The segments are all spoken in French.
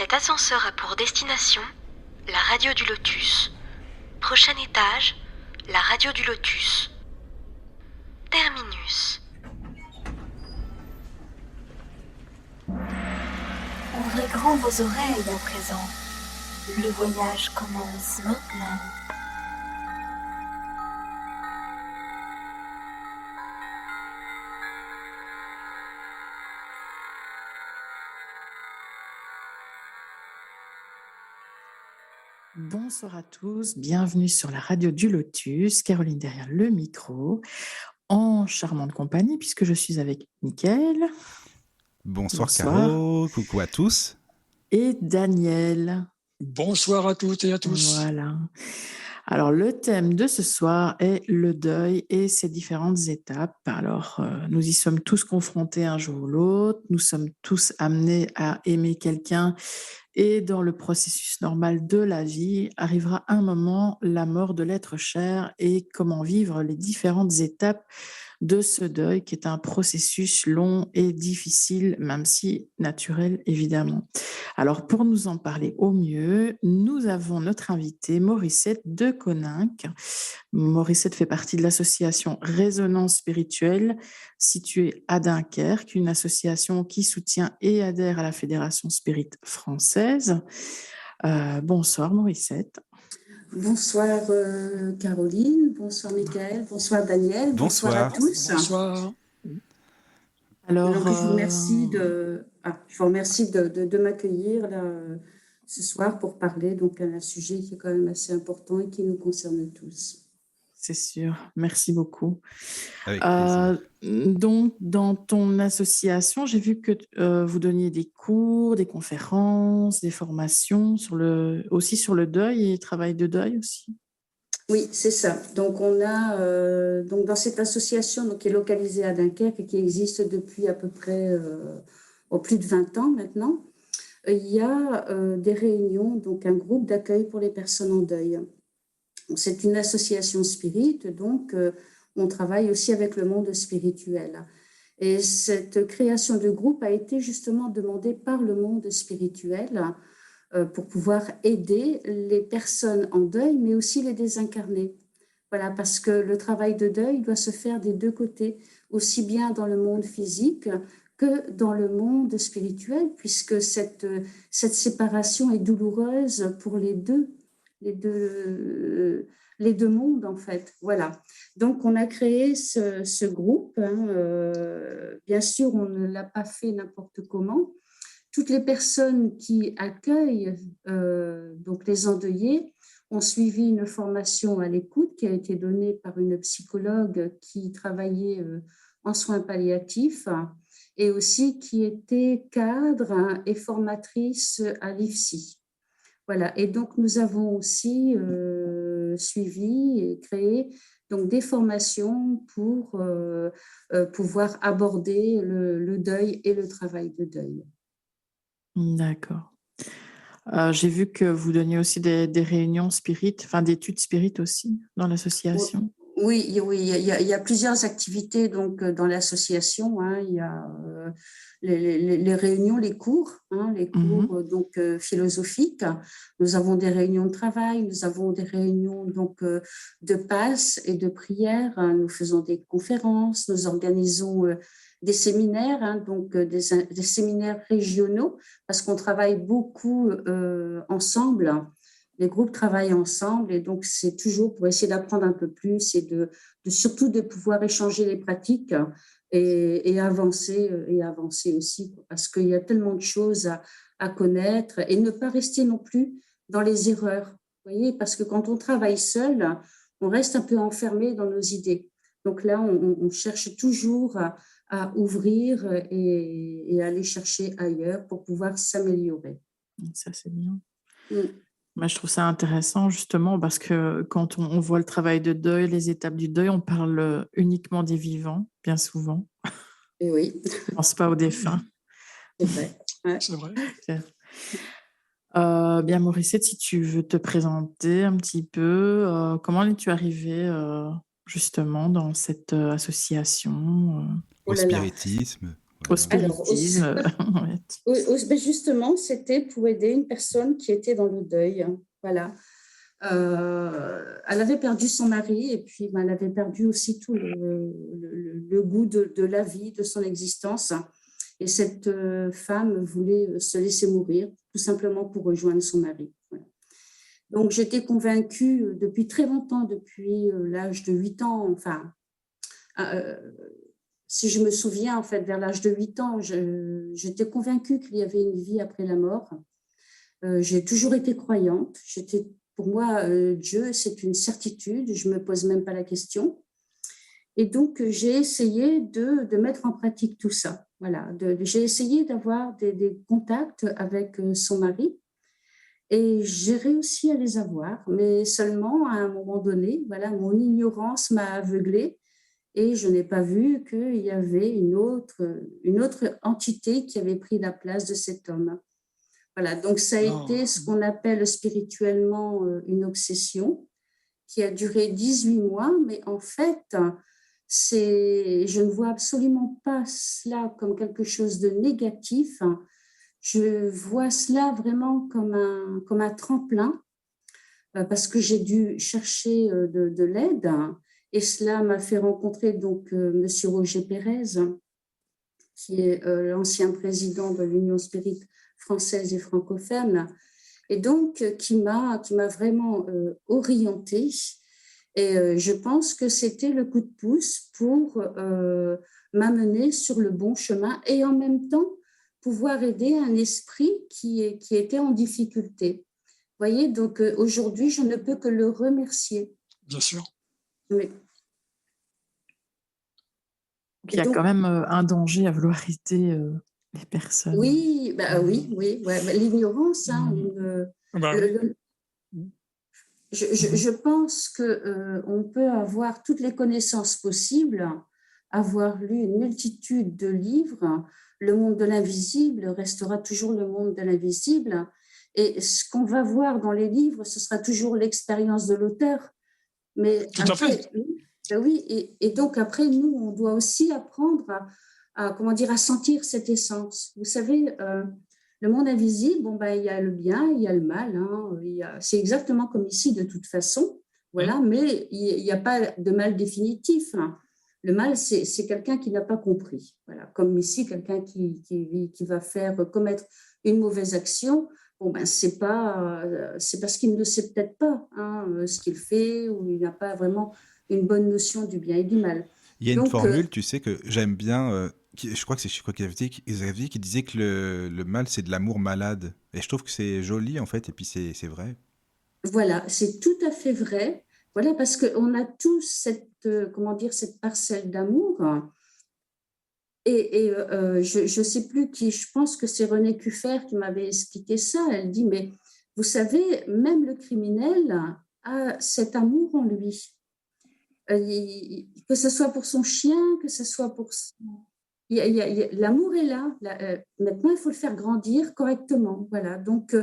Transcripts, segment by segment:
Cet ascenseur a pour destination la radio du Lotus. Prochain étage, la radio du Lotus. Terminus. Ouvrez grand vos oreilles à présent. Le voyage commence maintenant. Bonsoir à tous, bienvenue sur la radio du Lotus, Caroline derrière le micro, en charmante compagnie puisque je suis avec Mickaël. Bonsoir, Bonsoir. Caro, coucou à tous. Et Daniel. Bonsoir à toutes et à tous. Voilà. Alors, le thème de ce soir est le deuil et ses différentes étapes. Alors, nous y sommes tous confrontés un jour ou l'autre. Nous sommes tous amenés à aimer quelqu'un. Et dans le processus normal de la vie, arrivera un moment, la mort de l'être cher et comment vivre les différentes étapes de ce deuil qui est un processus long et difficile, même si naturel, évidemment. Alors, pour nous en parler au mieux, nous avons notre invité Morissette de Coninck. Morissette fait partie de l'association Résonance spirituelle, située à Dunkerque, une association qui soutient et adhère à la Fédération Spirit française. Bonsoir Morissette. Bonsoir Caroline, bonsoir Mickaël, bonsoir Daniel, bonsoir à tous. Bonsoir. Alors, je vous remercie de m'accueillir là, ce soir pour parler d'un sujet qui est quand même assez important et qui nous concerne tous. C'est sûr, merci beaucoup. Avec plaisir. Donc, dans ton association, j'ai vu que vous donniez des cours, des conférences, des formations aussi sur le deuil et travail de deuil aussi. Oui, c'est ça. Donc, on a dans cette association qui est localisée à Dunkerque et qui existe depuis à peu près plus de 20 ans maintenant, il y a des réunions, donc un groupe d'accueil pour les personnes en deuil. C'est une association spirit, donc on travaille aussi avec le monde spirituel. Et cette création de groupe a été justement demandée par le monde spirituel pour pouvoir aider les personnes en deuil, mais aussi les désincarnés. Voilà, parce que le travail de deuil doit se faire des deux côtés, aussi bien dans le monde physique que dans le monde spirituel, puisque cette séparation est douloureuse pour les deux mondes, en fait. Voilà. Donc, on a créé ce groupe. Bien sûr, on ne l'a pas fait n'importe comment. Toutes les personnes qui accueillent donc les endeuillés ont suivi une formation à l'écoute qui a été donnée par une psychologue qui travaillait en soins palliatifs et aussi qui était cadre et formatrice à l'IFSI. Voilà, et donc nous avons aussi suivi et créé donc, des formations pour pouvoir aborder le deuil et le travail de deuil. D'accord. J'ai vu que vous donniez aussi des réunions spirit, enfin d'études spirit aussi dans l'association. Oui, il y a plusieurs activités donc, dans l'association. Il y a les réunions, les cours donc, philosophiques. Nous avons des réunions de travail, nous avons des réunions donc, de passe et de prière. Nous faisons des conférences, nous organisons des séminaires, donc des séminaires régionaux, parce qu'on travaille beaucoup ensemble. Les groupes travaillent ensemble et donc c'est toujours pour essayer d'apprendre un peu plus et surtout de pouvoir échanger les pratiques et avancer aussi, parce qu'il y a tellement de choses à connaître et ne pas rester non plus dans les erreurs. Vous voyez, parce que quand on travaille seul, on reste un peu enfermé dans nos idées. Donc là, on cherche toujours à ouvrir et aller chercher ailleurs pour pouvoir s'améliorer. Ça, c'est bien. Moi, je trouve ça intéressant justement parce que quand on voit le travail de deuil, les étapes du deuil, on parle uniquement des vivants, bien souvent. Et oui. On ne pense pas aux défunts. C'est vrai. Ouais. C'est vrai. Bien, Morissette, si tu veux te présenter un petit peu, comment es-tu arrivée justement dans cette association Au spiritisme. Au Alors, spiritisme. Ouais. ben justement, c'était pour aider une personne qui était dans le deuil. Voilà. Elle avait perdu son mari et puis elle avait perdu aussi tout le goût de la vie, de son existence. Et cette femme voulait se laisser mourir, tout simplement pour rejoindre son mari. Voilà. Donc, j'étais convaincue depuis très longtemps, depuis l'âge de 8 ans, enfin, euh, si je me souviens, en fait, vers l'âge de 8 ans, j'étais convaincue qu'il y avait une vie après la mort. J'ai toujours été croyante. Pour moi, Dieu, c'est une certitude. Je ne me pose même pas la question. Et donc, j'ai essayé de mettre en pratique tout ça. Voilà. J'ai essayé d'avoir des contacts avec son mari et j'ai réussi à les avoir. Mais seulement, à un moment donné, voilà, mon ignorance m'a aveuglée et je n'ai pas vu qu'il y avait une autre entité qui avait pris la place de cet homme. Voilà, donc ça a été ce qu'on appelle spirituellement une obsession qui a duré 18 mois, mais en fait, je ne vois absolument pas cela comme quelque chose de négatif. Je vois cela vraiment comme un tremplin parce que j'ai dû chercher de l'aide et cela m'a fait rencontrer donc Monsieur Roger Pérez, qui est l'ancien président de l'Union Spirit française et francophone, et donc qui m'a vraiment orientée. Et je pense que c'était le coup de pouce pour m'amener sur le bon chemin et en même temps pouvoir aider un esprit qui était en difficulté. Vous voyez, donc aujourd'hui, je ne peux que le remercier. Bien sûr. Oui. Il y a quand même un danger à vouloir aider les personnes. Oui, oui. Ouais, l'ignorance, hein, je pense qu'on peut avoir toutes les connaissances possibles, avoir lu une multitude de livres. Le monde de l'invisible restera toujours le monde de l'invisible. Et ce qu'on va voir dans les livres, ce sera toujours l'expérience de l'auteur. Mais tout à fait. Oui, et donc après, nous, on doit aussi apprendre à sentir cette essence. Vous savez, le monde invisible, il y a le bien, il y a le mal. Hein, c'est exactement comme ici de toute façon. Voilà, mais il n'y a pas de mal définitif. Hein. Le mal, c'est quelqu'un qui n'a pas compris. Voilà, comme ici, quelqu'un qui va commettre une mauvaise action. C'est parce qu'il ne sait peut-être pas ce qu'il fait ou il n'a pas vraiment une bonne notion du bien et du mal. Il y a une formule, tu sais, que j'aime bien. Je crois que c'est Xavier qui disait que le mal, c'est de l'amour malade. Et je trouve que c'est joli, en fait, et puis c'est vrai. Voilà, c'est tout à fait vrai. Voilà, parce qu'on a tous cette parcelle d'amour. Et je ne sais plus qui, je pense que c'est René Cufer qui m'avait expliqué ça. Elle dit, mais vous savez, même le criminel a cet amour en lui. Que ce soit pour son chien, que ce soit pour l'amour est là. Maintenant, il faut le faire grandir correctement. Voilà. Donc,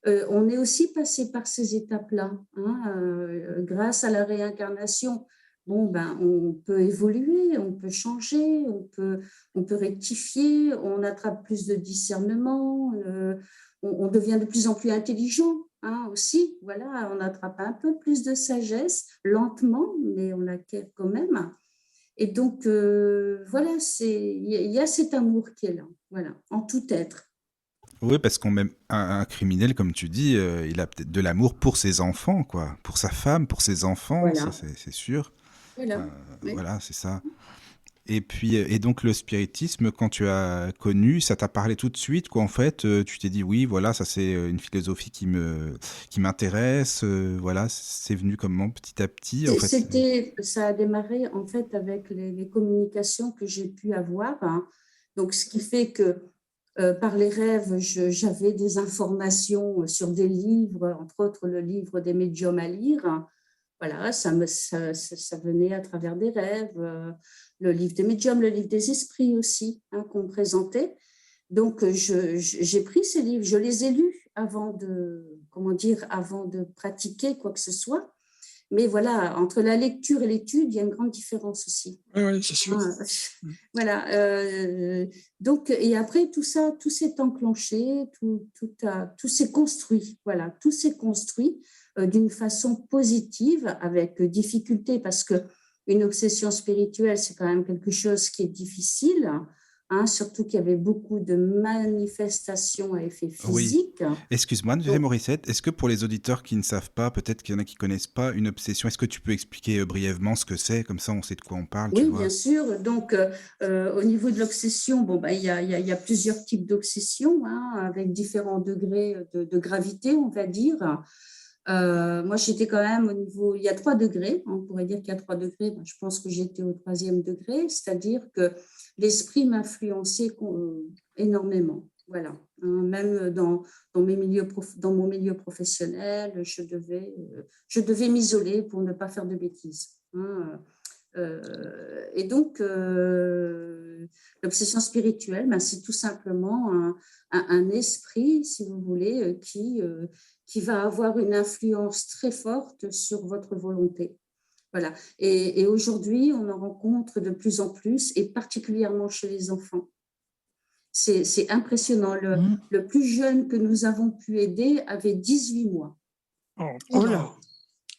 on est aussi passé par ces étapes-là. Grâce à la réincarnation, on peut évoluer, on peut changer, on peut rectifier, on attrape plus de discernement, on devient de plus en plus intelligent. Aussi, voilà, on attrape un peu plus de sagesse, lentement, mais on l'acquiert quand même. Et donc, voilà, il y a cet amour qui est là, voilà, en tout être. Oui, parce qu'on même un criminel, comme tu dis, il a peut-être de l'amour pour ses enfants, quoi, pour sa femme, pour ses enfants, voilà. Ça, c'est sûr. Voilà, oui. Voilà, c'est ça. Et puis, et donc le spiritisme, quand tu as connu, ça t'a parlé tout de suite, quoi, en fait, tu t'es dit oui, voilà, ça c'est une philosophie qui m'intéresse, voilà, c'est venu comment petit à petit, en fait. Ça a démarré en fait avec les communications que j'ai pu avoir. Donc, ce qui fait que par les rêves, j'avais des informations sur des livres, entre autres le livre des médiums à lire. Voilà, ça venait à travers des rêves, le livre des médiums, le livre des esprits aussi, qu'on me présentait. Donc, j'ai pris ces livres, je les ai lus avant de pratiquer quoi que ce soit. Mais voilà, entre la lecture et l'étude, il y a une grande différence aussi. Oui, c'est sûr. Voilà. Donc, et après, tout ça, tout s'est enclenché, tout s'est construit. Voilà, tout s'est construit d'une façon positive, avec difficulté, parce que une obsession spirituelle, c'est quand même quelque chose qui est difficile. Surtout qu'il y avait beaucoup de manifestations à effet physique. Oui. Excuse-moi, Morissette, est-ce que pour les auditeurs qui ne savent pas, peut-être qu'il y en a qui ne connaissent pas, une obsession, est-ce que tu peux expliquer brièvement ce que c'est, comme ça on sait de quoi on parle? Oui, bien sûr. Donc, au niveau de l'obsession, il y a plusieurs types d'obsessions, avec différents degrés de gravité, on va dire. Moi, j'étais quand même au niveau… Il y a 3 degrés, on pourrait dire qu'il y a 3 degrés. Je pense que j'étais au 3e degré, c'est-à-dire que l'esprit m'influençait énormément. Voilà. Même dans mon milieu professionnel, je devais m'isoler pour ne pas faire de bêtises. Et donc, l'obsession spirituelle, c'est tout simplement un esprit, si vous voulez, qui va avoir une influence très forte sur votre volonté. Voilà. Et aujourd'hui, on en rencontre de plus en plus, et particulièrement chez les enfants. C'est impressionnant. Le plus jeune que nous avons pu aider avait 18 mois. Oh là.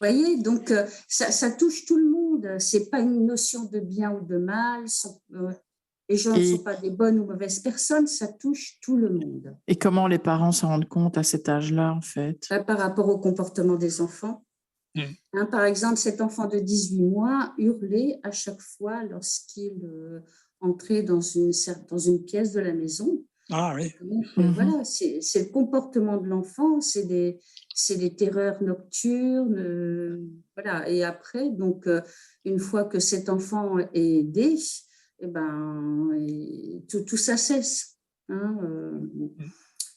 Vous voyez, donc ça touche tout le monde. C'est pas une notion de bien ou de mal. Les gens ne sont pas des bonnes ou mauvaises personnes. Ça touche tout le monde. Et comment les parents s'en rendent compte à cet âge-là, en fait? Par rapport au comportement des enfants. Par exemple, cet enfant de 18 mois hurlait à chaque fois lorsqu'il entrait dans une pièce de la maison. Ah oui. Donc, voilà, c'est le comportement de l'enfant, c'est des terreurs nocturnes, voilà. Et après, donc, une fois que cet enfant est aidé, tout ça cesse.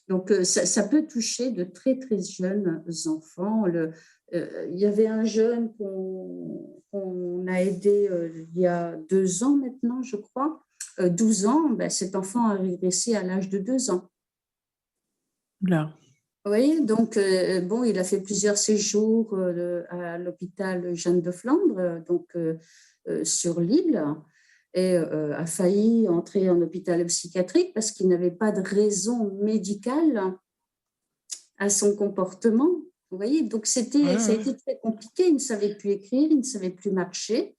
Donc, ça peut toucher de très très jeunes enfants. Il y avait un jeune qu'on a aidé il y a 2 ans maintenant, je crois. 12 ans, cet enfant a régressé à l'âge de 2 ans. Là. Oui, donc, il a fait plusieurs séjours à l'hôpital Jeanne de Flandre, donc sur l'île, et a failli entrer en hôpital psychiatrique parce qu'il n'avait pas de raison médicale à son comportement. Vous voyez, donc ça a été très compliqué. Il ne savait plus écrire, il ne savait plus marcher.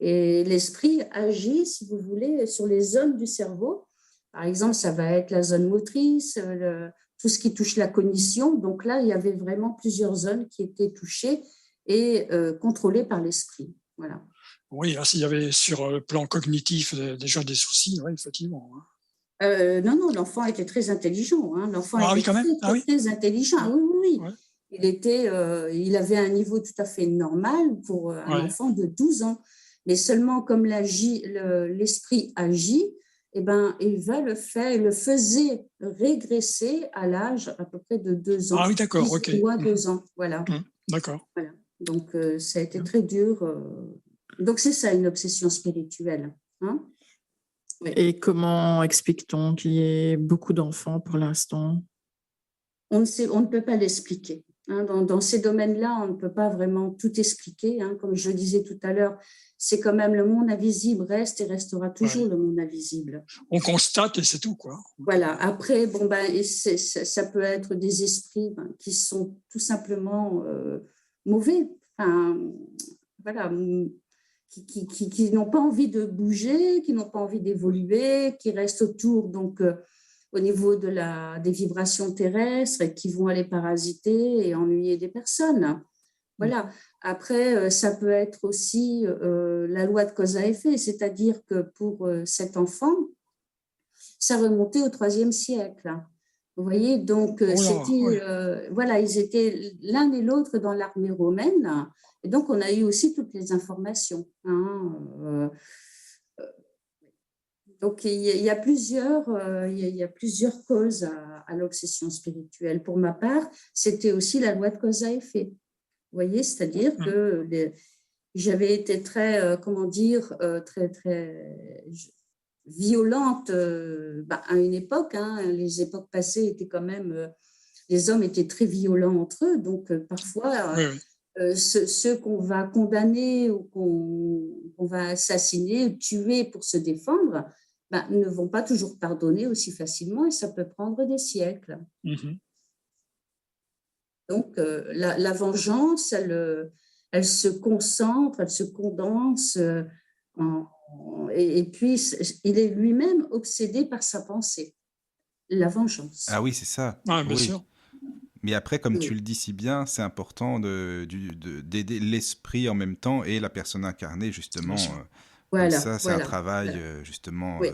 Et l'esprit agit, si vous voulez, sur les zones du cerveau. Par exemple, ça va être la zone motrice, tout ce qui touche la cognition. Donc là, il y avait vraiment plusieurs zones qui étaient touchées et contrôlées par l'esprit. Voilà. Oui, s'il y avait sur le plan cognitif déjà des soucis, oui, effectivement. Non, l'enfant était très intelligent. L'enfant était quand même. très intelligent. Oui. Ouais. Il avait un niveau tout à fait normal pour un enfant de 12 ans. Mais seulement comme l'esprit agit, il le faisait régresser à l'âge à peu près de 2 ans. Ah oui, d'accord, ok. 2 ans, voilà. D'accord. Voilà. Donc, ça a été très dur. Donc, c'est ça, une obsession spirituelle. Oui. Et comment explique-t-on qu'il y ait beaucoup d'enfants pour l'instant? On ne peut pas l'expliquer. Dans ces domaines-là, on ne peut pas vraiment tout expliquer. Comme je le disais tout à l'heure, c'est quand même le monde invisible reste et restera toujours le monde invisible. On constate et c'est tout, quoi. Voilà. Après, ça peut être des esprits qui sont tout simplement mauvais. Voilà. Qui n'ont pas envie de bouger, qui n'ont pas envie d'évoluer, qui restent autour, donc au niveau des vibrations terrestres, et qui vont aller parasiter et ennuyer des personnes. Voilà. Après, ça peut être aussi la loi de cause à effet, c'est-à-dire que pour cet enfant, ça remontait au IIIe siècle. Vous voyez, donc ils étaient l'un et l'autre dans l'armée romaine, et donc on a eu aussi toutes les informations. Donc il y a plusieurs causes à l'obsession spirituelle. Pour ma part, c'était aussi la loi de cause à effet. Vous voyez, c'est-à-dire que j'avais été très, très violente à une époque. Les époques passées étaient quand même… les hommes étaient très violents entre eux. Donc, parfois, ceux qu'on va condamner ou qu'on va assassiner ou tuer pour se défendre, ben, ne vont pas toujours pardonner aussi facilement et ça peut prendre des siècles. Mhm. Donc, la vengeance, elle se concentre, elle se condense, et puis il est lui-même obsédé par sa pensée, la vengeance. Ah oui, c'est ça. Ah, bien Oui. sûr. Mais après, comme tu Oui. le dis si bien, c'est important d'aider l'esprit en même temps et la personne incarnée, Bien justement. sûr. Donc Voilà, ça, c'est un voilà. travail, Voilà. justement, Oui.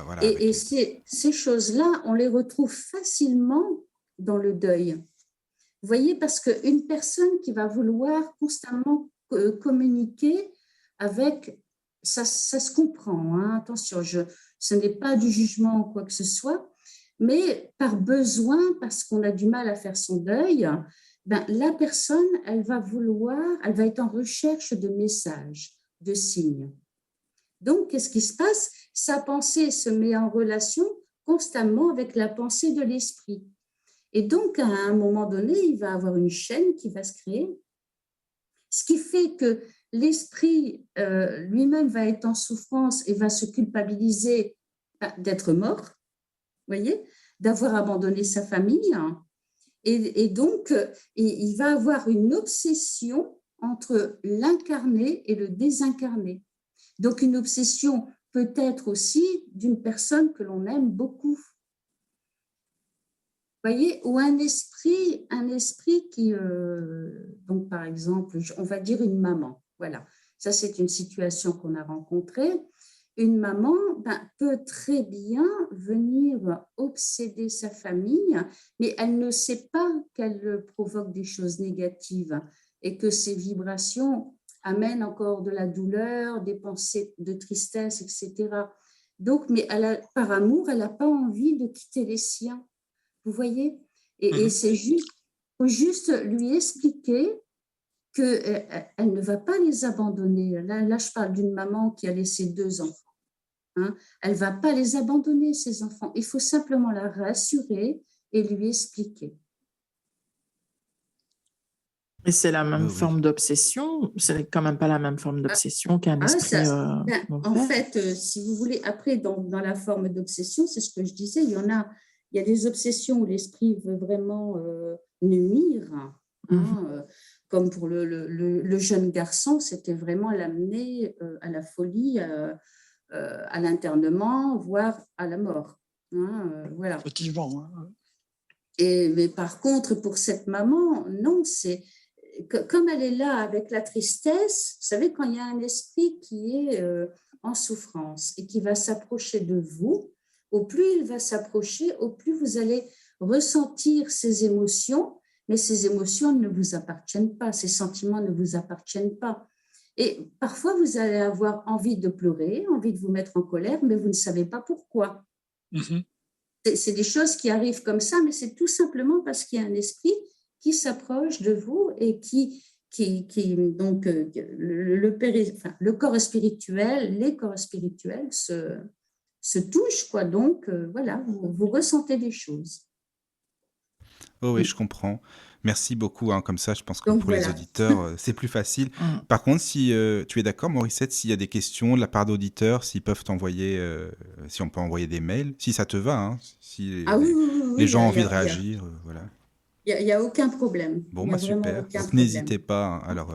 voilà, avec Et les... ces choses-là, on les retrouve facilement dans le deuil. Vous voyez, parce qu'une personne qui va vouloir constamment communiquer avec, ça se comprend, hein, attention, ce n'est pas du jugement ou quoi que ce soit, mais par besoin, parce qu'on a du mal à faire son deuil, ben, la personne, elle va être en recherche de messages, de signes. Donc, qu'est-ce qui se passe? Sa pensée se met en relation constamment avec la pensée de l'esprit. Et donc, à un moment donné, il va avoir une chaîne qui va se créer, ce qui fait que l'esprit lui-même va être en souffrance et va se culpabiliser d'être mort, voyez, d'avoir abandonné sa famille. Et donc, il va avoir une obsession entre l'incarné et le désincarné. Donc, une obsession peut-être aussi d'une personne que l'on aime beaucoup. Voyez, ou un esprit qui, donc par exemple, on va dire une maman. Voilà, ça c'est une situation qu'on a rencontrée. Une maman peut très bien venir obséder sa famille, mais elle ne sait pas qu'elle provoque des choses négatives et que ces vibrations amènent encore de la douleur, des pensées de tristesse, etc. Donc, mais par amour, elle n'a pas envie de quitter les siens. Vous voyez? Et c'est juste, faut juste lui expliquer qu'elle ne va pas les abandonner. Là, je parle d'une maman qui a laissé 2 enfants. Hein. Elle ne va pas les abandonner, ces enfants. Il faut simplement la rassurer et lui expliquer. Et c'est la même Oui, oui. forme d'obsession. C'est quand même pas la même forme d'obsession qu'un esprit En mauvais. fait, si vous voulez, après, dans la forme d'obsession, c'est ce que je disais, il y a des obsessions où l'esprit veut vraiment nuire, hein, comme pour le jeune garçon, c'était vraiment l'amener à la folie, à l'internement, voire à la mort. Hein, voilà. Effectivement. Hein. Mais par contre, pour cette maman, non, c'est comme elle est là avec la tristesse, vous savez, quand il y a un esprit qui est en souffrance et qui va s'approcher de vous, au plus il va s'approcher, au plus vous allez ressentir ses émotions, mais ces émotions ne vous appartiennent pas, ces sentiments ne vous appartiennent pas. Et parfois, vous allez avoir envie de pleurer, envie de vous mettre en colère, mais vous ne savez pas pourquoi. Mhm. C'est des choses qui arrivent comme ça, mais c'est tout simplement parce qu'il y a un esprit qui s'approche de vous et qui donc, le corps spirituel, les corps spirituels se touchent, quoi. Donc, voilà, vous ressentez des choses. Oh oui, je comprends. Merci beaucoup. Hein. Comme ça, je pense que Donc, pour les voilà. auditeurs, c'est plus facile. Par contre, si tu es d'accord, Morissette, s'il y a des questions de la part d'auditeurs, s'ils peuvent t'envoyer, si on peut envoyer des mails, si ça te va, hein, si Ah oui, les gens ont il y envie de a, réagir, voilà. il y a aucun problème. Bon, Il y a bah vraiment super. aucun Donc problème. n'hésitez pas, hein, alors,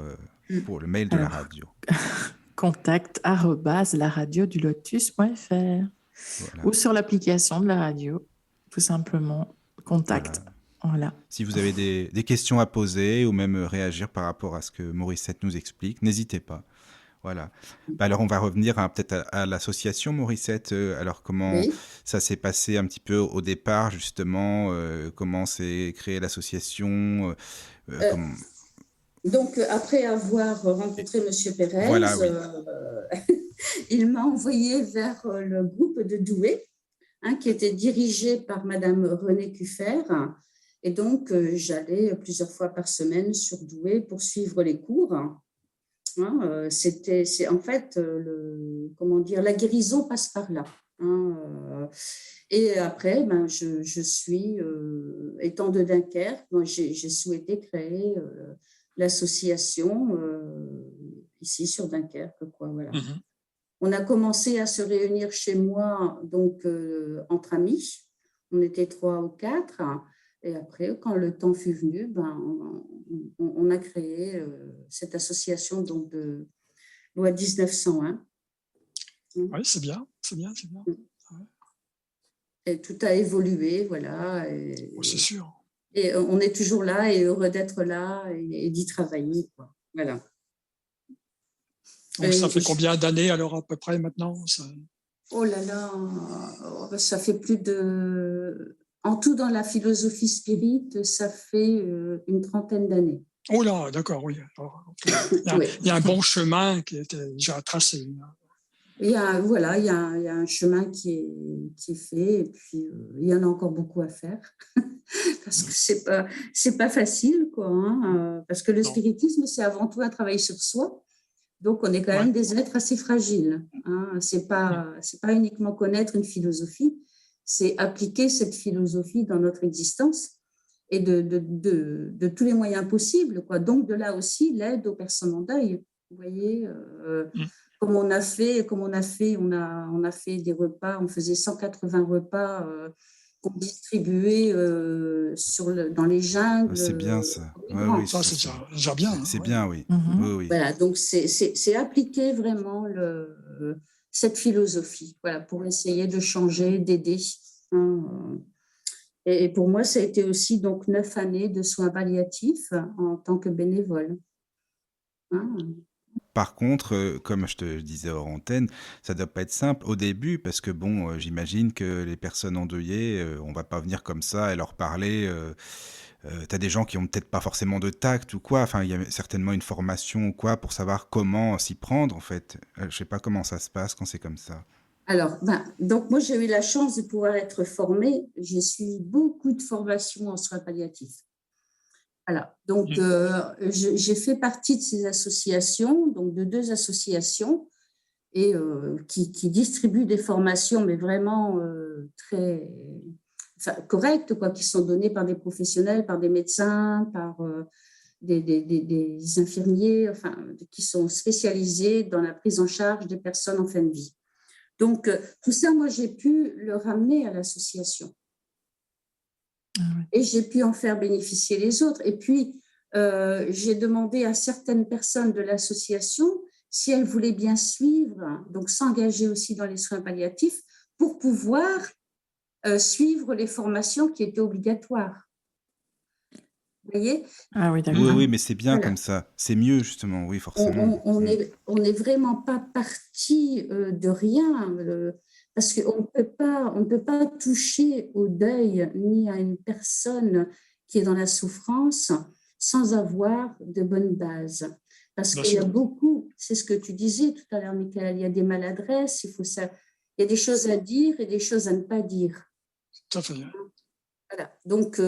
pour le mail de la Alors, radio. contact@laradiodulotus.fr Voilà. ou sur l'application de la radio, tout simplement. Contact. Voilà. Si vous avez des questions à poser ou même réagir par rapport à ce que Morissette nous explique, n'hésitez pas. Voilà. Bah alors on va revenir peut-être à l'association Morissette. Alors comment ça s'est passé un petit peu au départ justement, comment s'est créée l'association Donc, après avoir rencontré M. Pérez, voilà, oui. il m'a envoyé vers le groupe de Douai, hein, qui était dirigé par Madame Renée Cuffer. Et donc, j'allais plusieurs fois par semaine sur Douai pour suivre les cours. Hein, c'est en fait, comment dire, la guérison passe par là. Hein, et après, je suis, étant de Dunkerque, j'ai souhaité créer l'association ici sur Dunkerque, quoi, voilà. Mhm. On a commencé à se réunir chez moi, donc entre amis. On était 3 ou 4. Et après, quand le temps fut venu, on a créé cette association donc, de loi 1901. Oui, c'est bien, c'est bien, c'est bien. Et tout a évolué, voilà. C'est sûr. Et on est toujours là et heureux d'être là et d'y travailler, quoi. Voilà. Donc, ça fait combien d'années alors à peu près maintenant ça... Oh là là, ça fait plus de... En tout, dans la philosophie spirit, ça fait une 30aine d'années. Oh là, d'accord, oui. Alors, Oui. il y a un bon chemin qui était déjà tracé. Il y a un chemin qui est fait et puis il y en a encore beaucoup à faire parce que c'est pas facile, quoi, hein, parce que le spiritisme, c'est avant tout un travail sur soi. Donc, on est quand même des êtres assez fragiles. Hein. C'est pas uniquement connaître une philosophie, c'est appliquer cette philosophie dans notre existence et de tous les moyens possibles, quoi. Donc, de là aussi, l'aide aux personnes en deuil. Vous voyez, comme on a fait des repas, on faisait 180 repas qu'on distribuait dans les jungles. C'est bien ça. Oui, ça, c'est déjà bien. C'est bien, oui. Oui. Voilà, donc c'est appliquer vraiment cette philosophie, voilà, pour essayer de changer, d'aider. Hein. Et pour moi, ça a été aussi donc 9 années de soins palliatifs en tant que bénévole. Hein. Par contre, comme je te disais hors antenne, ça doit pas être simple au début parce que bon, j'imagine que les personnes endeuillées, on va pas venir comme ça et leur parler. T'as des gens qui ont peut-être pas forcément de tact ou quoi. Enfin, il y a certainement une formation ou quoi pour savoir comment s'y prendre en fait. Je sais pas comment ça se passe quand c'est comme ça. Alors, donc moi j'ai eu la chance de pouvoir être formée. J'ai suivi beaucoup de formations en soins palliatifs. Voilà, donc j'ai fait partie de ces associations, donc de 2 associations, et qui distribuent des formations, mais vraiment très correctes, quoi, qui sont données par des professionnels, par des médecins, par des infirmiers, enfin, qui sont spécialisés dans la prise en charge des personnes en fin de vie. Donc, tout ça, moi, j'ai pu le ramener à l'association. Et j'ai pu en faire bénéficier les autres. Et puis, j'ai demandé à certaines personnes de l'association si elles voulaient bien suivre, donc s'engager aussi dans les soins palliatifs pour pouvoir suivre les formations qui étaient obligatoires. Vous voyez ? Ah oui, d'accord. Oui, mais c'est bien comme ça. C'est mieux, justement, oui, forcément. On n'est vraiment pas parti de rien. Parce qu'on ne peut pas toucher au deuil ni à une personne qui est dans la souffrance sans avoir de bonnes bases. Parce qu'il y a beaucoup, c'est ce que tu disais tout à l'heure, Michael, il y a des maladresses, il y a des choses à dire et des choses à ne pas dire. Tout à fait. Voilà. Donc,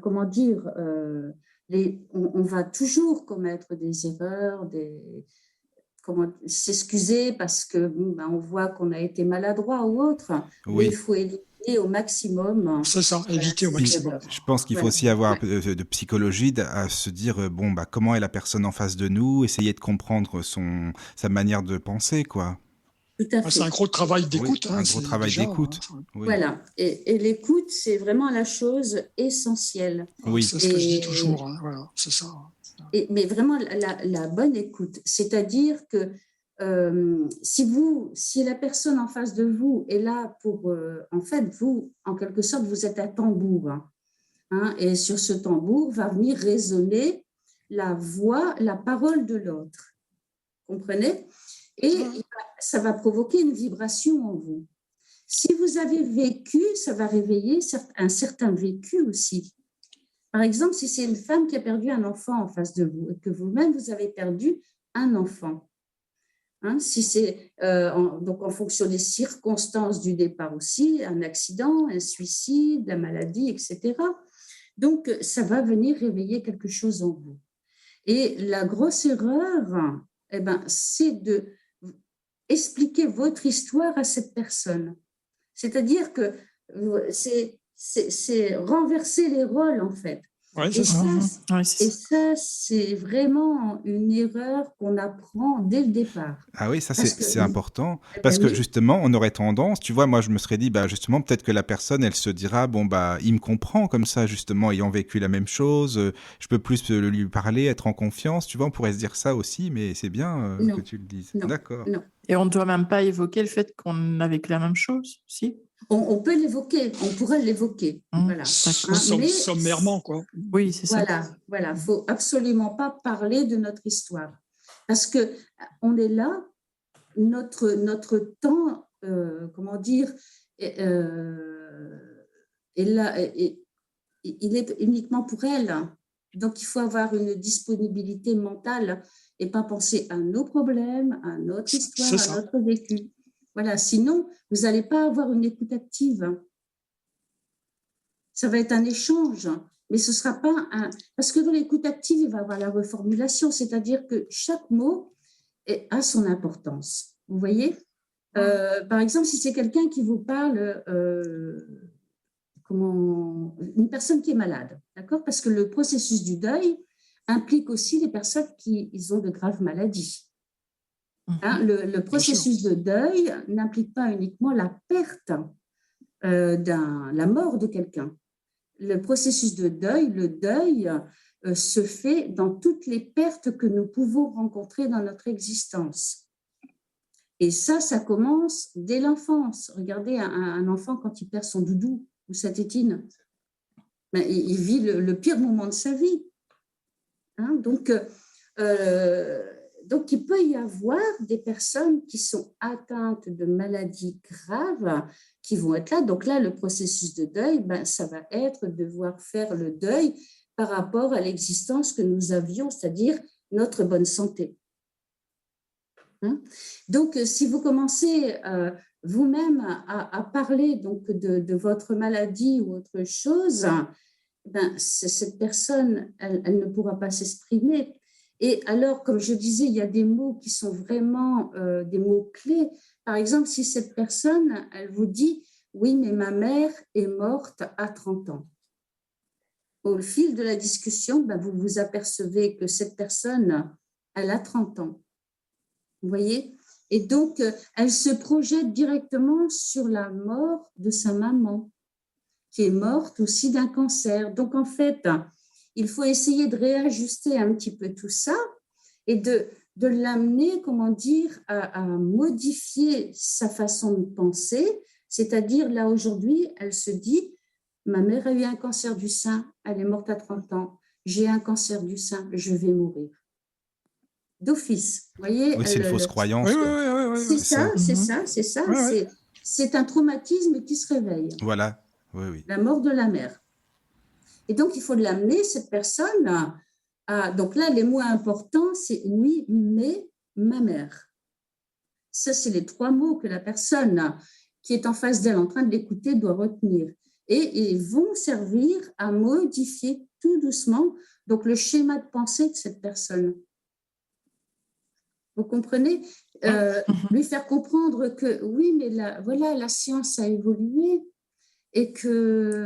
comment dire, on va toujours commettre des erreurs, s'excuser parce que on voit qu'on a été maladroit ou autre, mais il faut éviter au maximum. C'est ça, éviter au maximum. Je pense qu'il faut aussi avoir un peu de psychologie à se dire comment est la personne en face de nous, essayer de comprendre sa manière de penser, quoi. Tout à fait. C'est un gros travail d'écoute. Un gros travail d'écoute. Oui. Voilà, et l'écoute, c'est vraiment la chose essentielle. Oui. C'est ce que je dis toujours, voilà, c'est ça. Mais vraiment la bonne écoute, c'est-à-dire que si la personne en face de vous est là pour, en fait, vous, en quelque sorte, vous êtes un tambour, hein, et sur ce tambour va venir résonner la voix, la parole de l'autre, comprenez ? Et ça va provoquer une vibration en vous. Si vous avez vécu, ça va réveiller un certain vécu aussi. Par exemple, si c'est une femme qui a perdu un enfant en face de vous et que vous-même, vous avez perdu un enfant, hein, si c'est donc en fonction des circonstances du départ aussi, un accident, un suicide, la maladie, etc. Donc, ça va venir réveiller quelque chose en vous. Et la grosse erreur, c'est de expliquer votre histoire à cette personne. C'est-à-dire que c'est renverser les rôles, en fait. Ouais, Et c'est ça. ça, Ouais, c'est et ça. ça, c'est vraiment une erreur qu'on apprend dès le départ. Ah oui, ça Parce que, c'est important eh parce ben que oui, justement, on aurait tendance, tu vois, moi je me serais dit bah justement peut-être que la personne elle se dira bon bah il me comprend comme ça justement ayant vécu la même chose, je peux plus lui parler, être en confiance, tu vois, on pourrait se dire ça aussi mais c'est bien que non, tu le dises. non, D'accord. non. Et on ne doit même pas évoquer le fait qu'on a vécu la même chose, si? On peut l'évoquer, on pourrait l'évoquer, voilà. D'accord. Hein, mais Sommairement, quoi. Oui, c'est ça. voilà, faut absolument pas parler de notre histoire, parce que on est là, notre temps, comment dire, est là, il est uniquement pour elle. Donc, il faut avoir une disponibilité mentale et pas penser à nos problèmes, à notre histoire, C'est à ça. notre vécu. Voilà, sinon, vous n'allez pas avoir une écoute active. Ça va être un échange, mais ce ne sera pas un... Parce que dans l'écoute active, il va y avoir la reformulation, c'est-à-dire que chaque mot a son importance. Vous voyez par exemple, si c'est quelqu'un qui vous parle, une personne qui est malade, d'accord? Parce que le processus du deuil implique aussi les personnes qui ils ont de graves maladies. Hein, le processus de deuil n'implique pas uniquement la perte, la mort de quelqu'un. Le processus de deuil, le deuil se fait dans toutes les pertes que nous pouvons rencontrer dans notre existence. Et ça commence dès l'enfance. Regardez un enfant quand il perd son doudou ou sa tétine. Ben, il vit le pire moment de sa vie. Hein, donc, il peut y avoir des personnes qui sont atteintes de maladies graves qui vont être là. Donc là, le processus de deuil, ben, ça va être de devoir faire le deuil par rapport à l'existence que nous avions, c'est-à-dire notre bonne santé. Hein? Donc, si vous commencez vous-même à parler donc, de votre maladie ou autre chose, ben, cette personne, elle ne pourra pas s'exprimer. Et alors, comme je disais, il y a des mots qui sont vraiment des mots clés. Par exemple, si cette personne, elle vous dit « Oui, mais ma mère est morte à 30 ans ». Au fil de la discussion, ben, vous vous apercevez que cette personne, elle a 30 ans. Vous voyez ? Et donc, elle se projette directement sur la mort de sa maman, qui est morte aussi d'un cancer. Donc, en fait, il faut essayer de réajuster un petit peu tout ça et de l'amener, comment dire, à modifier sa façon de penser. C'est-à-dire, là, aujourd'hui, elle se dit, ma mère a eu un cancer du sein, elle est morte à 30 ans, j'ai un cancer du sein, je vais mourir. D'office, vous voyez, Oui, c'est une fausse croyance quoi. c'est ça, c'est ça. C'est un traumatisme qui se réveille. Voilà. Oui. La mort de la mère. Et donc, il faut l'amener, cette personne, donc là, les mots importants, c'est oui, mais ma mère. Ça, c'est les 3 mots que la personne qui est en face d'elle, en train de l'écouter, doit retenir. Et ils vont servir à modifier tout doucement donc le schéma de pensée de cette personne. Vous comprenez ? Lui faire comprendre que oui, mais la science a évolué et que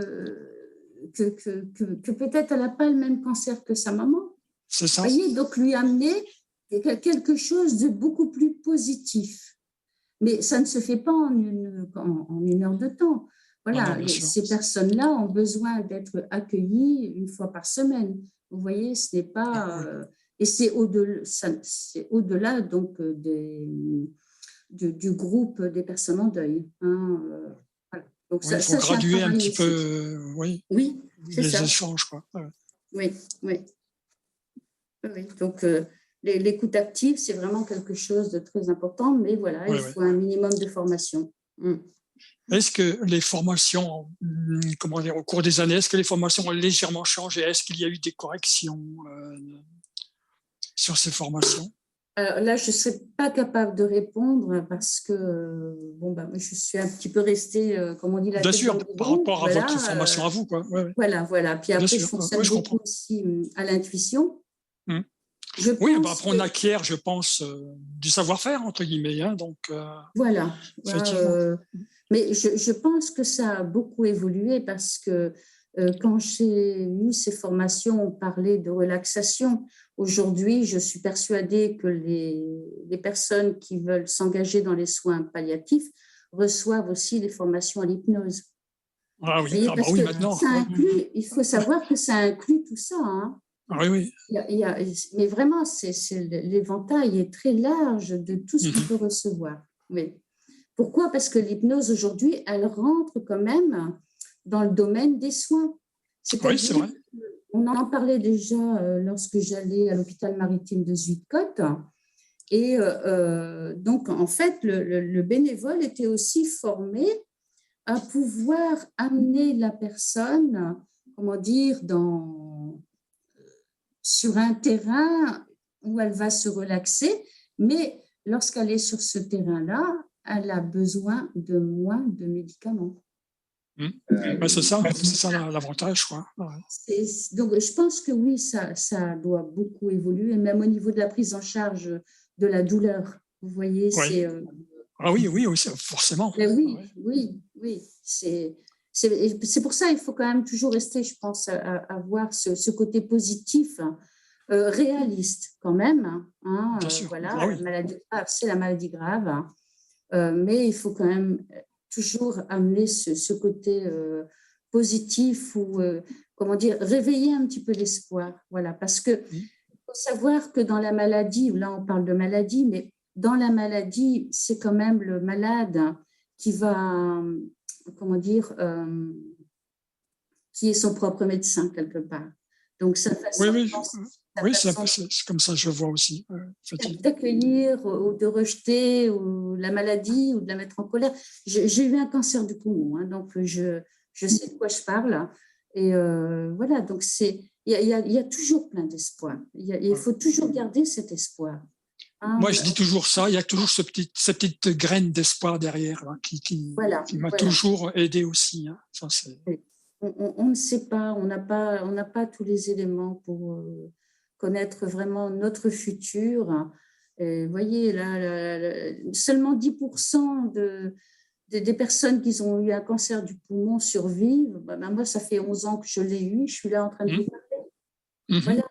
peut-être elle n'a pas le même cancer que sa maman. C'est ça. Vous voyez, donc lui amener quelque chose de beaucoup plus positif. Mais ça ne se fait pas en une heure de temps. Voilà, non, ces personnes-là ont besoin d'être accueillies une fois par semaine. Vous voyez, ce n'est pas... et c'est au-delà donc, du groupe des personnes en deuil. Hein, voilà. Donc, il faut graduer un petit peu oui, les échanges. Quoi. Ouais. Oui. Donc, l'écoute active, c'est vraiment quelque chose de très important, mais voilà, il faut un minimum de formation. Est-ce que les formations, au cours des années, est-ce que les formations ont légèrement changé? Est-ce qu'il y a eu des corrections sur ces formations? Alors là, je ne serais pas capable de répondre parce que je suis un petit peu restée, comme on dit, la bien tête sûr, dans le par guidon. rapport à votre formation à vous. Quoi. Ouais. Voilà. Puis après, je sûr. fonctionne beaucoup aussi à l'intuition. Oui, après on acquiert, je pense, du savoir-faire, entre guillemets. Hein, donc, voilà. Mais je pense que ça a beaucoup évolué parce que Quand j'ai eu ces formations, on parlait de relaxation. Aujourd'hui, je suis persuadée que les personnes qui veulent s'engager dans les soins palliatifs reçoivent aussi des formations à l'hypnose. Ah oui, Vous voyez, ah bah parce oui, que maintenant. ça inclut, il faut savoir que ça inclut tout ça, hein. Ah oui, oui. Mais vraiment, l'éventail est très large de tout ce qu'on Mhm. peut recevoir. Oui. Pourquoi? Parce que l'hypnose aujourd'hui, elle rentre quand même dans le domaine des soins. Oui, c'est C'est-à-dire, vrai. on en parlait déjà lorsque j'allais à l'hôpital maritime de Zuidcote. Et donc, en fait, le bénévole était aussi formé à pouvoir amener la personne, comment dire, sur un terrain où elle va se relaxer, mais lorsqu'elle est sur ce terrain-là, elle a besoin de moins de médicaments. Ben, c'est ça l'avantage, quoi. Ouais. Donc, je pense que oui, ça doit beaucoup évoluer, même au niveau de la prise en charge de la douleur. Vous voyez, Ouais. Ah oui, oui, forcément. Mais oui, Ouais. oui. C'est pour ça qu'il faut quand même toujours rester, je pense, à voir ce côté positif, réaliste quand même. Hein, Bien sûr. voilà, Ah oui. la maladie grave, c'est la maladie grave. Hein. Mais il faut quand même toujours amener ce côté positif ou, comment dire, réveiller un petit peu l'espoir. Voilà, parce que faut savoir que dans la maladie, là on parle de maladie, mais dans la maladie, c'est quand même le malade qui va, comment dire, qui est son propre médecin quelque part. Donc sa façon Oui, de penser, oui, c'est comme ça que je vois aussi. d'accueillir ou de rejeter ou la maladie ou de la mettre en colère. J'ai eu un cancer du poumon, hein, donc je sais de quoi je parle. Et voilà, donc il y a toujours plein d'espoir. Il faut toujours garder cet espoir. Hein, moi, je dis toujours ça, il y a toujours cette petite graine d'espoir derrière là, qui m'a toujours aidé aussi. Hein. Ça, on ne sait pas, on n'a pas tous les éléments pour connaître vraiment notre futur. Et vous voyez, là, seulement 10% des personnes qui ont eu un cancer du poumon survivent. Ben, moi, ça fait 11 ans que je l'ai eu, je suis là en train de vous parler. Voilà.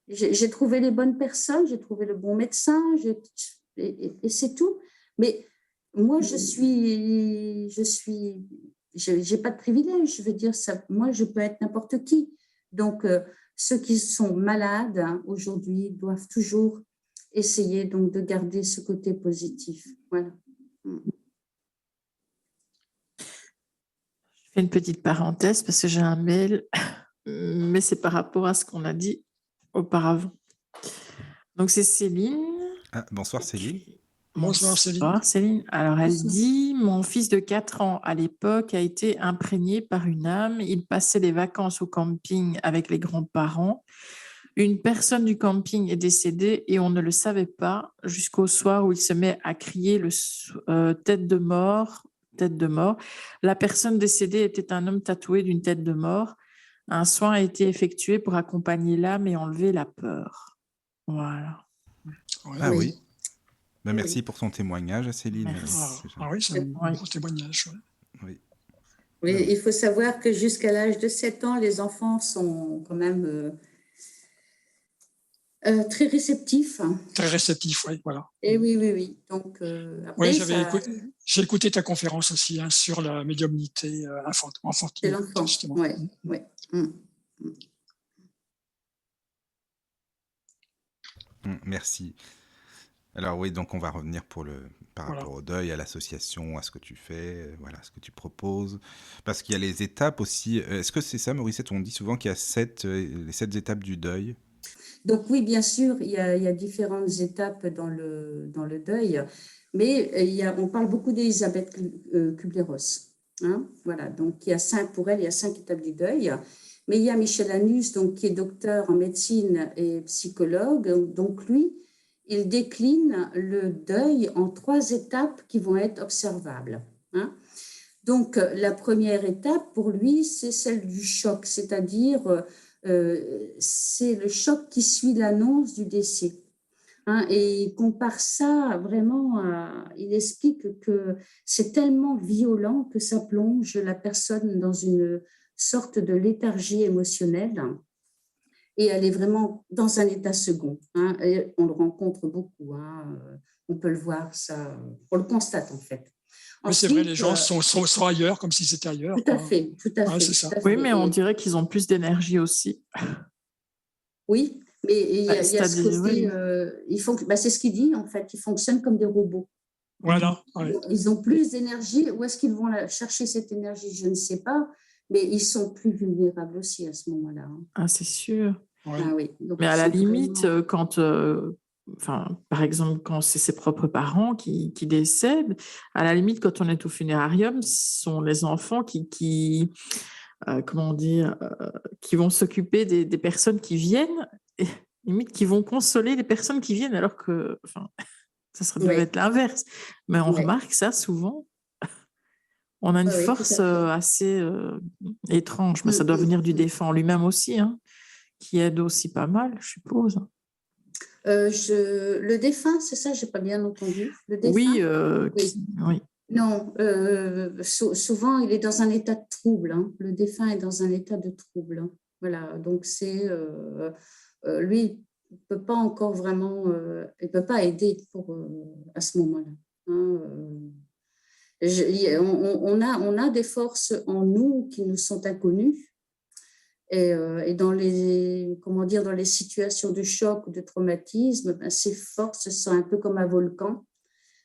J'ai trouvé les bonnes personnes, j'ai trouvé le bon médecin, et c'est tout. Mais moi, j'ai pas de privilège, je veux dire ça. Moi, je peux être n'importe qui. Donc, ceux qui sont malades aujourd'hui doivent toujours essayer donc de garder ce côté positif. Voilà. Je fais une petite parenthèse parce que j'ai un mail, mais c'est par rapport à ce qu'on a dit auparavant. Donc, c'est Céline. Ah, bonsoir Céline. Bonsoir Céline. Bonsoir Céline. Alors, elle dit, mon fils de 4 ans à l'époque a été imprégné par une âme. Il passait les vacances au camping avec les grands-parents. Une personne du camping est décédée et on ne le savait pas jusqu'au soir où il se met à crier tête de mort, tête de mort. La personne décédée était un homme tatoué d'une tête de mort. Un soin a été effectué pour accompagner l'âme et enlever la peur. Voilà. Ah oui. Ben, merci pour ton témoignage, Céline. Ah oui, c'est un bon témoignage. Oui. Oui, il faut savoir que jusqu'à l'âge de 7 ans, les enfants sont quand même très réceptifs. Très réceptifs, oui, voilà. Et oui. Donc, après, j'ai écouté ta conférence aussi hein, sur la médiumnité enfantine. C'est l'enfant, oui. Merci. Alors oui, donc on va revenir par rapport au deuil, à l'association, à ce que tu fais, voilà, ce que tu proposes. Parce qu'il y a les étapes aussi. Est-ce que c'est ça, Morissette? On dit souvent qu'il y a les 7 étapes du deuil. Donc oui, bien sûr, il y a différentes étapes dans le deuil, mais on parle beaucoup d'Elisabeth Kubler-Ross. Hein, voilà, donc il y a 5 étapes du deuil. Mais il y a Michel Hanus, donc, qui est docteur en médecine et psychologue. Donc lui, il décline le deuil en 3 étapes qui vont être observables. Hein. Donc, la première étape, pour lui, c'est celle du choc, c'est-à-dire c'est le choc qui suit l'annonce du décès. hein, et il compare ça vraiment il explique que c'est tellement violent que ça plonge la personne dans une sorte de léthargie émotionnelle et elle est vraiment dans un état second, hein, et on le rencontre beaucoup, hein, on peut le voir, ça, on le constate en fait. Oui, c'est vrai, les Ensuite, gens sont ailleurs, comme s'ils étaient ailleurs. tout à fait, tout à Ouais, fait, c'est ça. tout à Oui, fait. mais on dirait qu'ils ont plus d'énergie aussi. Oui, mais il y a ce C'est-à-dire, côté, oui. c'est ce qu'il dit en fait, ils fonctionnent comme des robots. Voilà. Ouais. Ils ont plus d'énergie. Où est-ce qu'ils vont chercher cette énergie? Je ne sais pas, mais ils sont plus vulnérables aussi à ce moment-là, hein. Ah, c'est sûr. Ouais. Ah oui, donc Mais à la c'est limite, vraiment... quand, enfin, par exemple, quand c'est ses propres parents qui décèdent, à la limite, quand on est au funérarium, ce sont les enfants comment dire, qui vont s'occuper des personnes qui viennent, et limite qui vont consoler les personnes qui viennent, alors que, enfin, ça devait Oui, être l'inverse. Mais on oui, remarque ça souvent. On a une oui, tout force à fait. assez étrange, mais ça doit venir du défunt lui-même aussi, hein, qui aide aussi pas mal, je suppose. Le défunt, c'est ça, j'ai pas bien entendu. Le Oui, défunt? Oui. oui. Non, souvent il est dans un état de trouble, hein. Le défunt est dans un état de trouble, hein. Voilà, donc c'est lui, il peut pas encore vraiment, il peut pas aider à ce moment-là, hein. On a des forces en nous qui nous sont inconnues et dans les, comment dire, dans les situations de choc ou de traumatisme, ben, ces forces sont un peu comme un volcan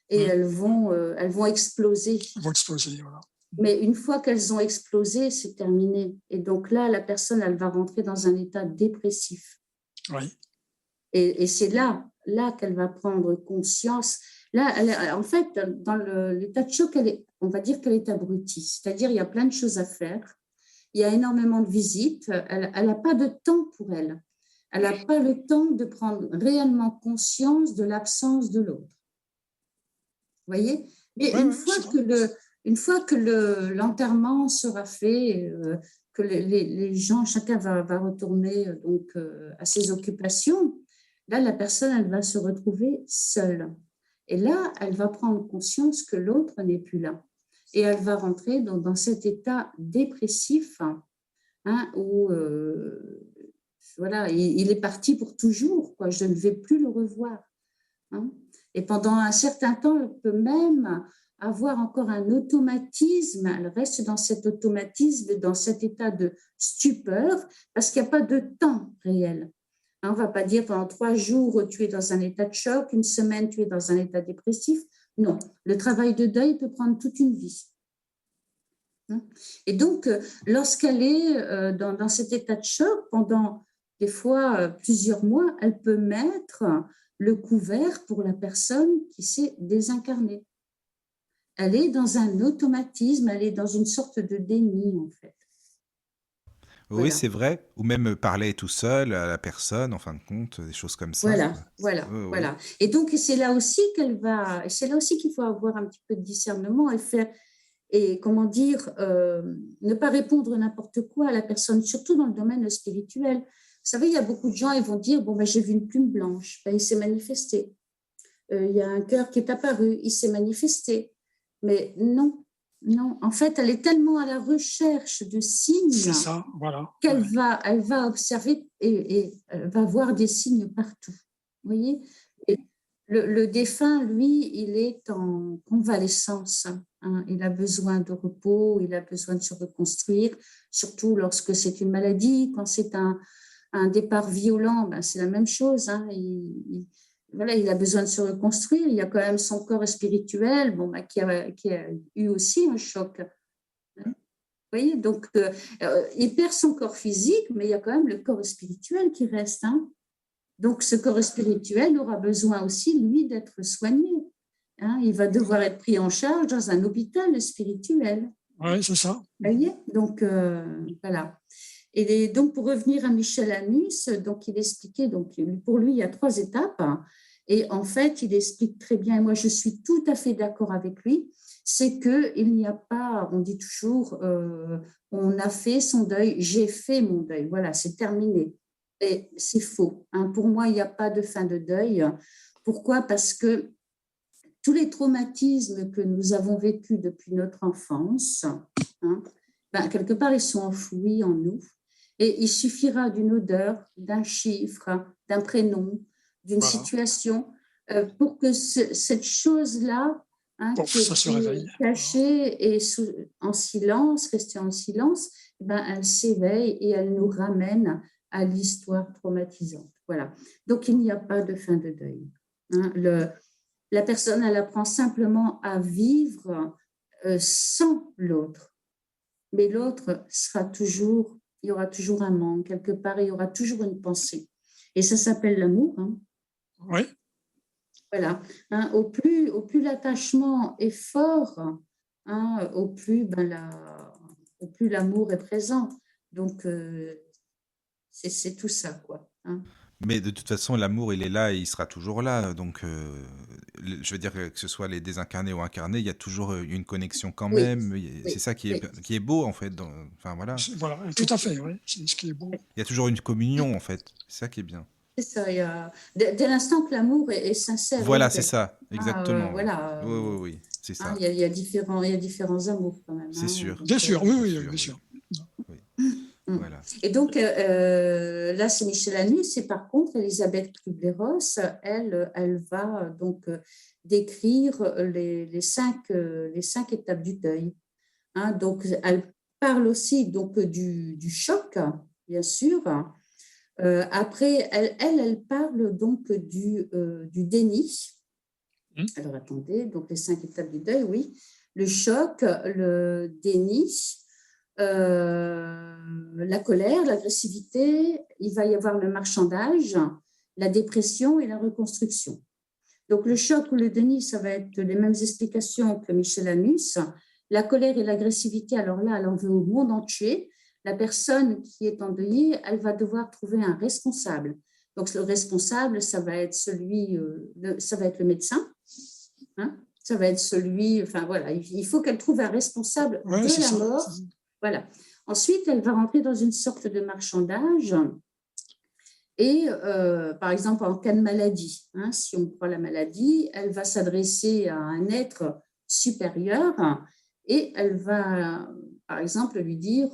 et elles vont exploser. Ils vont exploser, voilà. Mais une fois qu'elles ont explosé, c'est terminé. Et donc là, la personne, elle va rentrer dans un état dépressif. Oui. Et c'est là qu'elle va prendre conscience. Là, en fait, dans l'état de choc, on va dire qu'elle est abrutie. C'est-à-dire, il y a plein de choses à faire. Il y a énormément de visites. Elle n'a pas de temps pour elle. Elle n'a pas le temps de prendre réellement conscience de l'absence de l'autre. Vous voyez? Mais une fois que l'enterrement sera fait, que les gens, chacun va retourner donc, à ses occupations, là, la personne, elle va se retrouver seule. Et là, elle va prendre conscience que l'autre n'est plus là. Et elle va rentrer dans cet état dépressif, hein, où voilà, il est parti pour toujours, quoi. Je ne vais plus le revoir, hein. Et pendant un certain temps, elle peut même avoir encore un automatisme. Elle reste dans cet automatisme, dans cet état de stupeur, parce qu'il n'y a pas de temps réel. On ne va pas dire pendant 3 jours, tu es dans un état de choc, une semaine, tu es dans un état dépressif. Non, le travail de deuil peut prendre toute une vie. Et donc, lorsqu'elle est dans cet état de choc, pendant des fois plusieurs mois, elle peut mettre le couvert pour la personne qui s'est désincarnée. Elle est dans un automatisme, elle est dans une sorte de déni, en fait. Oui, Voilà. c'est vrai. Ou même parler tout seul à la personne, en fin de compte, des choses comme ça. Voilà. Oui. Et donc, c'est là aussi qu'il faut avoir un petit peu de discernement et faire, et comment dire, ne pas répondre n'importe quoi à la personne, surtout dans le domaine spirituel. Vous savez, il y a beaucoup de gens, ils vont dire, bon, ben, j'ai vu une plume blanche, ben, il s'est manifesté. Il y a un cœur qui est apparu, il s'est manifesté. Mais non, en fait, elle est tellement à la recherche de signes, c'est ça, voilà, qu'elle va observer et elle va voir des signes partout. Vous voyez? Et le défunt, lui, il est en convalescence, hein. Il a besoin de repos, il a besoin de se reconstruire, surtout lorsque c'est une maladie. Quand c'est un départ violent, ben, c'est la même chose, hein. Il a besoin de se reconstruire. Il y a quand même son corps spirituel, bon, ben, qui a eu aussi un choc. Vous voyez, donc il perd son corps physique, mais il y a quand même le corps spirituel qui reste, hein. Donc ce corps spirituel aura besoin aussi, lui, d'être soigné, hein. Il va devoir être pris en charge dans un hôpital spirituel. Oui, c'est ça. Vous voyez, donc voilà. Et donc, pour revenir à Michel Amis, donc il expliquait, donc pour lui, il y a 3 étapes. Et en fait, il explique très bien, et moi je suis tout à fait d'accord avec lui, c'est qu'il n'y a pas, on dit toujours, on a fait son deuil, j'ai fait mon deuil, voilà, c'est terminé. Et c'est faux, hein. Pour moi, il n'y a pas de fin de deuil. Pourquoi? Parce que tous les traumatismes que nous avons vécus depuis notre enfance, hein, quelque part, ils sont enfouis en nous. Et il suffira d'une odeur, d'un chiffre, d'un prénom, d'une situation pour que cette chose-là, qui est cachée et en silence, restée en silence, elle s'éveille et elle nous ramène à l'histoire traumatisante. Voilà. Donc, il n'y a pas de fin de deuil. La personne, elle apprend simplement à vivre sans l'autre. Mais l'autre sera toujours, il y aura toujours un manque. Quelque part, il y aura toujours une pensée. Et ça s'appelle l'amour. Oui. Voilà. Au plus l'attachement est fort, au plus l'amour est présent. Donc, c'est tout ça, quoi. Mais de toute façon, l'amour, il est là et il sera toujours là. Donc, je veux dire que ce soit les désincarnés ou incarnés, il y a toujours une connexion quand même. C'est ça qui est beau, en fait. Enfin, voilà. Voilà, tout à fait, oui. C'est ce qui est beau. Il y a toujours une communion, en fait. C'est ça qui est bien. C'est ça. Dès l'instant que l'amour est sincère. Voilà, c'est ça. Exactement. Voilà. Oui. C'est ça. Il y a différents amours, quand même. C'est sûr. Bien sûr, oui, bien sûr. Oui. Voilà. Et donc, là, c'est Michel Anus, et par contre, Elisabeth Kubler-Ross, elle va donc décrire les 5 étapes du deuil. Donc, elle parle aussi donc, du choc, bien sûr. Après, elle parle donc du déni. Alors, attendez, donc les 5 étapes du deuil, oui. Le choc, le déni, la colère, l'agressivité, il va y avoir le marchandage, la dépression et la reconstruction. Donc, le choc ou le déni, ça va être les mêmes explications que Michel Anus. La colère et l'agressivité, alors là, elle en veut au monde entier. La personne qui est endeuillée, elle va devoir trouver un responsable. Donc, le responsable, ça va être ça va être le médecin. Ça va être enfin voilà, il faut qu'elle trouve un responsable de la mort. Voilà. Ensuite, elle va rentrer dans une sorte de marchandage. Et par exemple, en cas de maladie, si on prend la maladie, elle va s'adresser à un être supérieur et elle va, par exemple, lui dire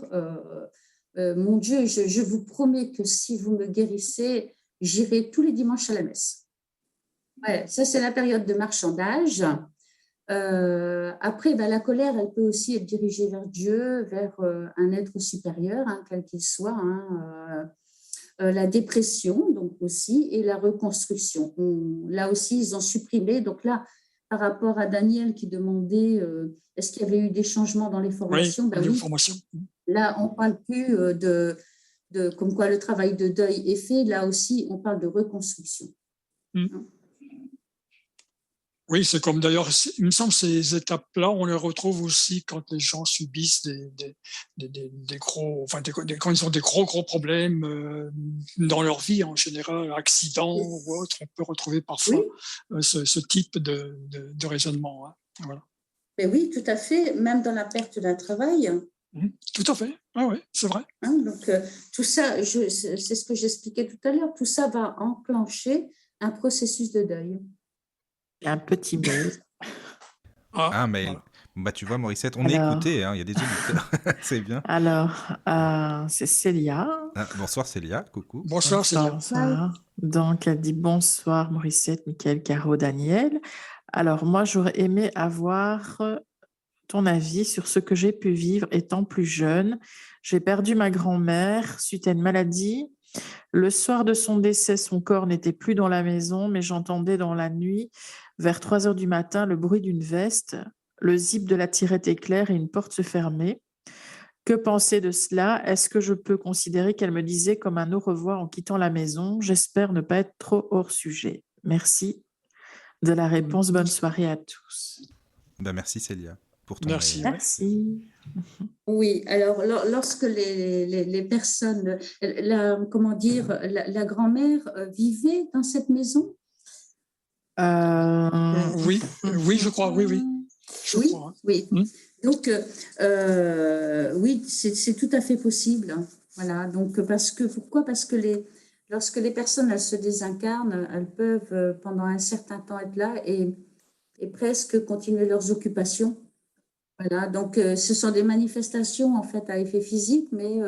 mon Dieu, je vous promets que si vous me guérissez, j'irai tous les dimanches à la messe. Ouais, ça, c'est la période de marchandage. Après, la colère, elle peut aussi être dirigée vers Dieu, vers un être supérieur, quel qu'il soit. La dépression, donc aussi, et la reconstruction. Là aussi, ils ont supprimé. Donc là, par rapport à Daniel qui demandait est-ce qu'il y avait eu des changements dans les formations, oui, formations. Là, on ne parle plus de comme quoi le travail de deuil est fait. Là aussi, on parle de reconstruction. Oui, c'est comme d'ailleurs, il me semble ces étapes-là, on les retrouve aussi quand les gens subissent des gros, quand ils ont des gros problèmes dans leur vie en général, accidents ou autres, on peut retrouver parfois ce type de raisonnement. Voilà. Mais oui, tout à fait, même dans la perte d'un travail. Tout à fait, oui, c'est vrai. Donc, tout ça, c'est ce que j'expliquais tout à l'heure, tout ça va enclencher un processus de deuil. Il y a un petit mail. Un mail. Voilà. Tu vois, Morissette, on est écouté, il y a des auditeurs. C'est bien. Alors, c'est Célia. Bonsoir Célia, coucou. Bonsoir Célia. Bonsoir. Donc, elle dit bonsoir Morissette, Mickaël, Caro, Daniel. Alors, moi, j'aurais aimé avoir ton avis sur ce que j'ai pu vivre étant plus jeune. J'ai perdu ma grand-mère suite à une maladie. Le soir de son décès, son corps n'était plus dans la maison, mais j'entendais dans la nuit, vers 3 heures du matin, le bruit d'une veste. Le zip de la tirette éclaire et une porte se fermait. Que penser de cela? Est-ce que je peux considérer qu'elle me disait comme un au revoir en quittant la maison? J'espère ne pas être trop hors sujet. Merci de la réponse. Bonne soirée à tous. Merci Célia pour ton Merci. mail. Merci. Oui, alors lorsque les personnes, la grand-mère vivait dans cette maison? Oui, je crois, oui. Oui. Donc, oui, c'est tout à fait possible. Voilà. Donc, pourquoi? Parce que lorsque les personnes elles se désincarnent, elles peuvent pendant un certain temps être là et presque continuer leurs occupations. Voilà, donc ce sont des manifestations en fait à effet physique, mais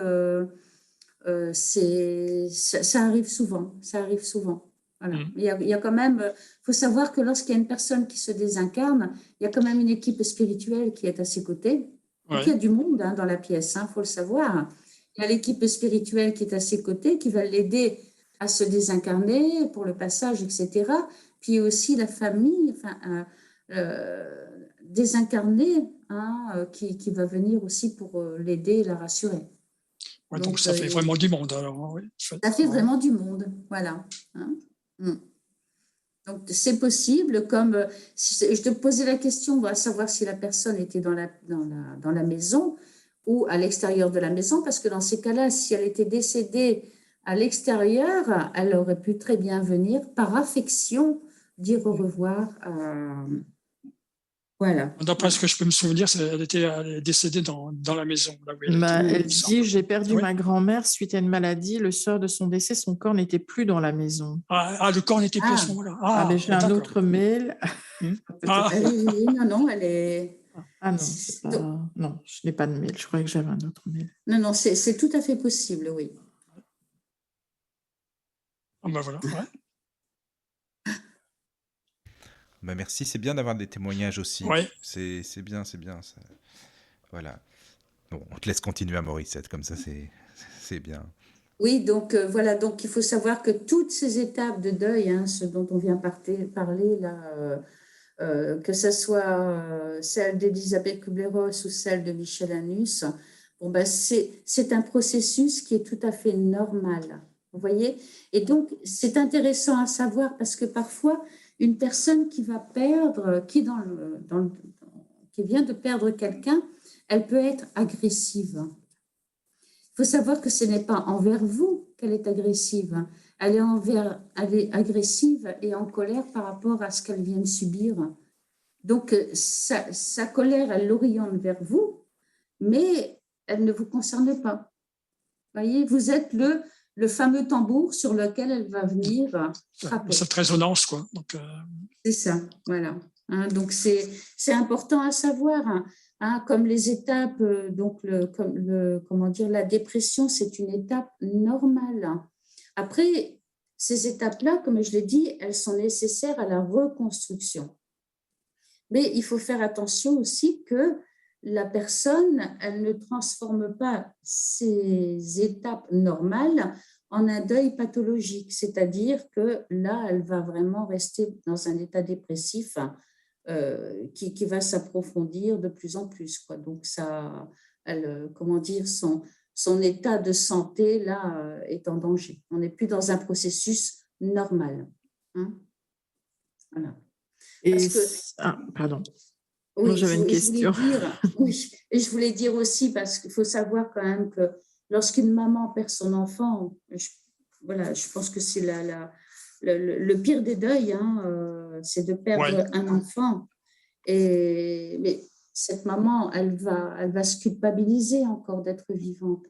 ça arrive souvent. Ça arrive souvent. Voilà. Il y a quand même, faut savoir que lorsqu'il y a une personne qui se désincarne, il y a quand même une équipe spirituelle qui est à ses côtés. Donc, il y a du monde dans la pièce, faut le savoir. Il y a l'équipe spirituelle qui est à ses côtés, qui va l'aider à se désincarner pour le passage, etc. Puis aussi la famille, désincarnée, qui va venir aussi pour l'aider et la rassurer. Ouais, donc ça fait vraiment du monde. Alors, oui. Ça fait vraiment du monde, voilà. Donc c'est possible, comme si je te posais la question, on va savoir si la personne était dans la maison ou à l'extérieur de la maison, parce que dans ces cas-là, si elle était décédée à l'extérieur, elle aurait pu très bien venir par affection dire au revoir. Voilà. D'après ce que je peux me souvenir, elle est décédée dans la maison. Là où elle dit, j'ai perdu ma grand-mère suite à une maladie. Le soir de son décès, son corps n'était plus dans la maison. Le corps n'était plus à ce moment-là. Mais j'ai un autre mail. Oui, non, elle est... Ah non, non, je n'ai pas de mail. Je croyais que j'avais un autre mail. Non, c'est tout à fait possible, oui. Voilà, merci, c'est bien d'avoir des témoignages aussi. Ouais. C'est bien. Ça... Voilà. Bon, on te laisse continuer à Morissette, comme ça c'est bien. Oui, donc voilà, donc il faut savoir que toutes ces étapes de deuil, ce dont on vient parler là, que ce soit celle d'Elisabeth Kubler-Ross ou celle de Michel Annus, c'est un processus qui est tout à fait normal. Vous voyez? Et donc, c'est intéressant à savoir parce que parfois, une personne qui va perdre, qui vient de perdre quelqu'un, elle peut être agressive. Il faut savoir que ce n'est pas envers vous qu'elle est agressive. Elle est agressive et en colère par rapport à ce qu'elle vient de subir. Donc, sa colère, elle l'oriente vers vous, mais elle ne vous concerne pas. Vous voyez, vous êtes le fameux tambour sur lequel elle va venir frapper. Cette résonance, quoi. Donc, c'est ça, voilà. Donc, c'est important à savoir. Comme les étapes, donc la dépression, c'est une étape normale. Après, ces étapes-là, comme je l'ai dit, elles sont nécessaires à la reconstruction. Mais il faut faire attention aussi que la personne, elle ne transforme pas ces étapes normales en un deuil pathologique, c'est-à-dire que là, elle va vraiment rester dans un état dépressif qui va s'approfondir de plus en plus, quoi. Donc, son état de santé, là, est en danger. On n'est plus dans un processus normal. Voilà. Pardon. Oui, j'avais une question. Et je voulais dire aussi, parce qu'il faut savoir quand même que lorsqu'une maman perd son enfant, je pense que c'est le pire des deuils, c'est de perdre un enfant. Mais cette maman, elle va se culpabiliser encore d'être vivante.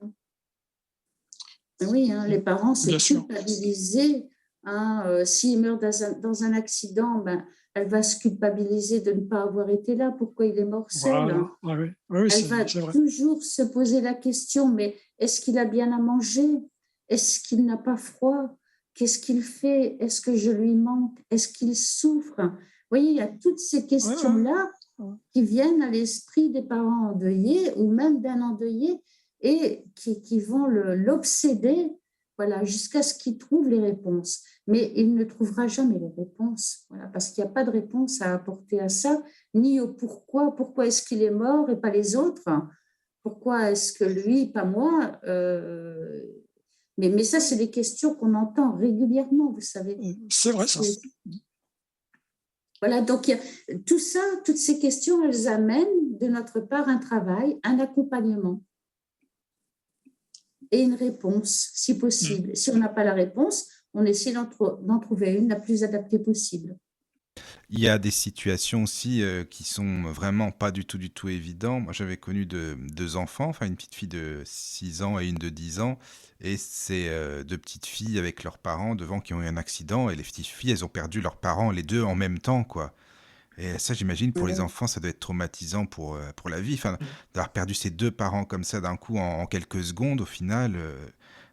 Oui, les parents se culpabiliser. S'il meurt dans un accident, elle va se culpabiliser de ne pas avoir été là. Pourquoi il est mort seul? Elle va toujours se poser la question, mais est-ce qu'il a bien à manger? Est-ce qu'il n'a pas froid? Qu'est-ce qu'il fait? Est-ce que je lui manque? Est-ce qu'il souffre? Vous voyez, il y a toutes ces questions-là qui viennent à l'esprit des parents endeuillés ou même d'un endeuillé et qui vont l'obséder, voilà, jusqu'à ce qu'il trouve les réponses. Mais il ne trouvera jamais les réponses, voilà, parce qu'il n'y a pas de réponse à apporter à ça, ni au pourquoi. Pourquoi est-ce qu'il est mort et pas les autres? Pourquoi est-ce que lui, pas moi? Mais ça, c'est des questions qu'on entend régulièrement, vous savez. C'est vrai, ça. Voilà, donc tout ça, toutes ces questions, elles amènent de notre part un travail, un accompagnement et une réponse, si possible. Si on n'a pas la réponse, on essaie d'en trouver une la plus adaptée possible. Il y a des situations aussi qui sont vraiment pas du tout évidentes. Moi, j'avais connu deux enfants, enfin une petite fille de 6 ans et une de 10 ans. Et c'est deux petites filles avec leurs parents devant qui ont eu un accident. Et les petites filles, elles ont perdu leurs parents, les deux en même temps, quoi. Et ça, j'imagine, pour les Ouais. enfants, ça doit être traumatisant pour la vie. Enfin, d'avoir perdu ses deux parents comme ça d'un coup en quelques secondes, au final,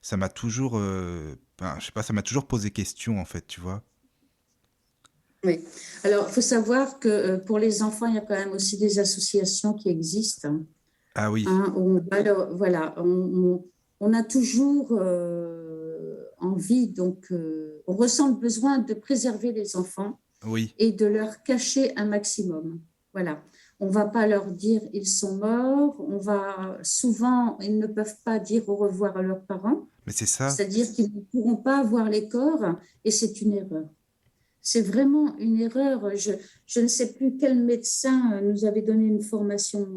ça m'a toujours, je sais pas, ça m'a toujours posé question, en fait, tu vois. Oui. Alors, il faut savoir que pour les enfants, il y a quand même aussi des associations qui existent. Ah oui, Hein, où on va voilà, on a toujours envie, donc on ressent le besoin de préserver les enfants oui. et de leur cacher un maximum. Voilà. On va pas leur dire ils sont morts. Souvent, ils ne peuvent pas dire au revoir à leurs parents, Mais c'est ça. c'est-à-dire qu'ils ne pourront pas voir les corps et c'est une erreur. C'est vraiment une erreur. Je ne sais plus quel médecin nous avait donné une formation.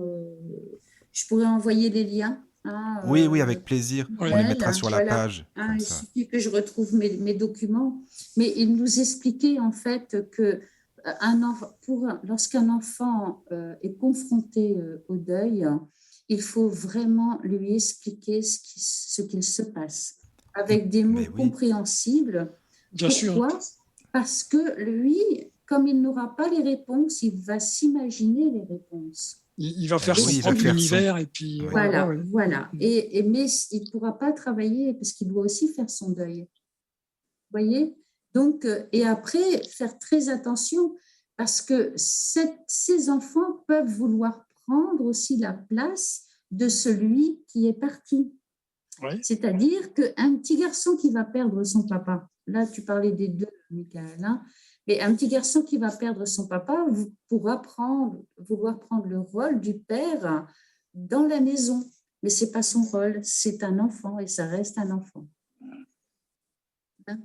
Je pourrais envoyer des liens. Hein, Oui, oui, avec plaisir. On les Oui. mettra sur la voilà. page, Hein, comme il ça. suffit que je retrouve mes documents. Mais il nous expliquait en fait que lorsqu'un enfant est confronté au deuil, il faut vraiment lui expliquer ce qu'il se passe avec des mots Mais oui. compréhensibles. Bien sûr. Pourquoi? Parce que lui, comme il n'aura pas les réponses, il va s'imaginer les réponses. Il va faire Oui, son il va propre faire univers et puis Oui. Voilà, ouais. voilà. Mais il ne pourra pas travailler parce qu'il doit aussi faire son deuil. Vous voyez? Donc, et après, faire très attention parce que ces enfants peuvent vouloir prendre aussi la place de celui qui est parti. Ouais. C'est-à-dire qu'un petit garçon qui va perdre son papa, là tu parlais des deux, Michael, hein, mais un petit garçon qui va perdre son papa pourra vouloir prendre le rôle du père dans la maison. Mais ce n'est pas son rôle, c'est un enfant et ça reste un enfant. Hein.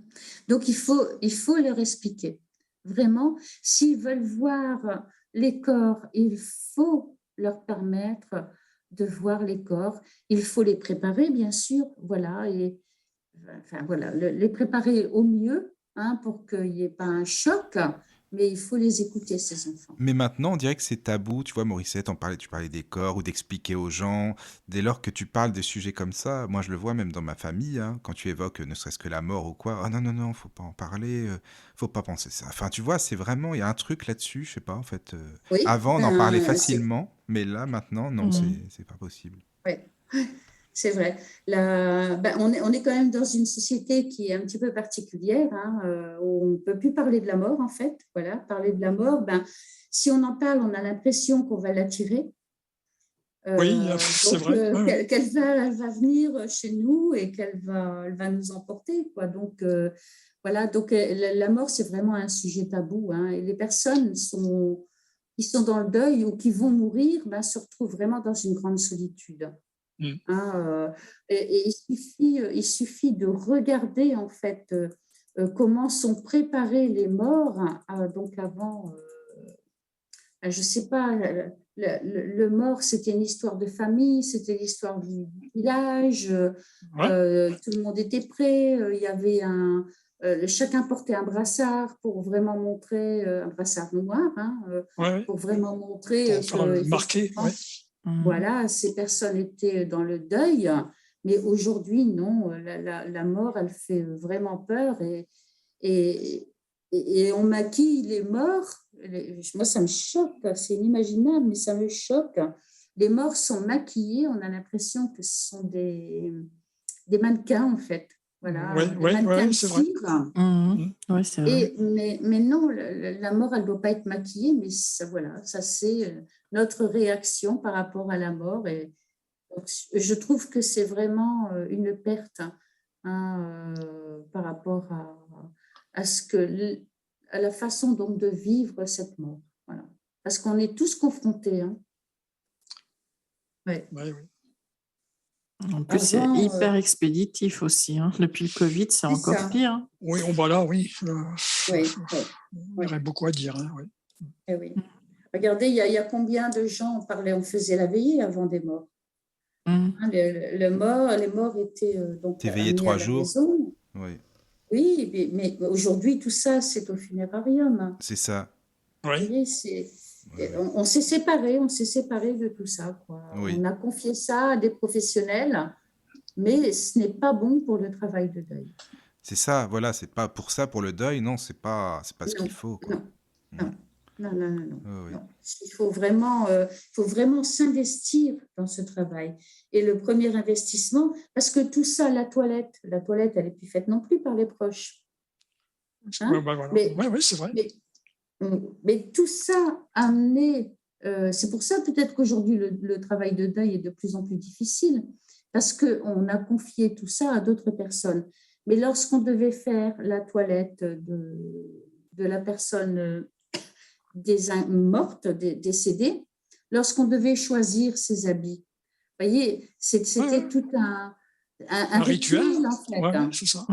Donc il faut leur expliquer. Vraiment, s'ils veulent voir les corps, il faut leur permettre de voir les corps. Il faut les préparer, bien sûr, voilà, et enfin, voilà, les préparer au mieux hein, pour qu'il n'y ait pas un choc, mais il faut les écouter, ces enfants. Mais maintenant, on dirait que c'est tabou. Tu vois, Morissette, tu parlais des corps ou d'expliquer aux gens. Dès lors que tu parles de sujets comme ça, moi je le vois même dans ma famille, hein, quand tu évoques ne serait-ce que la mort ou quoi. Ah non, non, non, faut pas en parler, faut pas penser ça. Enfin, tu vois, c'est vraiment, il y a un truc là-dessus, je sais pas, en fait. Oui, Avant, on en parlait c'est facilement, mais là, maintenant, non, c'est pas possible. ouais, c'est vrai. On est quand même dans une société qui est un petit peu particulière, hein, où on ne peut plus parler de la mort, en fait. Voilà, parler de la mort, si on en parle, on a l'impression qu'on va l'attirer. Oui, c'est Donc, vrai. Ouais. elle va venir chez nous et elle va nous emporter, quoi. Donc, voilà, donc la mort, c'est vraiment un sujet tabou, hein, et les personnes qui sont dans le deuil ou qui vont mourir se retrouvent vraiment dans une grande solitude. Mm. Hein, et il suffit de regarder en fait comment sont préparés les morts. Donc avant, je sais pas, le mort c'était une histoire de famille, c'était l'histoire du village. Tout le monde était prêt. Il y avait chacun portait un brassard pour vraiment montrer un brassard noir, hein, pour vraiment montrer pour faire le marquer. Ouais. Voilà, ces personnes étaient dans le deuil, mais aujourd'hui, non, la mort, elle fait vraiment peur et on maquille les morts. Moi, ça me choque, c'est inimaginable, mais ça me choque. Les morts sont maquillés, on a l'impression que ce sont des mannequins, en fait. Voilà, des mannequins de cire. Ouais, c'est vrai. Mais non, la mort, elle ne doit pas être maquillée, mais ça, voilà, ça c'est notre réaction par rapport à la mort. Et donc, je trouve que c'est vraiment une perte hein, par rapport à la façon donc de vivre cette mort. Voilà. Parce qu'on est tous confrontés. Hein. Ouais. Oui. En plus, c'est hyper expéditif aussi. Hein. Depuis le Covid, c'est encore ça. pire. Hein. Oui, voilà, oui. Oui. Il y aurait beaucoup à dire. Hein, oui. Eh oui. Regardez, il y a combien de gens on faisait la veillée avant des morts. Hein, les morts étaient donc T'es veillé 3 jours. Maison. Oui. Oui, mais aujourd'hui, tout ça, c'est au funérarium. C'est ça. Oui. Vous voyez, Ouais. on s'est séparés de tout ça, quoi. Oui. On a confié ça à des professionnels, mais ce n'est pas bon pour le travail de deuil. C'est ça, voilà, c'est pas pour ça, pour le deuil, non, c'est pas ce qu'il Non, faut, quoi. non, Mm. non, non, non, non, non, Ouais, ouais. non. Il faut vraiment s'investir dans ce travail. Et le premier investissement, parce que tout ça, la toilette, elle n'est plus faite non plus par les proches. Ouais, Hein? bah, voilà. Mais, Oui, c'est vrai. mais tout ça amené, c'est pour ça peut-être qu'aujourd'hui le travail de deuil est de plus en plus difficile, parce qu'on a confié tout ça à d'autres personnes. Mais lorsqu'on devait faire la toilette de la personne morte, décédée, lorsqu'on devait choisir ses habits, vous voyez, c'était Ouais. tout un Un rituel. rituel en fait, Ouais, hein, c'est ça.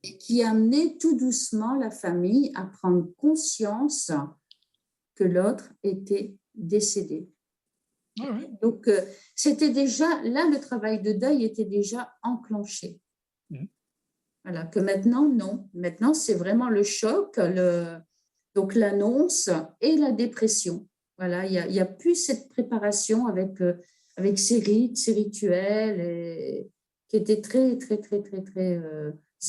et qui amenait tout doucement la famille à prendre conscience que l'autre était décédé. Ouais. Donc, c'était déjà, là, le travail de deuil était déjà enclenché. Mhm. Voilà, que maintenant, non. Maintenant, c'est vraiment le choc, donc l'annonce et la dépression. Voilà, il y a plus cette préparation avec ces rites, ces rituels, qui étaient très, très, très, très, très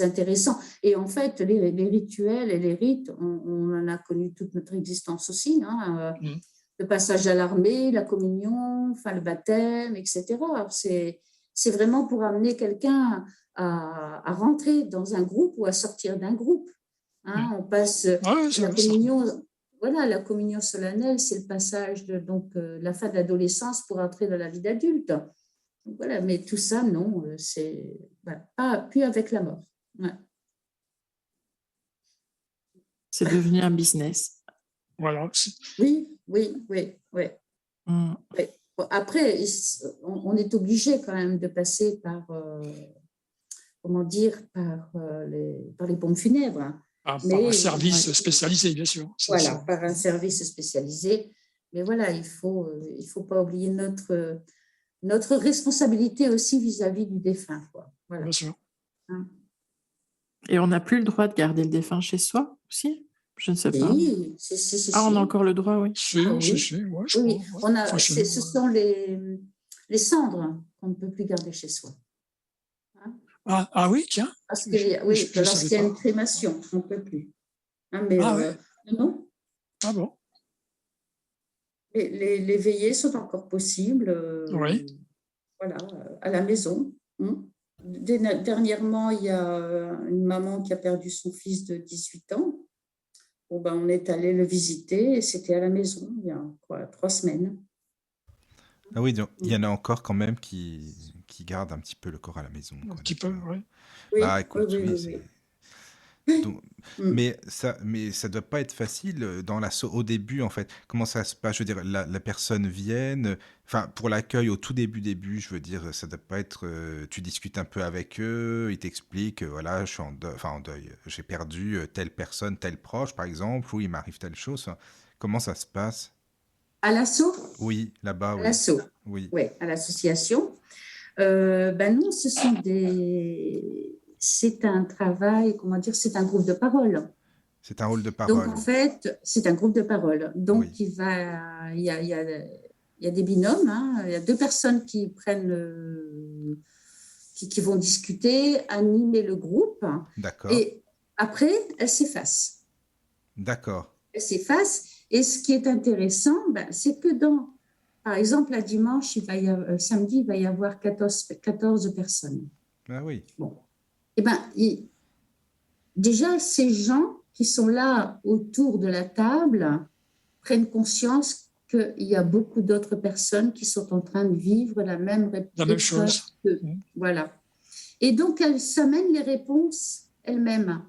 intéressants. Et en fait, les rituels et les rites, on en a connu toute notre existence aussi, hein, Mhm. le passage à l'armée, la communion, enfin le baptême, etc. C'est vraiment pour amener quelqu'un à rentrer dans un groupe ou à sortir d'un groupe. Hein. On passe Ouais, c'est la vrai, ça. communion. Voilà, la communion solennelle, c'est le passage de la fin de l'adolescence pour entrer dans la vie d'adulte. Voilà, mais tout ça, non, c'est pas plus avec la mort. Ouais. C'est devenu un business. Voilà. Oui. Mm. Ouais. Bon, après, on est obligé quand même de passer par, comment dire, par les pompes funèbres. Hein. Par Mais un service ouais, spécialisé, bien sûr. voilà, par un service spécialisé. Mais voilà, il faut pas oublier notre responsabilité aussi vis-à-vis du défunt, quoi. Voilà. Bien sûr. Hein. Et on n'a plus le droit de garder le défunt chez soi aussi? Je ne sais pas. Oui, Ah, on a encore le droit, oui. Si, Ah, oui. ouais, je Oui, crois. Ouais. Enfin, chez nous, ce sont les cendres qu'on ne peut plus garder chez soi. Hein. Ah oui, tiens. Parce oui, je savais lorsqu'il y a pas. une crémation, on ne peut plus. Hein, mais Ouais. non, Ah bon. les veillées sont encore possibles, Oui. voilà, à la maison. Hein. Dernièrement, il y a une maman qui a perdu son fils de 18 ans. Bon, ben, on est allé le visiter et c'était à la maison il y a 3 semaines. Ah oui, donc il y en a encore quand même qui gardent un petit peu le corps à la maison, Un quoi, petit peu, d'accord. oui. Oui, Bah écoute, oui, oui. c'est... Oui. Donc, Mm. mais ça doit pas être facile au début en fait. Comment ça se passe? Je veux dire, la personne vienne, enfin pour l'accueil au tout début, je veux dire, ça doit pas être. Tu discutes un peu avec eux, ils t'expliquent, voilà, je suis en deuil, j'ai perdu telle personne, tel proche par exemple, ou il m'arrive telle chose. Enfin, comment ça se passe? À l'assaut, Oui, là-bas, oui, oui, oui, à l'association. Non, c'est un travail, comment dire, c'est un groupe de parole. c'est un rôle de Donc, parole. en fait, c'est un groupe de parole. Donc, Oui. il y a des binômes, hein. Il y a 2 personnes qui qui vont discuter, animer le groupe. D'accord, Et après, elles s'effacent. d'accord. Elles s'effacent. Et ce qui est intéressant, c'est que par exemple, à dimanche, samedi, il va y avoir 14 personnes. Ah oui, Bon. Eh ben, déjà, ces gens qui sont là autour de la table prennent conscience qu'il y a beaucoup d'autres personnes qui sont en train de vivre la même chose. qu'eux. Voilà. Et donc, elles s'amènent les réponses elles-mêmes.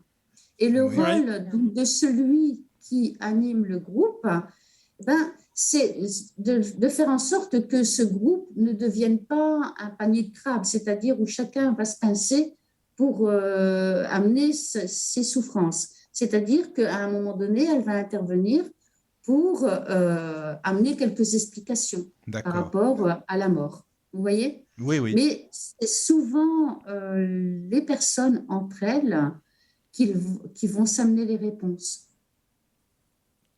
Et le Oui. rôle de celui qui anime le groupe, c'est de faire en sorte que ce groupe ne devienne pas un panier de crabes, c'est-à-dire où chacun va se pincer pour amener ses souffrances. C'est-à-dire qu'à un moment donné, elle va intervenir pour amener quelques explications par d'accord. rapport à la mort. Vous voyez? Oui, oui. Mais c'est souvent les personnes entre elles qui vont s'amener les réponses.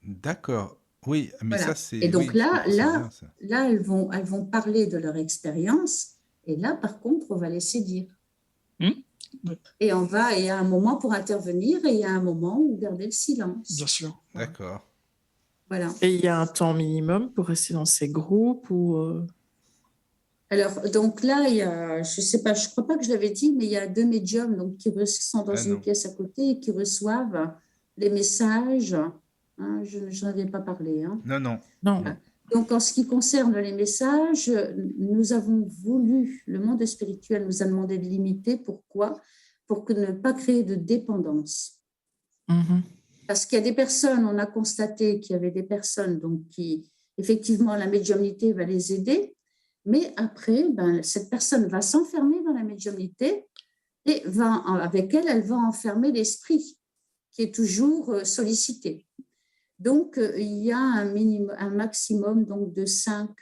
D'accord. Oui, mais ça, Voilà. Et donc oui, je comprends, c'est bien ça. elles vont parler de leur expérience. Et là, par contre, on va laisser dire. Oui, Et il y a un moment pour intervenir et il y a un moment où garder le bien silence. sûr. Ouais. D'accord. Voilà. Et il y a un temps minimum pour rester dans ces groupes ou Alors, donc là, je sais pas, je crois pas que je l'avais dit, mais il y a 2 médiums donc, qui sont dans Ah une non. pièce à côté et qui reçoivent les messages. Hein, je n'en avais pas parlé. Hein. Non, non. non? Voilà. Donc, en ce qui concerne les messages, nous avons voulu, le monde spirituel nous a demandé de limiter. Pourquoi? Pour que ne pas créer de dépendance. Mhm. Parce qu'il y a des personnes, on a constaté qu'il y avait des personnes donc, qui, effectivement, la médiumnité va les aider, mais après, cette personne va s'enfermer dans la médiumnité et avec elle, elle va enfermer l'esprit qui est toujours sollicité. Donc, il y a un maximum donc, de 5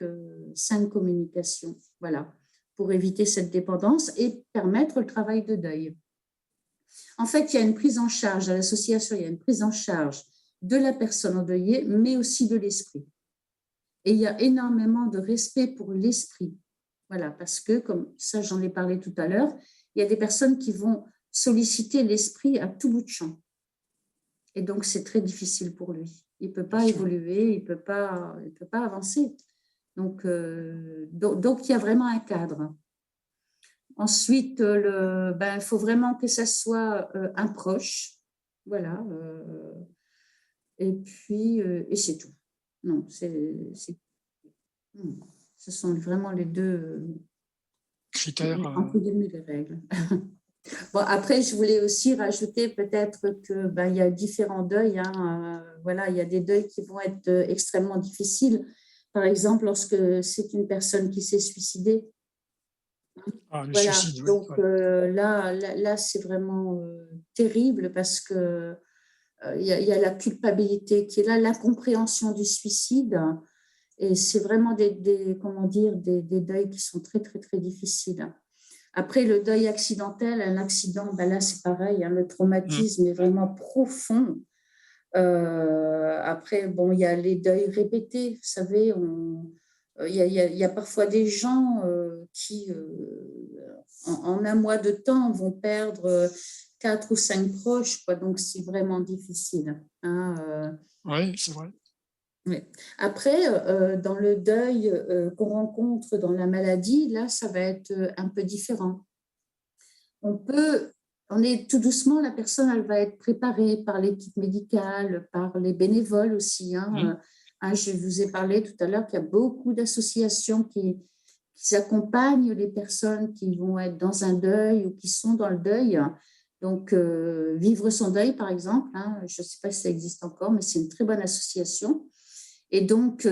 communications, voilà, pour éviter cette dépendance et permettre le travail de deuil. En fait, il y a une prise en charge à l'association, il y a une prise en charge de la personne endeuillée, mais aussi de l'esprit. Et il y a énormément de respect pour l'esprit. Voilà, parce que, comme ça, j'en ai parlé tout à l'heure, il y a des personnes qui vont solliciter l'esprit à tout bout de champ. Et donc, c'est très difficile pour lui. Il ne peut pas évoluer, il ne peut pas avancer. Donc, il y a vraiment un cadre. Ensuite, il faut vraiment que ça soit un proche. Voilà. Et puis, et c'est tout. Non, ce sont vraiment les 2 Critères. entre guillemets, les règles. Bon, après, je voulais aussi rajouter peut-être que il y a différents deuils. Hein, voilà, il y a des deuils qui vont être extrêmement difficiles. Par exemple, lorsque c'est une personne qui s'est suicidée. Le Voilà, suicide, oui. donc Ouais. là c'est vraiment terrible parce que il y a la culpabilité qui est là, l'incompréhension du suicide, et c'est vraiment comment dire, des deuils qui sont très, très, très difficiles. Après, le deuil accidentel, un accident, là c'est pareil, hein, le traumatisme est vraiment profond. Après, bon, il y a les deuils répétés, vous savez, il y a parfois des gens qui, en un mois de temps, vont perdre 4 ou 5 proches, quoi, donc c'est vraiment difficile. Hein, Oui, c'est vrai. oui. Après, dans le deuil qu'on rencontre dans la maladie, là, ça va être un peu différent. On est tout doucement, la personne, elle va être préparée par l'équipe médicale, par les bénévoles aussi. Hein. Je vous ai parlé tout à l'heure qu'il y a beaucoup d'associations qui accompagnent les personnes qui vont être dans un deuil ou qui sont dans le deuil. Donc, Vivre son deuil, par exemple, hein, je ne sais pas si ça existe encore, mais c'est une très bonne association. Et donc,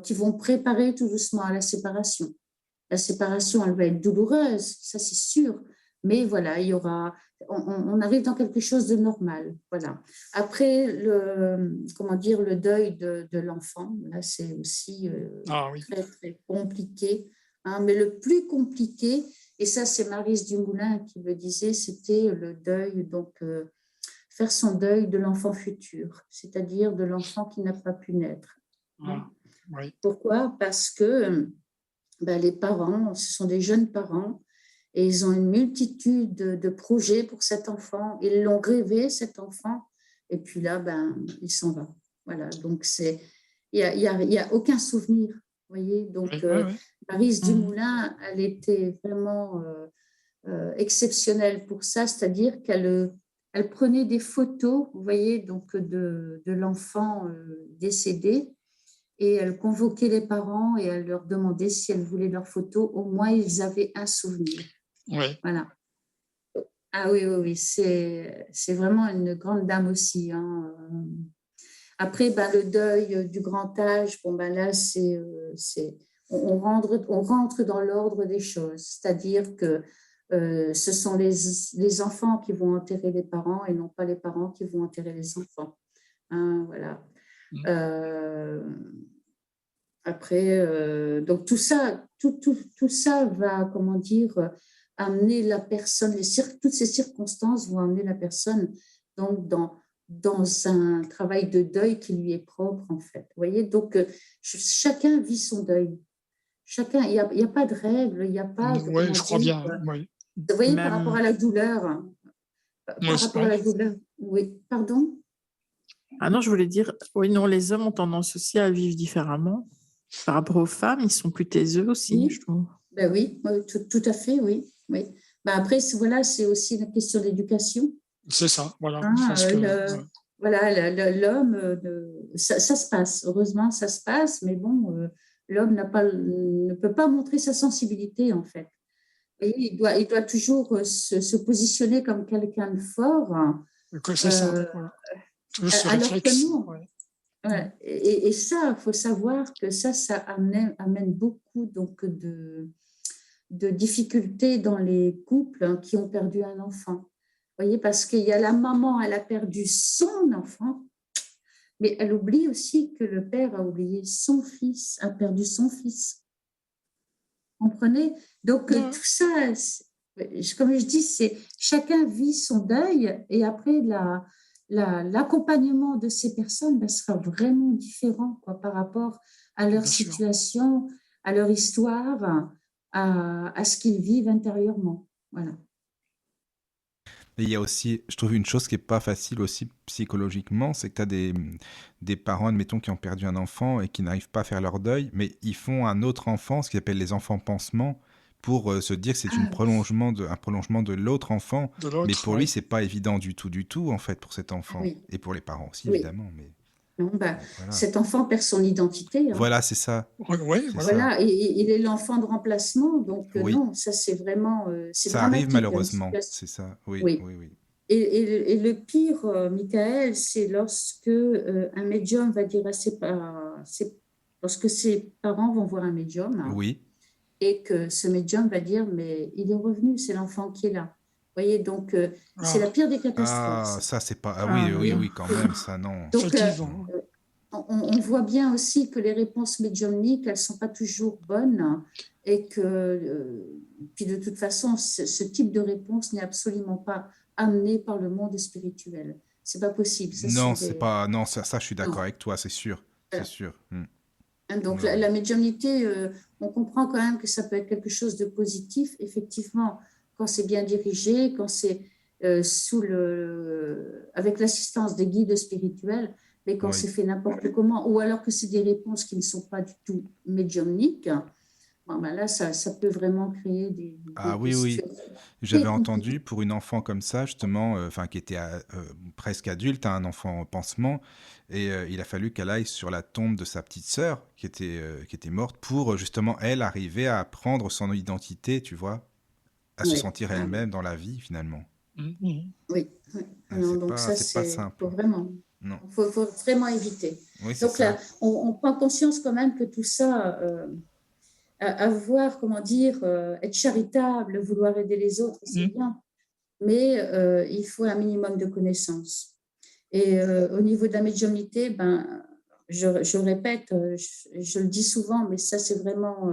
qui vont préparer tout doucement à la séparation. La séparation, elle va être douloureuse, ça c'est sûr. Mais voilà, on arrive dans quelque chose de normal. Voilà. Après, le deuil de l'enfant, là, c'est aussi Oui. très, très compliqué. Hein, mais le plus compliqué, et ça, c'est Maryse Dumoulin qui le disait, c'était le deuil, donc faire son deuil de l'enfant futur, c'est-à-dire de l'enfant qui n'a pas pu naître. Oui. Pourquoi? Parce que les parents, ce sont des jeunes parents, et ils ont une multitude de projets pour cet enfant. Ils l'ont rêvé, cet enfant, et puis là, il s'en va. Voilà, donc il y a aucun souvenir, vous voyez. Donc, Maryse Dumoulin, elle était vraiment exceptionnelle pour ça, c'est-à-dire qu'elle prenait des photos, vous voyez, donc de l'enfant décédé, et elle convoquait les parents et elle leur demandait si elles voulaient leurs photos. Au moins, ils avaient un souvenir. Oui. Voilà. Ah oui, c'est vraiment une grande dame aussi. Hein. Après, le deuil du grand âge, là, on rentre dans l'ordre des choses. C'est-à-dire que ce sont les enfants qui vont enterrer les parents et non pas les parents qui vont enterrer les enfants. Hein, voilà. Après, donc tout ça va, comment dire, amener la personne, toutes ces circonstances vont amener la personne donc dans un travail de deuil qui lui est propre, en fait. Vous voyez, donc chacun vit son deuil. Chacun, il n'y a pas de règle, il n'y a pas de. Oui, je crois bien. Oui. Vous voyez, par rapport à la douleur. Moi, Par rapport à la douleur. Oui, pardon? Ah non, je voulais dire, oui, non, les hommes ont tendance aussi à vivre différemment. Par rapport aux femmes, ils sont plus taiseux aussi, Oui. je trouve. Ben oui, tout à fait, oui. Oui. Ben après, voilà, c'est aussi la question d'éducation. C'est ça, voilà. Voilà, l'homme, ça se passe. Heureusement, ça se passe, mais bon, l'homme ne peut pas montrer sa sensibilité, en fait. Et il doit toujours se positionner comme quelqu'un de fort. C'est ça, voilà. Toujours ce alors réflexe. que non. Ouais. Et ça, il faut savoir que ça amène beaucoup donc, de difficultés dans les couples qui ont perdu un enfant. Vous voyez, parce qu'il y a la maman, elle a perdu son enfant, mais elle oublie aussi que le père a oublié son fils, a perdu son fils. Vous comprenez? Donc, tout ça, comme je dis, chacun vit son deuil et après, l'accompagnement de ces personnes sera vraiment différent par rapport à leur situation, à leur histoire, à ce qu'ils vivent intérieurement. Voilà. Et il y a aussi, je trouve, une chose qui n'est pas facile aussi psychologiquement, c'est que tu as des parents, admettons, qui ont perdu un enfant et qui n'arrivent pas à faire leur deuil, mais ils font un autre enfant, ce qu'ils appellent les enfants pansements, pour se dire que c'est un prolongement de l'autre enfant. Mais pour lui, c'est pas évident du tout, en fait, pour cet enfant. Oui. Et pour les parents aussi, évidemment. Mais... Non, voilà. Cet enfant perd son identité. Hein. Voilà, c'est ça. Oui, voilà. Il est l'enfant de remplacement, donc non, ça c'est vraiment... ça arrive malheureusement, c'est ça. Oui. Et le pire, Michael, c'est lorsque un médium va dire lorsque ses parents vont voir un médium, et que ce médium va dire, mais il est revenu, c'est l'enfant qui est là. Vous voyez, donc c'est la pire des catastrophes. Ah, ça c'est pas... oui, quand même, ça non. Donc, on voit bien aussi que les réponses médiumniques, elles ne sont pas toujours bonnes et que, puis de toute façon, ce type de réponse n'est absolument pas amené par le monde spirituel. C'est pas possible. Non, c'est pas... Non, ça je suis d'accord avec toi, c'est sûr. C'est sûr. Donc, la médiumnité, on comprend quand même que ça peut être quelque chose de positif, effectivement, quand c'est bien dirigé, quand c'est avec l'assistance des guides spirituels, mais quand c'est fait n'importe comment, ou alors que c'est des réponses qui ne sont pas du tout médiumniques, là, ça peut vraiment créer des oui. J'avais entendu pour une enfant comme ça, justement, qui était presque adulte, un enfant pansement, et il a fallu qu'elle aille sur la tombe de sa petite sœur qui était morte pour justement, elle, arriver à prendre son identité, tu vois, à se sentir elle-même dans la vie, finalement. Oui. Non, donc ça, c'est pas simple. Faut vraiment éviter. Oui, donc là, on prend conscience quand même que tout ça... avoir, être charitable, vouloir aider les autres, c'est bien. Mais il faut un minimum de connaissances. Et au niveau de la médiumnité, je répète, je le dis souvent, mais ça, c'est vraiment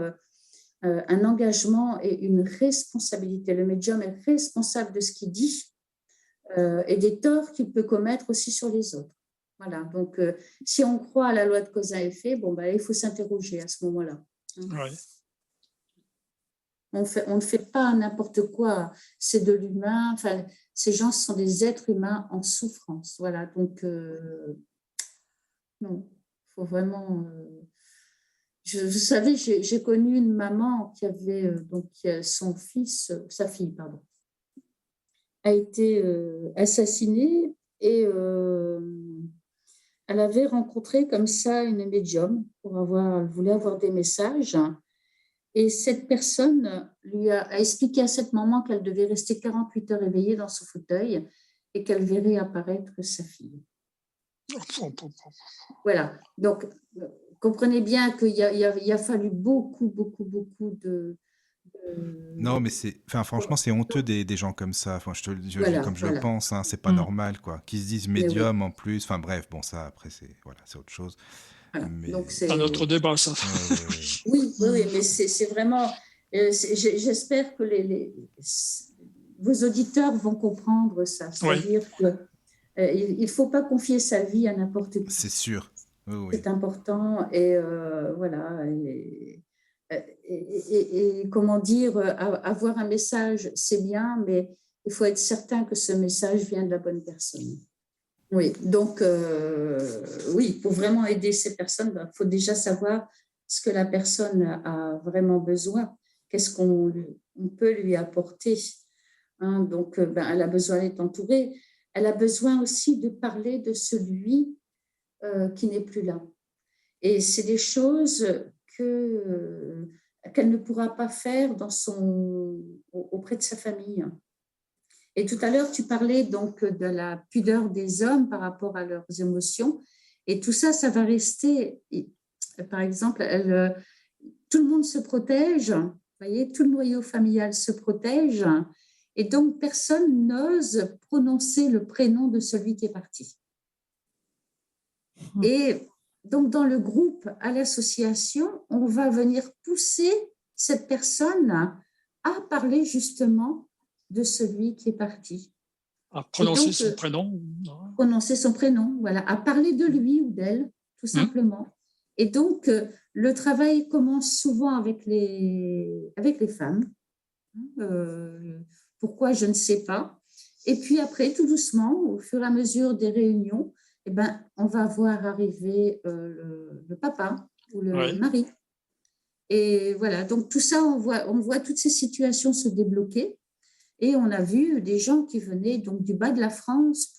un engagement et une responsabilité. Le médium est responsable de ce qu'il dit et des torts qu'il peut commettre aussi sur les autres. Voilà. Donc, si on croit à la loi de cause à effet, il faut s'interroger à ce moment-là. Oui. On ne fait pas n'importe quoi, c'est de l'humain. Enfin, ces gens sont des êtres humains en souffrance. Voilà, donc non, il faut vraiment. Vous savez, j'ai connu une maman qui avait sa fille, a été assassinée et elle avait rencontré comme ça une médium elle voulait avoir des messages. Et cette personne lui a expliqué à cette maman qu'elle devait rester 48 heures éveillée dans son fauteuil et qu'elle verrait apparaître sa fille. Voilà. Donc, comprenez bien qu'il a fallu beaucoup de... Non, mais franchement, c'est honteux des gens comme ça. Enfin, je le pense, hein, c'est pas normal, quoi. Qui se disent médium en plus. Enfin, bref, bon, ça, après, c'est autre chose. Voilà. Mais... Donc, c'est un autre débat, ça. Oui, mais c'est vraiment... J'espère que vos auditeurs vont comprendre ça. C'est-à-dire que Il ne faut pas confier sa vie à n'importe qui. C'est sûr. Oui, oui. C'est important. Et voilà. Et comment dire, avoir un message, c'est bien, mais il faut être certain que ce message vient de la bonne personne. Oui, donc, oui, pour vraiment aider ces personnes, il faut déjà savoir ce que la personne a vraiment besoin, qu'est-ce qu'on peut lui apporter. Hein, donc, elle a besoin d'être entourée. Elle a besoin aussi de parler de celui qui n'est plus là. Et c'est des choses qu'elle ne pourra pas faire auprès de sa famille. Et tout à l'heure, tu parlais donc de la pudeur des hommes par rapport à leurs émotions. Et tout ça, ça va rester. Par exemple, tout le monde se protège. Vous voyez, tout le noyau familial se protège. Et donc, personne n'ose prononcer le prénom de celui qui est parti. Et donc, dans le groupe, à l'association, on va venir pousser cette personne à parler justement de celui qui est parti. À prononcer son prénom. Prononcer son prénom, voilà, à parler de lui ou d'elle, tout simplement. Et donc, le travail commence souvent avec les femmes. Pourquoi, je ne sais pas. Et puis après, tout doucement, au fur et à mesure des réunions, on va voir arriver le papa ou le mari. Et voilà, donc tout ça, on voit toutes ces situations se débloquer. Et on a vu des gens qui venaient donc du bas de la France,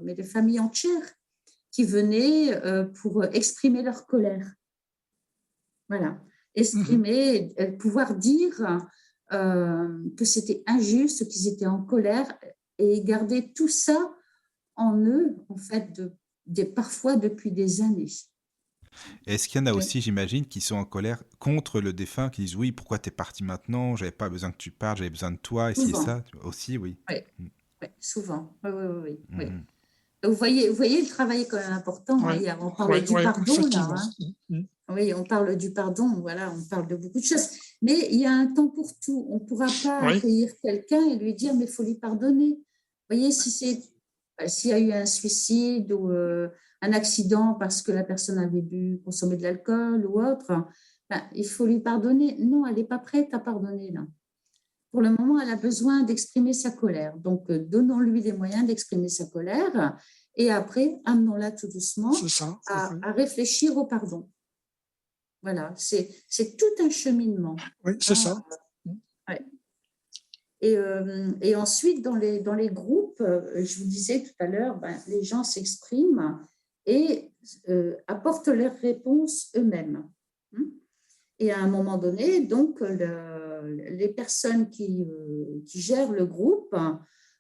mais des familles entières, qui venaient pour exprimer leur colère. Voilà, exprimer, pouvoir dire que c'était injuste, qu'ils étaient en colère et garder tout ça en eux, en fait, parfois depuis des années. Est-ce qu'il y en a aussi, j'imagine, qui sont en colère contre le défunt, qui disent oui, pourquoi t'es parti maintenant? J'avais pas besoin que tu partes, j'avais besoin de toi, et si ça aussi, oui. Oui, souvent. Oui. Vous voyez, le travail est quand même important. On parle du pardon là. Oui, on parle du pardon. Voilà, on parle de beaucoup de choses. Mais il y a un temps pour tout. On ne pourra pas accueillir quelqu'un et lui dire mais il faut lui pardonner. Vous voyez, s'il y a eu un suicide ou un accident parce que la personne avait consommé de l'alcool ou autre, il faut lui pardonner. Non, elle n'est pas prête à pardonner là. Pour le moment, elle a besoin d'exprimer sa colère. Donc, donnons-lui les moyens d'exprimer sa colère et après, amenons-la tout doucement à réfléchir au pardon. Voilà, c'est tout un cheminement. Oui, c'est ça. Ouais. Et ensuite, dans les groupes, je vous disais tout à l'heure, les gens s'expriment et apportent leurs réponses eux-mêmes. Et à un moment donné, donc, les personnes qui gèrent le groupe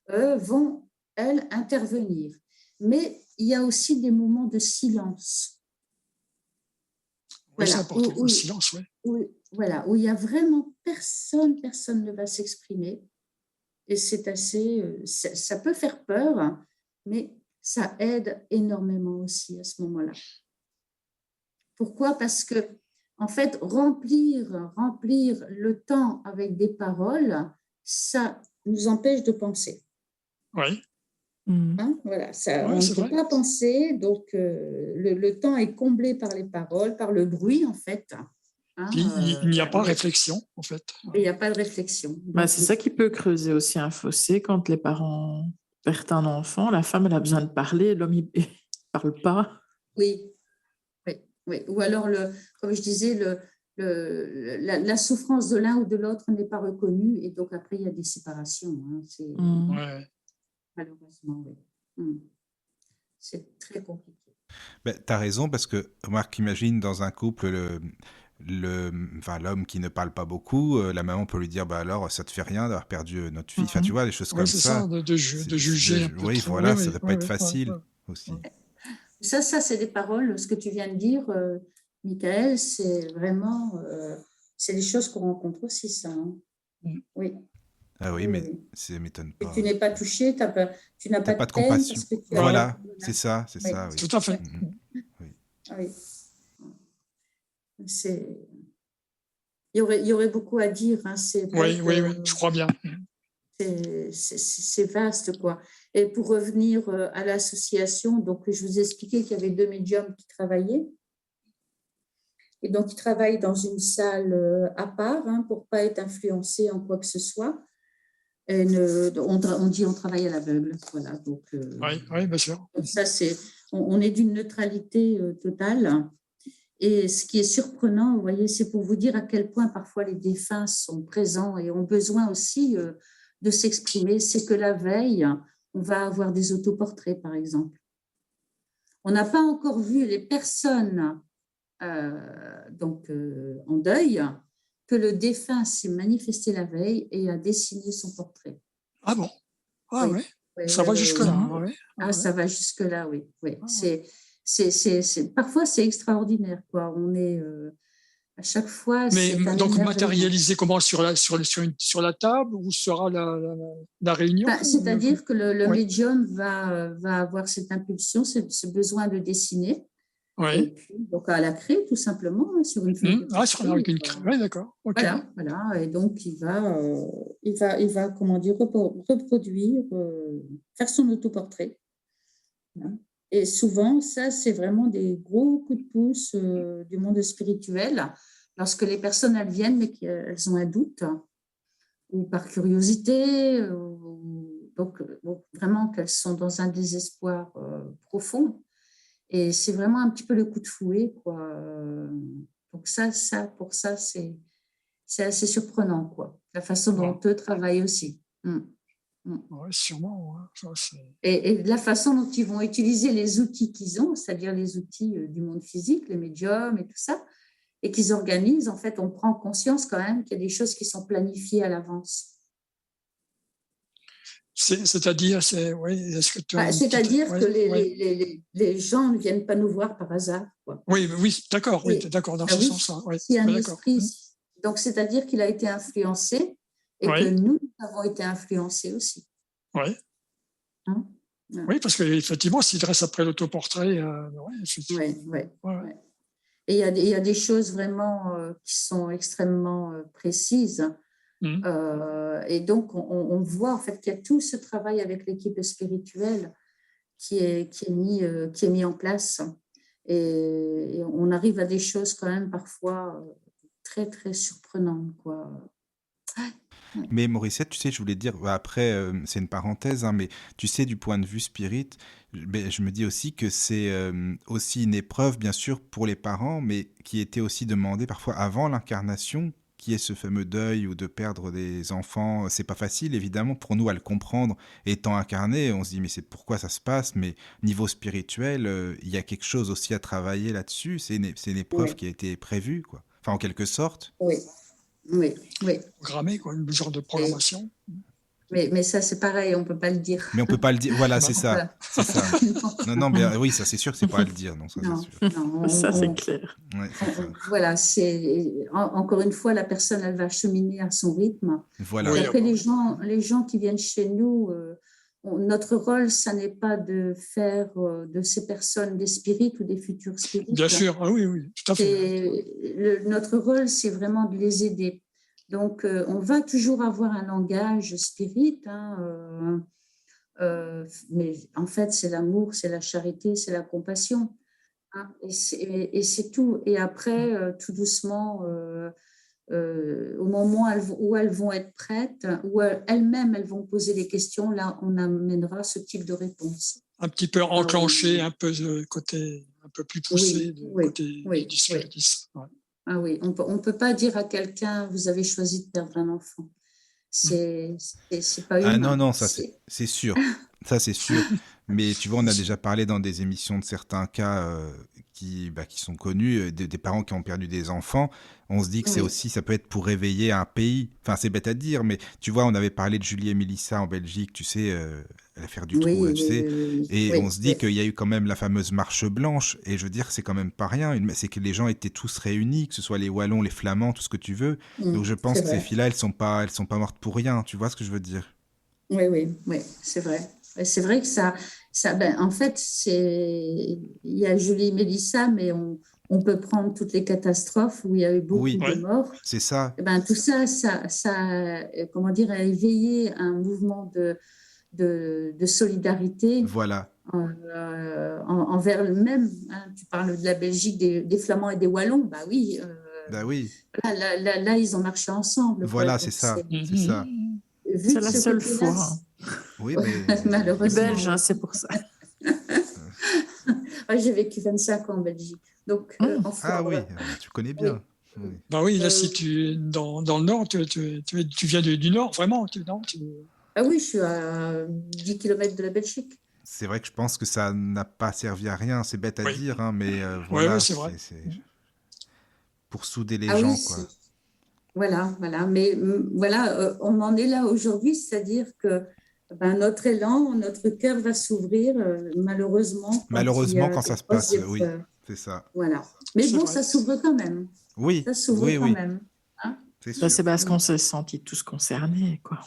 vont, elles, intervenir. Mais il y a aussi des moments de silence. Oui, c'est important, le silence, oui. Voilà, où il n'y a vraiment personne ne va s'exprimer. Et c'est assez... ça peut faire peur, mais ça aide énormément aussi à ce moment-là. Pourquoi? Parce que en fait, remplir le temps avec des paroles, ça nous empêche de penser. Oui. Voilà, on ne peut pas penser, donc le temps est comblé par les paroles, par le bruit, en fait. Il n'y a pas de réflexion, en fait. Il n'y a pas de réflexion. C'est ça qui peut creuser aussi un fossé quand les parents perdent un enfant. La femme, elle a besoin de parler, l'homme, il ne parle pas. Oui. Ou alors, comme je disais, la souffrance de l'un ou de l'autre n'est pas reconnue et donc après, il y a des séparations. Malheureusement, oui. C'est très compliqué. Tu as raison parce que, remarque, imagine dans un couple, l'homme qui ne parle pas beaucoup, la maman peut lui dire alors ça te fait rien d'avoir perdu notre fille. Enfin, tu vois, des choses comme ça. De juger. Oui, voilà, ça ne doit pas être facile aussi. Ça, c'est des paroles. Ce que tu viens de dire, Michael, c'est vraiment, c'est des choses qu'on rencontre aussi, ça. Oui. Ah oui, mais ça ne m'étonne pas. Et tu n'es pas touché, tu n'as pas de compassion. Parce que voilà, c'est ça. Oui. Tout à fait. Oui. Il y aurait beaucoup à dire. Oui, je crois bien. c'est vaste, quoi. Et pour revenir à l'association, donc je vous ai expliqué qu'il y avait 2 médiums qui travaillaient. Et donc, ils travaillent dans une salle à part pour ne pas être influencés en quoi que ce soit. Et on dit on travaille à l'aveugle. Voilà, donc, Oui, bien sûr. ça, on est d'une neutralité totale. Et ce qui est surprenant, vous voyez, c'est pour vous dire à quel point parfois les défunts sont présents et ont besoin aussi de s'exprimer. C'est que la veille, on va avoir des autoportraits, par exemple. On n'a pas encore vu les personnes en deuil, que le défunt s'est manifesté la veille et a dessiné son portrait. Ah bon? Ah Oui. oui. Ça va jusque-là. Ça va jusque-là, oui. Parfois, c'est extraordinaire, quoi. On est à chaque fois. Mais donc matérialisé comment sur la table où sera la réunion? C'est-à-dire que le médium va avoir cette impulsion, ce besoin de dessiner. Oui. Et puis, donc à la craie, tout simplement, sur une feuille. Avec une craie, oui, d'accord. Okay. Voilà. Et donc, il va comment dire, reproduire, faire son autoportrait. Et souvent, ça, c'est vraiment des gros coups de pouce du monde spirituel. Lorsque les personnes, elles viennent, mais qu'elles ont un doute, ou par curiosité, donc vraiment qu'elles sont dans un désespoir profond. Et c'est vraiment un petit peu le coup de fouet, quoi. Donc pour ça, c'est assez surprenant, quoi. La façon dont eux travaillent aussi. Oui, sûrement. Et la façon dont ils vont utiliser les outils qu'ils ont, c'est-à-dire les outils du monde physique, les médiums et tout ça, et qu'ils organisent, en fait, on prend conscience quand même qu'il y a des choses qui sont planifiées à l'avance. C'est-à-dire, c'est-à-dire que les gens ne viennent pas nous voir par hasard, quoi. Oui, d'accord, dans ce sens-là. Il y a un esprit. Donc, c'est-à-dire qu'il a été influencé et que nous avons été influencés aussi. Oui. Oui, parce qu'effectivement, s'il dresse après l'autoportrait, Oui. Et il y a des choses vraiment qui sont extrêmement précises. Et donc, on voit en fait qu'il y a tout ce travail avec l'équipe spirituelle qui est mis en place. Et on arrive à des choses quand même parfois très, très surprenantes, quoi. Mais Morissette, tu sais, je voulais dire, après, c'est une parenthèse, mais tu sais, du point de vue spirit, je me dis aussi que c'est aussi une épreuve, bien sûr, pour les parents, mais qui était aussi demandée parfois avant l'incarnation, qui est ce fameux deuil ou de perdre des enfants. C'est pas facile, évidemment, pour nous à le comprendre. Étant incarné, on se dit, mais c'est pourquoi ça se passe? Mais niveau spirituel, il y a quelque chose aussi à travailler là-dessus. C'est une épreuve qui a été prévue, quoi. Enfin, en quelque sorte. Oui. Programmé, quoi, une genre de programmation. Mais ça, c'est pareil, on ne peut pas le dire. Mais on ne peut pas le dire, voilà, c'est ça. C'est ça. Non, mais oui, ça c'est sûr que c'est pas à le dire. Non, ça c'est sûr. Non, ça c'est clair. Ouais, c'est ça. Voilà, encore une fois, la personne, elle va cheminer à son rythme. Voilà. Et après, les gens qui viennent chez nous, notre rôle, ça n'est pas de faire de ces personnes des spirites ou des futurs spirites. Bien sûr, oui, tout à fait. Notre rôle, c'est vraiment de les aider. Donc, on va toujours avoir un langage spirit, mais en fait, c'est l'amour, c'est la charité, c'est la compassion. Et c'est tout. Et après, tout doucement, au moment où elles vont être prêtes, où elles-mêmes elles vont poser des questions, là, on amènera ce type de réponse. Un petit peu enclenché, un peu côté un peu plus poussé côté du spiritisme. Ouais. Ah oui, on peut pas dire à quelqu'un vous avez choisi de perdre un enfant. C'est pas humain. Ah non, ça c'est sûr. Ça c'est sûr. Mais tu vois, on a déjà parlé dans des émissions de certains cas qui sont connus, des parents qui ont perdu des enfants. On se dit que c'est aussi, ça peut être pour réveiller un pays. Enfin, c'est bête à dire, mais tu vois, on avait parlé de Julie et Mélissa en Belgique, tu sais, l'affaire du trou, tu sais. Et on se dit qu'il y a eu quand même la fameuse marche blanche. Et je veux dire, c'est quand même pas rien. C'est que les gens étaient tous réunis, que ce soit les Wallons, les Flamands, tout ce que tu veux. Donc je pense que ces filles-là, elles sont pas mortes pour rien. Tu vois ce que je veux dire? Oui, c'est vrai. C'est vrai que ça en fait, il y a Julie et Mélissa, mais on on peut prendre toutes les catastrophes où il y a eu beaucoup Oui, de Ouais. morts. c'est ça. Eh ben, tout ça, comment dire, a éveillé un mouvement de solidarité Voilà. envers le même. Hein. Tu parles de la Belgique, des Flamands et des Wallons. Bah oui, Bah oui. là, ils ont marché ensemble, quoi. Voilà, c'est Donc, ça. C'est ça. Mhm. vu C'est de la ce seule côté-là, fois. Oui, ouais, mais Je suis malheureusement, belge, oui. hein, c'est pour ça. Ouais, j'ai vécu 25 ans en Belgique, donc en Ah oui, Flandre. tu connais Oui. bien. Oui. Bah oui, là, Euh, si tu dans le nord, tu viens du nord, vraiment, non, ah oui, je suis à 10 km de la Belgique. C'est vrai que je pense que ça n'a pas servi à rien. C'est bête à oui, dire, hein, mais ouais, voilà, c'est vrai. c'est pour souder les Ah oui, gens, quoi. voilà. Mais voilà, on en est là aujourd'hui, c'est-à-dire que ben, notre élan, notre cœur va s'ouvrir, malheureusement, quand il y Malheureusement, a quand des ça se grosses passe, oui, épreuves. c'est ça. Voilà. Mais C'est bon, vrai. ça s'ouvre quand même. Oui, Ça s'ouvre oui, quand oui, même. Hein. c'est Ça, sûr. c'est parce qu'on s'est sentis tous concernés, quoi.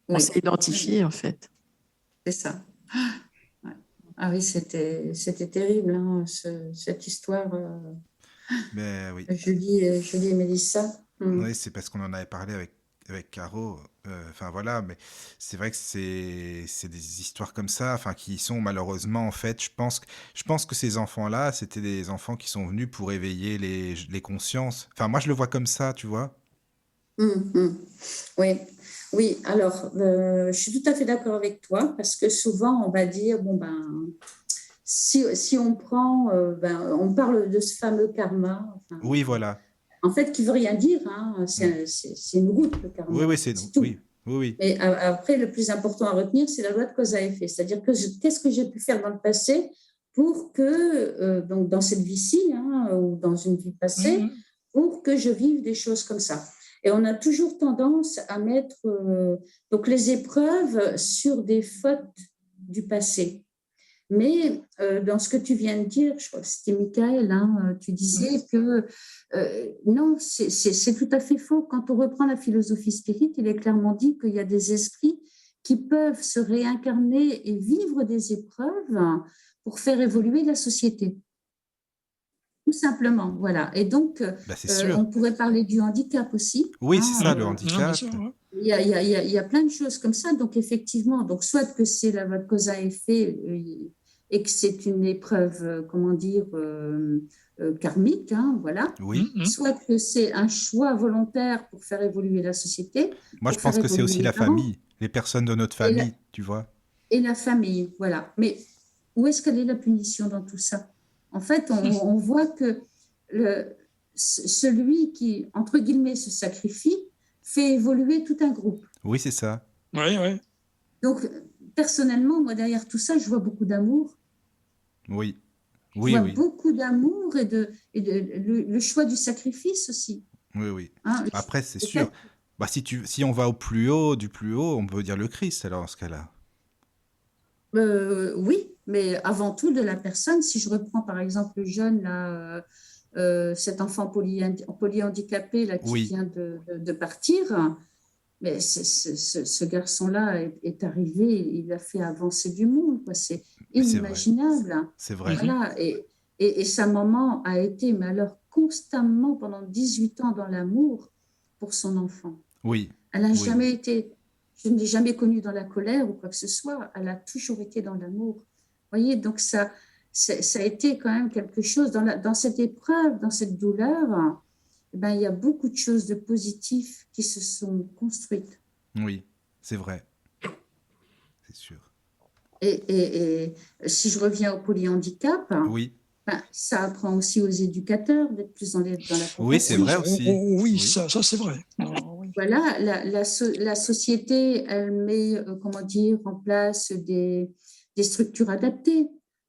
On Oui, s'est identifiés, en fait. c'est ça. Ouais. Ah oui, c'était terrible, hein, cette histoire, Mais oui. Julie et Mélissa. Oui, c'est parce qu'on en avait parlé avec Caro. Enfin voilà, mais c'est vrai que c'est des histoires comme ça, enfin qui sont malheureusement en fait, je pense que ces enfants-là, c'était des enfants qui sont venus pour éveiller les consciences. Enfin moi je le vois comme ça, tu vois. Oui, oui. Alors, je suis tout à fait d'accord avec toi parce que souvent on va dire bon ben si on prend ben on parle de ce fameux karma, enfin, Oui, voilà. en fait qui veut rien dire, hein, Mm. c'est une route le Oui, karma, oui, en fait, c'est c'est tout. oui, oui, oui, Mais après le plus important à retenir c'est la loi de cause à effet, c'est-à-dire que qu'est-ce que j'ai pu faire dans le passé pour que donc dans cette vie-ci hein, ou dans une vie passée Mhm. pour que je vive des choses comme ça. Et on a toujours tendance à mettre donc les épreuves sur des fautes du passé. Mais dans ce que tu viens de dire, je crois que c'était Michael, hein, tu disais que non, c'est tout à fait faux. Quand on reprend la philosophie spirit, il est clairement dit qu'il y a des esprits qui peuvent se réincarner et vivre des épreuves pour faire évoluer la société. Tout simplement, voilà. Et donc, bah c'est sûr. on pourrait parler du handicap aussi. Oui, c'est Hein, ça le Non, bien handicap. sûr. Ouais. il y a plein de choses comme ça. Donc, effectivement, donc, soit que c'est la loi de cause à effet et que c'est une épreuve, comment dire, karmique, hein, voilà. Oui. Mhm. Soit que c'est un choix volontaire pour faire évoluer la société, Moi je pour faire pense que c'est évoluer aussi les la parents famille, les personnes de notre et la, famille, tu vois. et la famille, voilà. Mais où est-ce qu'elle est la punition dans tout ça? En fait, on voit que celui qui, entre guillemets, se sacrifie fait évoluer tout un groupe. Oui, c'est ça. Ouais, ouais. Donc, personnellement, moi, derrière tout ça, je vois beaucoup d'amour. Oui. Je Oui, vois oui. beaucoup d'amour le choix du sacrifice aussi. Oui, oui. Hein. Après, c'est Le sûr. fait- Bah, si on va au plus haut, du plus haut, on peut dire le Christ, alors, dans ce cas-là. oui, mais avant tout de la personne. Si je reprends par exemple le jeune, là, cet enfant polyhandicapé là, qui Oui, vient de partir, mais ce garçon-là est arrivé, il a fait avancer du monde, quoi. C'est mais c'est vrai. inimaginable. C'est vrai. Mhm. Voilà. Et sa maman a été, mais alors constamment pendant 18 ans dans l'amour pour son enfant. Oui, Elle n'a oui, jamais été, je ne l'ai jamais connue dans la colère ou quoi que ce soit. Elle a toujours été dans l'amour. Vous voyez, donc ça a été quand même quelque chose dans cette épreuve, dans cette douleur. Eh ben, il y a beaucoup de choses de positifs qui se sont construites. oui. C'est vrai. C'est sûr. Et si je reviens au polyhandicap, Oui. ben, ça apprend aussi aux éducateurs d'être plus dans la Oui, c'est compassion. vrai aussi. Oui, Oui. ça c'est vrai. Oui. Voilà, la société, elle met, comment dire, en place des structures adaptées.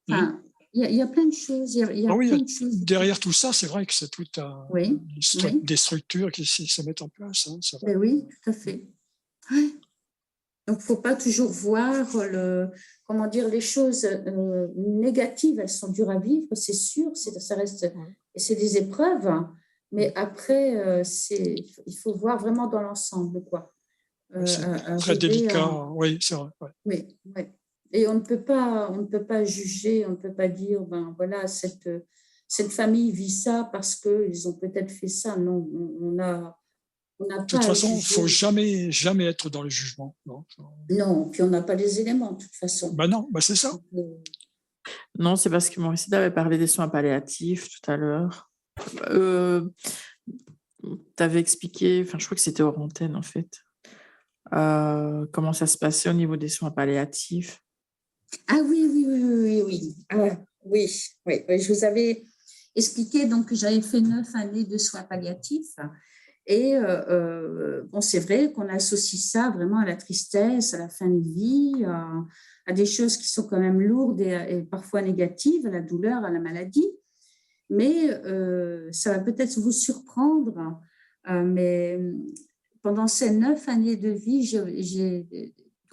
Mhm. Enfin, il y a plein de choses. Il y a Ah oui, plein de choses. derrière tout ça, c'est vrai que c'est tout Oui, oui, des structures qui se mettent en place. Hein, c'est vrai. ben oui, tout à fait. Ouais. Donc, il ne faut pas toujours voir comment dire, les choses négatives. Elles sont dures à vivre, c'est sûr, ça reste, Ouais. et c'est des épreuves. Mais après, il faut voir vraiment dans l'ensemble, quoi. C'est très Arriver délicat. à, Oui, c'est vrai. Ouais. oui, oui. Et on ne peut pas juger, on ne peut pas dire, ben voilà, cette famille vit ça parce qu'ils ont peut-être fait ça. Non, on n'a De pas toute à façon, il ne faut juger. jamais être dans le jugement. Non. Non, puis on n'a pas les éléments, de toute façon. Ben non, ben c'est ça. Donc, Non, c'est parce que Maurice avait parlé des soins palliatifs tout à l'heure. Tu avais expliqué, enfin, je crois que c'était hors antenne en fait, comment ça se passait au niveau des soins palliatifs. Ah oui. Oui. Je vous avais expliqué donc, que j'avais fait 9 années de soins palliatifs. Et bon, c'est vrai qu'on associe ça vraiment à la tristesse, à la fin de vie, à des choses qui sont quand même lourdes et parfois négatives, à la douleur, à la maladie. Mais ça va peut-être vous surprendre, mais pendant ces 9 années de vie,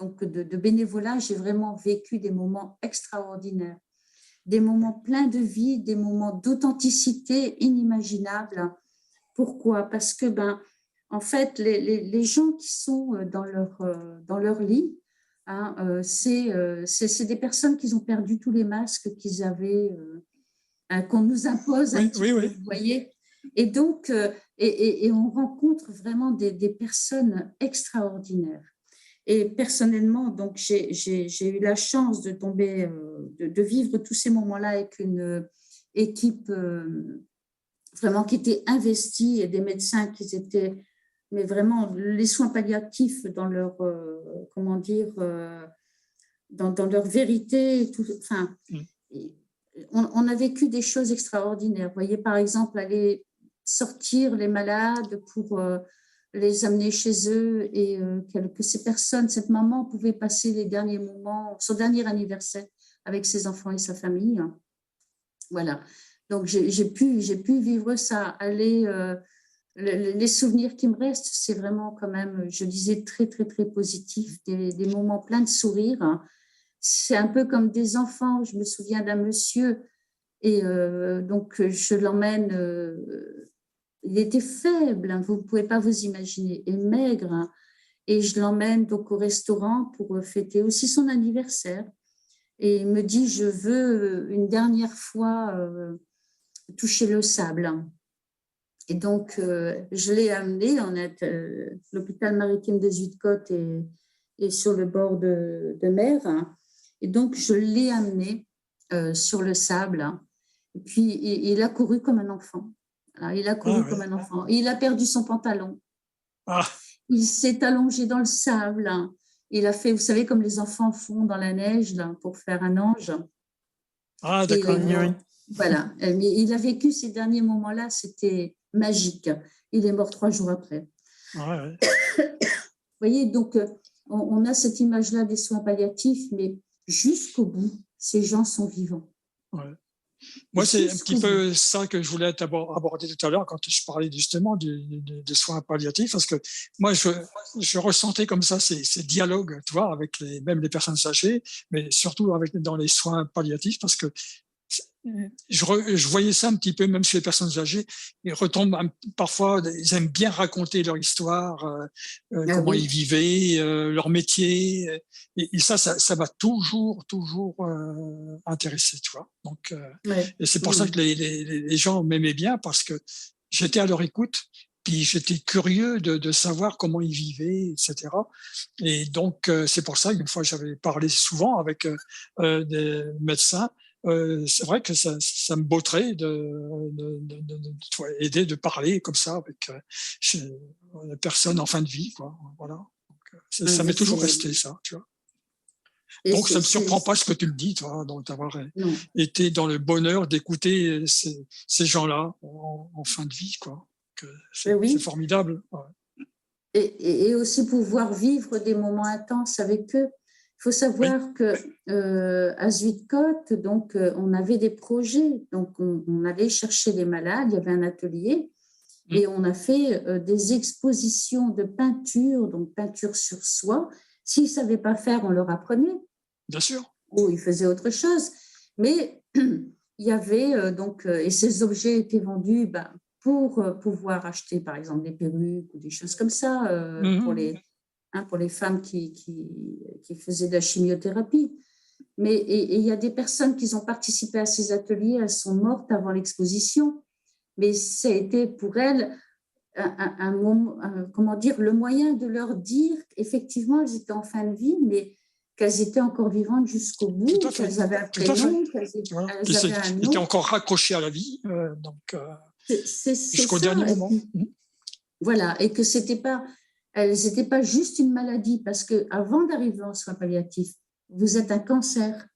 donc de bénévolat, j'ai vraiment vécu des moments extraordinaires, des moments pleins de vie, des moments d'authenticité inimaginables. Pourquoi? Parce que, en fait, les gens qui sont dans leur lit, hein, c'est des personnes qui ont perdu tous les masques qu'ils avaient, qu'on nous impose un petit peu, vous voyez. Et donc, et on rencontre vraiment des personnes extraordinaires. Et personnellement, donc, j'ai eu la chance de tomber, de vivre tous ces moments-là avec une équipe vraiment qui était investie et des médecins qui étaient, mais vraiment, les soins palliatifs dans leur, comment dire, dans leur vérité. Tout, enfin, on a vécu des choses extraordinaires. Vous voyez, par exemple, aller sortir les malades pour les amener chez eux et que ces personnes, cette maman pouvait passer les derniers moments, son dernier anniversaire avec ses enfants et sa famille. Voilà. Donc, j'ai pu vivre ça. Aller, les souvenirs qui me restent, c'est vraiment quand même, je disais, très, très, très positif, des moments pleins de sourires. C'est un peu comme des enfants. Je me souviens d'un monsieur et donc je l'emmène. Il était faible, hein, vous ne pouvez pas vous imaginer, et maigre. Hein, et je l'emmène donc au restaurant pour fêter aussi son anniversaire. Et il me dit, je veux une dernière fois toucher le sable. Et donc, je l'ai amené. On est l'hôpital maritime de Zuidcote est sur le bord de mer. Hein. Et donc, je l'ai amené sur le sable. Hein. Et puis, il a couru comme un enfant. Alors, il a couru comme un enfant. Et il a perdu son pantalon. Il s'est allongé dans le sable. Hein. Il a fait, vous savez, comme les enfants font dans la neige là, pour faire un ange. Ah, d'accord. Oui. Voilà. Mais il a vécu ces derniers moments-là, c'était magique. Il est mort 3 jours après. Ouais. Vous voyez, donc, on a cette image-là des soins palliatifs, mais jusqu'au bout, ces gens sont vivants. Ouais. Moi, c'est un petit peu ça que je voulais aborder tout à l'heure quand je parlais justement des soins palliatifs, parce que moi, je ressentais comme ça ces dialogues, tu vois, avec même les personnes âgées, mais surtout dans les soins palliatifs, parce que je voyais ça un petit peu, même chez les personnes âgées, ils retombent parfois, ils aiment bien raconter leur histoire, comment ils vivaient, leur métier, et ça m'a toujours intéressé, tu vois. Donc, et c'est pour ça que les gens m'aimaient bien, parce que j'étais à leur écoute, puis j'étais curieux de savoir comment ils vivaient, etc. Et donc, c'est pour ça qu'une fois, j'avais parlé souvent avec des médecins. C'est vrai que ça me botterait aider, de parler comme ça avec une personne en fin de vie, quoi. Voilà. Donc, ça m'est toujours resté, ça, tu vois. Et donc, ça ne me surprend pas ce que tu le dis, toi, d'avoir été dans le bonheur d'écouter ces gens-là en fin de vie, quoi. C'est formidable. Ouais. Et aussi pouvoir vivre des moments intenses avec eux. Il faut savoir que à Zuidcote, donc on avait des projets, donc on allait chercher les malades, il y avait un atelier et on a fait des expositions de peinture, donc peinture sur soie. S'ils ne savaient pas faire, on leur apprenait. Bien sûr. Ou ils faisaient autre chose. Mais il y avait donc, et ces objets étaient vendus pour pouvoir acheter par exemple des perruques ou des choses comme ça pour les femmes qui faisaient de la chimiothérapie. et il y a des personnes qui ont participé à ces ateliers, elles sont mortes avant l'exposition, mais ça a été pour elles un moment, comment dire, le moyen de leur dire qu'effectivement, elles étaient en fin de vie, mais qu'elles étaient encore vivantes jusqu'au bout, Tout à fait. qu'elles avaient un Tout à fait. prénom, Voilà. elles avaient un Ils étaient nom. encore raccrochés à la vie, C'est jusqu'au ça. dernier Et moment. puis, voilà, et que elles n'étaient pas juste une maladie, parce qu'avant d'arriver en soins palliatifs, vous êtes un cancer,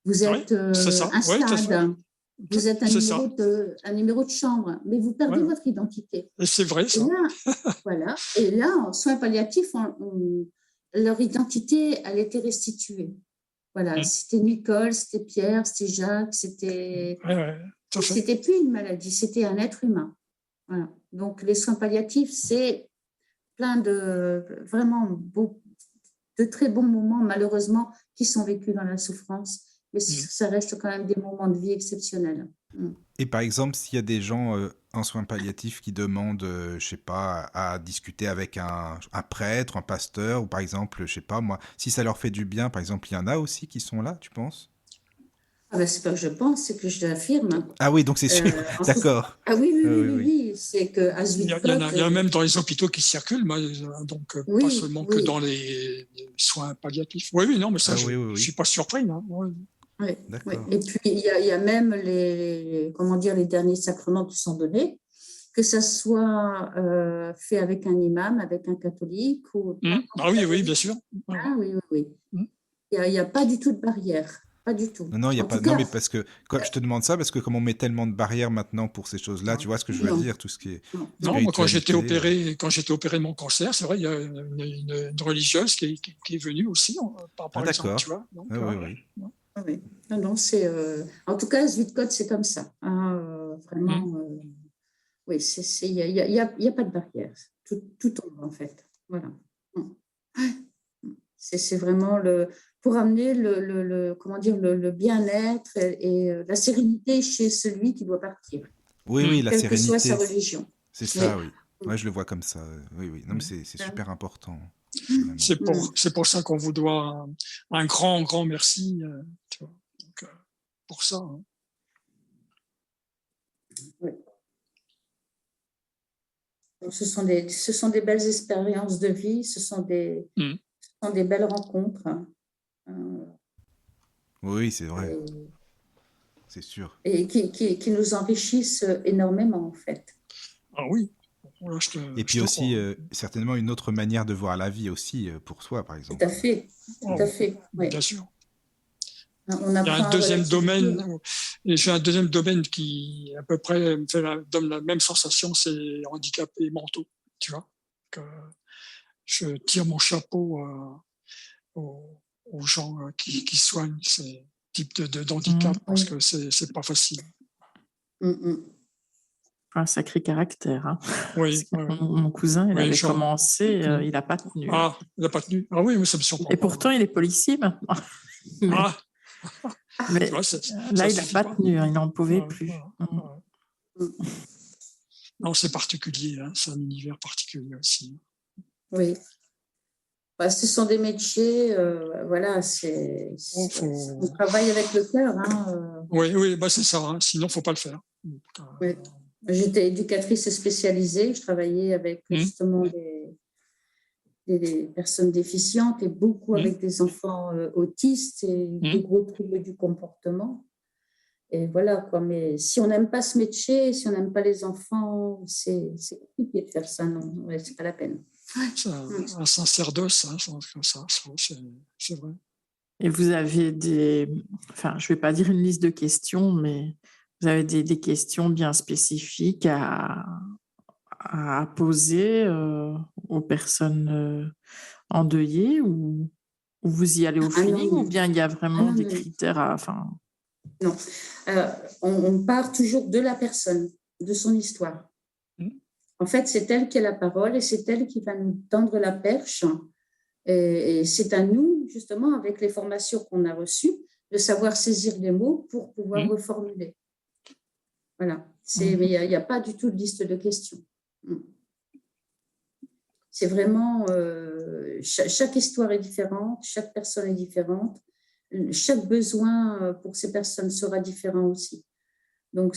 vous êtes c'est ça. un Oui, tout à fait. stade, vous êtes C'est ça. un numéro de chambre, mais vous perdez Ouais. votre identité. Et c'est vrai, Et ça. là, voilà, et là, en soins palliatifs, leur identité, elle était restituée. Voilà, c'était Nicole, c'était Pierre, c'était Jacques, c'était tout à fait. c'était plus une maladie, c'était un être humain. Voilà. Donc, les soins palliatifs, c'est plein de de très bons moments, malheureusement, qui sont vécus dans la souffrance. Mais ça reste quand même des moments de vie exceptionnels. Et par exemple, s'il y a des gens en soins palliatifs qui demandent, je sais pas, à discuter avec un prêtre, un pasteur, ou par exemple, je sais pas moi, si ça leur fait du bien, par exemple, il y en a aussi qui sont là, tu penses? Ah ben, c'est pas que je pense, c'est que je l'affirme. Ah oui, donc c'est sûr, d'accord. Ah oui, c'est que à Zuidcote, il y en a même dans les hôpitaux qui circulent, donc pas seulement que dans les soins palliatifs. Oui, non, mais ça, je ne suis pas surpris. Hein. Oui. Et puis, il y a même les derniers sacrements qui sont donnés, que ça soit fait avec un imam, avec un catholique. Ah oui, bien sûr. Ah oui. Il n'y a pas du tout de barrière. Pas du tout. Non, il y a pas. Non, mais parce que je te demande ça, parce que comme on met tellement de barrières maintenant pour ces choses-là, tu vois ce que je veux dire, tout ce qui est. Non, moi, quand j'étais opéré de mon cancer, c'est vrai, il y a une religieuse qui est venue aussi, par exemple, tu vois. Donc, oui. Non, c'est. En tout cas, Zuidcote, c'est comme ça. Vraiment. Oui, il y a pas de barrière. Tout tombe en fait. Voilà. C'est vraiment pour amener le bien-être et la sérénité chez celui qui doit partir. Oui, la sérénité. Quelle que soit sa religion. C'est ça, oui. Ouais, je le vois comme ça. Oui. Non, mais c'est super important. C'est pour ça qu'on vous doit un grand, grand merci, tu vois. Donc, pour ça. Hein. Oui. Donc, ce sont des belles expériences de vie, ce sont des belles rencontres. Oui, c'est vrai. C'est sûr. Et qui nous enrichissent énormément, en fait. Ah oui. Et puis aussi, certainement, une autre manière de voir la vie aussi, pour soi, par exemple. Tout à fait. Oui. Bien sûr. Il y a un deuxième domaine, j'ai un deuxième domaine qui, à peu près, donne la même sensation, c'est les handicapés mentaux, tu vois. Je tire mon chapeau aux gens qui soignent ces types d'handicap parce que c'est pas facile. Un sacré caractère. Hein. Oui. Mon cousin, il avait commencé, il n'a pas tenu. Ah, il n'a pas tenu. Ah oui, mais ça me surprend. Et pourtant, il est policier maintenant. Mais vois, là, il n'a pas tenu, il n'en pouvait plus. Non, c'est particulier, hein, c'est un univers particulier aussi. Oui. Ce sont des métiers, voilà, on travaille avec le cœur. Hein, Oui, c'est ça, hein, sinon il ne faut pas le faire. Oui. J'étais éducatrice spécialisée, je travaillais avec justement des personnes déficientes et beaucoup avec des enfants autistes et des gros troubles du comportement. Et voilà, quoi. Mais si on n'aime pas ce métier, si on n'aime pas les enfants, c'est compliqué de faire ça, non, c'est pas la peine. C'est un sacerdoce, hein, c'est vrai. Et vous avez enfin, je ne vais pas dire une liste de questions, mais vous avez des questions bien spécifiques à poser aux personnes endeuillées ou vous y allez au feeling ou bien il y a vraiment des critères à... Non, on part toujours de la personne, de son histoire. En fait, c'est elle qui a la parole et c'est elle qui va nous tendre la perche. Et c'est à nous, justement, avec les formations qu'on a reçues, de savoir saisir les mots pour pouvoir reformuler. Voilà. Mais il n'y a pas du tout de liste de questions. C'est vraiment... chaque histoire est différente, chaque personne est différente. chaque besoin pour ces personnes sera différent aussi. Donc,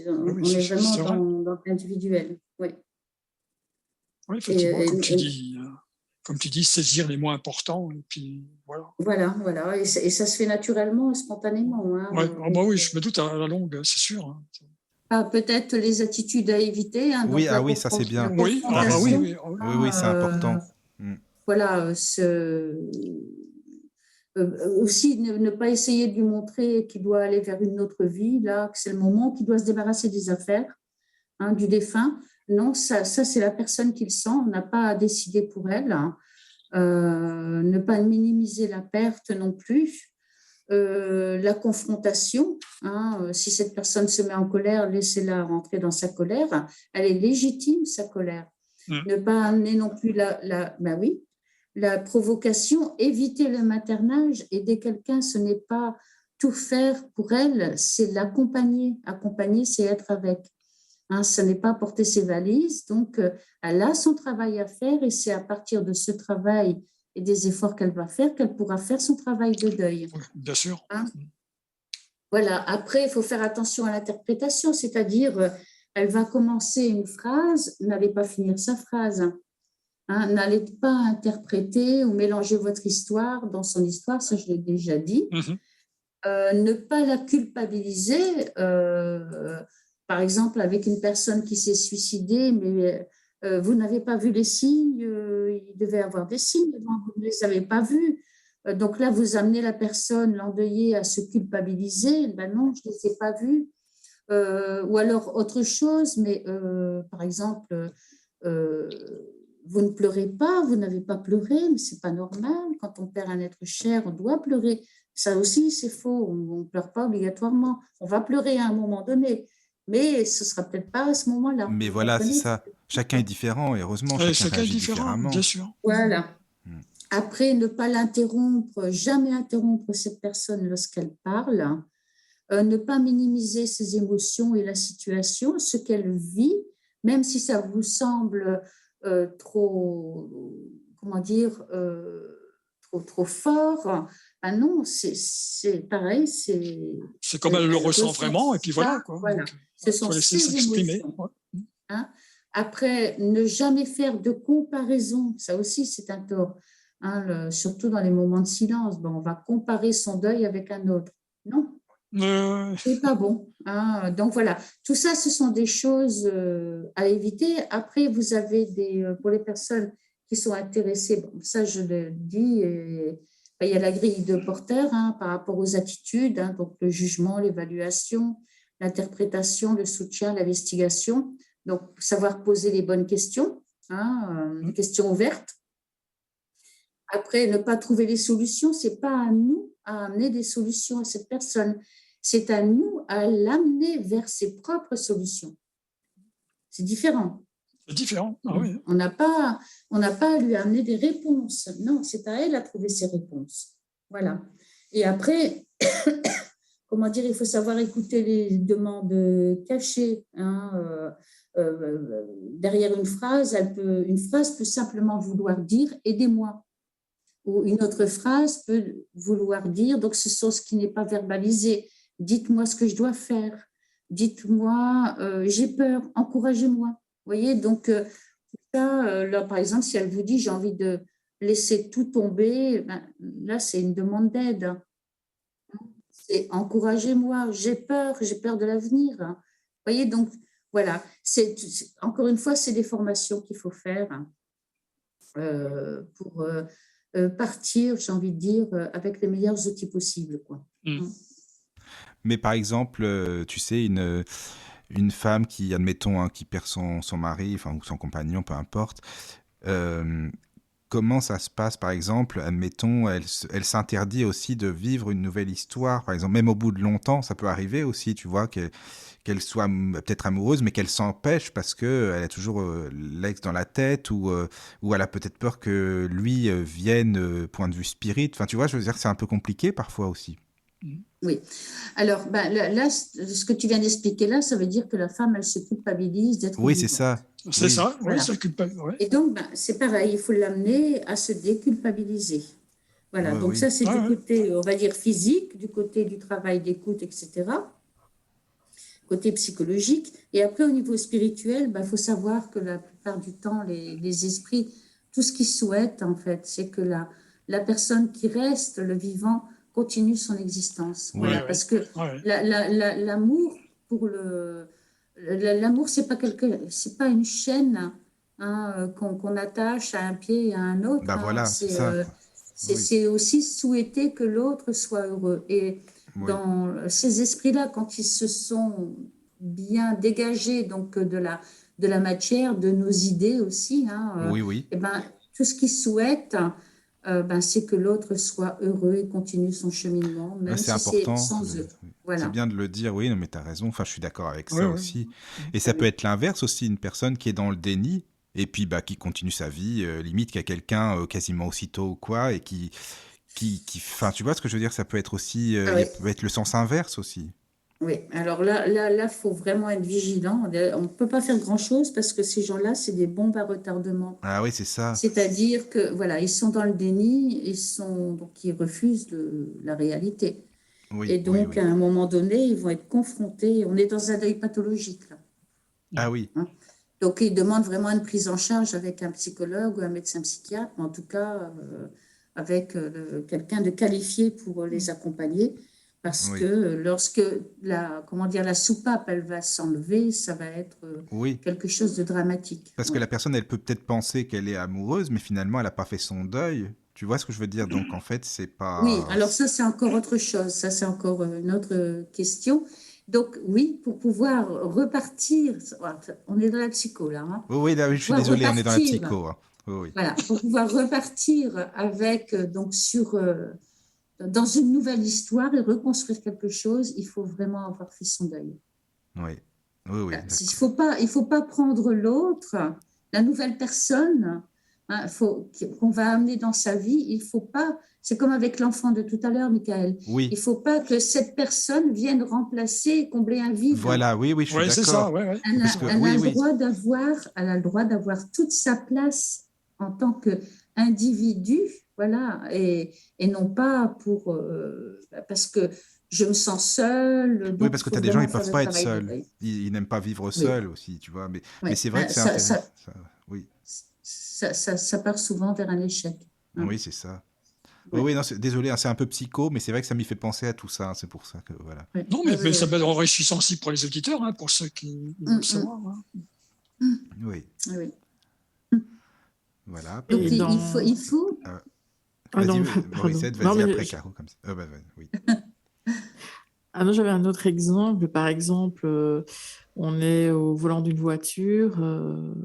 on est vraiment dans l'individuel. Oui. Oui, effectivement, comme tu dis, saisir les mots importants, et puis voilà. Voilà. Et ça se fait naturellement et spontanément. Hein. Oui, je me doute à la longue, c'est sûr. Peut-être les attitudes à éviter. Hein, oui, donc ça c'est bien. Oui, c'est important. Voilà, aussi ne pas essayer de lui montrer qu'il doit aller vers une autre vie, là, que c'est le moment qu'il doit se débarrasser des affaires, hein, du défunt. Non, ça c'est la personne qui le sent, on n'a pas à décider pour elle. Hein. Ne pas minimiser la perte non plus. La confrontation, hein, si cette personne se met en colère, laissez-la rentrer dans sa colère. Elle est légitime, sa colère. Ne pas amener non plus la provocation, éviter le maternage, aider quelqu'un, ce n'est pas tout faire pour elle, c'est l'accompagner. Accompagner, c'est être avec. Hein, ce n'est pas porter ses valises. Donc, elle a son travail à faire et c'est à partir de ce travail et des efforts qu'elle va faire qu'elle pourra faire son travail de deuil. Oui, bien sûr. Hein? Voilà. Après, il faut faire attention à l'interprétation, c'est-à-dire, elle va commencer une phrase, n'allez pas finir sa phrase. Hein, n'allez pas interpréter ou mélanger votre histoire dans son histoire, ça je l'ai déjà dit. Ne pas la culpabiliser, par exemple avec une personne qui s'est suicidée, mais vous n'avez pas vu les signes, il devait avoir des signes, vous ne les avez pas vus. Donc là, vous amenez la personne, l'endeuillée, à se culpabiliser. Ben non, je ne les ai pas vus. Ou alors autre chose, mais par exemple, vous ne pleurez pas, vous n'avez pas pleuré, mais ce n'est pas normal. Quand on perd un être cher, on doit pleurer. Ça aussi, c'est faux. On ne pleure pas obligatoirement. On va pleurer à un moment donné, mais ce ne sera peut-être pas à ce moment-là. Mais voilà, c'est ça. Chacun est différent, et heureusement, chacun réagit différemment. Bien sûr. Voilà. Après, ne pas l'interrompre, jamais interrompre cette personne lorsqu'elle parle. Ne pas minimiser ses émotions et la situation, ce qu'elle vit, même si ça vous semble trop, comment dire, trop fort. Ah non, c'est pareil, c'est comme elle le ressent vraiment, et puis voilà. Voilà. Ce sont ses émotions. Hein? Après, ne jamais faire de comparaison, ça aussi c'est un tort. Hein, surtout dans les moments de silence, on va comparer son deuil avec un autre. Non. C'est pas bon. Hein. Donc voilà, tout ça, ce sont des choses à éviter. Après, vous avez pour les personnes qui sont intéressées, ça je le dis, il y a la grille de Porter par rapport aux attitudes, donc le jugement, l'évaluation, l'interprétation, le soutien, l'investigation. Donc, savoir poser les bonnes questions, des questions ouvertes. Après, ne pas trouver les solutions, ce n'est pas à nous à amener des solutions à cette personne. C'est à nous à l'amener vers ses propres solutions. C'est différent. C'est différent, oui. On n'a pas à lui amener des réponses. Non, c'est à elle à trouver ses réponses. Voilà. Et après, comment dire, il faut savoir écouter les demandes cachées. Derrière une phrase, une phrase peut simplement vouloir dire « aidez-moi ». Ou une autre phrase peut vouloir dire, donc ce sont ce qui n'est pas verbalisé. Dites-moi ce que je dois faire. Dites-moi, j'ai peur, encouragez-moi. Vous voyez, donc ça, là, par exemple, si elle vous dit, j'ai envie de laisser tout tomber, là, c'est une demande d'aide. C'est encouragez-moi, j'ai peur de l'avenir. Vous voyez, donc, voilà. Encore une fois, c'est des formations qu'il faut faire pour partir, j'ai envie de dire, avec les meilleurs outils possibles, quoi. Mais par exemple, tu sais, une femme qui, admettons, qui perd son mari, ou son compagnon, peu importe, comment ça se passe, par exemple, admettons, elle s'interdit aussi de vivre une nouvelle histoire, par exemple, même au bout de longtemps, ça peut arriver aussi, tu vois, qu'elle soit peut-être amoureuse, mais qu'elle s'empêche parce qu'elle a toujours l'ex dans la tête, ou elle a peut-être peur que lui vienne, point de vue spirit, tu vois, je veux dire, c'est un peu compliqué parfois aussi. Oui. Alors, là, ce que tu viens d'expliquer là, ça veut dire que la femme, elle se culpabilise d'être Oui, vivante. c'est ça. C'est oui. Ça, voilà. Ça culpabilise. Ouais. Et donc, c'est pareil, il faut l'amener à se déculpabiliser. Voilà, Ouais, donc oui. ça, c'est du Ouais, ouais. côté, on va dire, physique, du côté du travail d'écoute, etc., côté psychologique. Et après, au niveau spirituel, il faut savoir que la plupart du temps, les esprits, tout ce qu'ils souhaitent, en fait, c'est que la personne qui reste, le vivant, continue son existence. Voilà, Oui, Ouais, ouais. parce que Ouais. l'amour, l'amour, c'est pas une chaîne, hein, qu'on attache à un pied et à un autre, Bah hein. voilà, c'est ça. Oui, C'est aussi souhaiter que l'autre soit heureux. Et oui, dans ces esprits-là, quand ils se sont bien dégagés donc de la matière, de nos idées aussi, hein, oui, oui. et ben, tout ce qu'ils souhaitent, c'est que l'autre soit heureux et continue son cheminement, Ouais, même c'est si c'est important. sans eux. C'est Voilà. bien de le dire, oui, non, mais t'as raison. Enfin, je suis d'accord avec Ouais, ça ouais. aussi. Et ça peut être l'inverse aussi, une personne qui est dans le déni et puis bah, qui continue sa vie, limite qui a quelqu'un quasiment aussitôt ou quoi, et enfin, tu vois ce que je veux dire, ça peut être aussi, Ah il oui. peut être le sens inverse aussi. Oui, alors faut vraiment être vigilant. On ne peut pas faire grand-chose parce que ces gens-là, c'est des bombes à retardement. Ah oui, c'est ça. C'est-à-dire que voilà, ils sont dans le déni, donc ils refusent la réalité. Et Oui, oui, donc, oui. à un moment donné, ils vont être confrontés. On est dans un deuil pathologique, là, Ah oui, hein. Donc, ils demandent vraiment une prise en charge avec un psychologue ou un médecin psychiatre, mais en tout cas, avec quelqu'un de qualifié pour les accompagner. Parce que oui, lorsque comment dire, la soupape, elle va s'enlever, ça va être oui. quelque chose de dramatique. Parce que Ouais. la personne, elle peut peut-être penser qu'elle est amoureuse, mais finalement, elle n'a pas fait son deuil. Tu vois ce que je veux dire? Donc, en fait, c'est Oui, pas... alors ça, c'est encore autre chose. Ça, c'est encore une autre question. Donc, oui, pour pouvoir repartir, on est dans la psycho là, hein, Oui, oui, là, oui, pour je suis pouvoir désolé, on est dans la repartir, psycho, hein. Oui, oui. voilà, pour pouvoir repartir avec, dans une nouvelle histoire et reconstruire quelque chose, il faut vraiment avoir fait son deuil. Oui, oui, oui, d'accord. Il faut pas prendre l'autre, la nouvelle personne, hein, qu'on va amener dans sa vie. Il faut pas. C'est comme avec l'enfant de tout à l'heure, Michael. Il Oui, faut pas que cette personne vienne remplacer et combler un vide. voilà, oui, oui, je suis Ouais, c'est ça. d'accord. Ouais, ouais. Parce que, Elle a oui, le oui, droit d'avoir toute sa place en tant qu'individu, voilà, et non pas parce que je me sens seule, oui, donc parce il que faut tu as des gens, vraiment ils faire peuvent le pas être travail de seuls. deuil. Ils n'aiment pas vivre Oui, seuls aussi, tu vois. Mais oui. c'est vrai que c'est intéressant. Oui, Ça part souvent vers un échec, hein. oui, c'est ça. Oui, Ouais, oui, non, désolé, hein, c'est un peu psycho, mais c'est vrai que ça m'y fait penser à tout ça, hein, c'est pour ça que, voilà. ouais, Non, ouais, mais ouais, ça ouais. peut être enrichissant aussi pour les auditeurs, hein, pour ceux qui veulent Hum, savoir, hein. Oui, oui. voilà. Donc Et Puis, dans... il faut. euh, Ah vas-y, non, pardon. Morissette, Non, vas-y mais après Caro, comme ça. Bah, oui. ah non, j'avais un autre exemple. Par exemple, on est au volant d'une voiture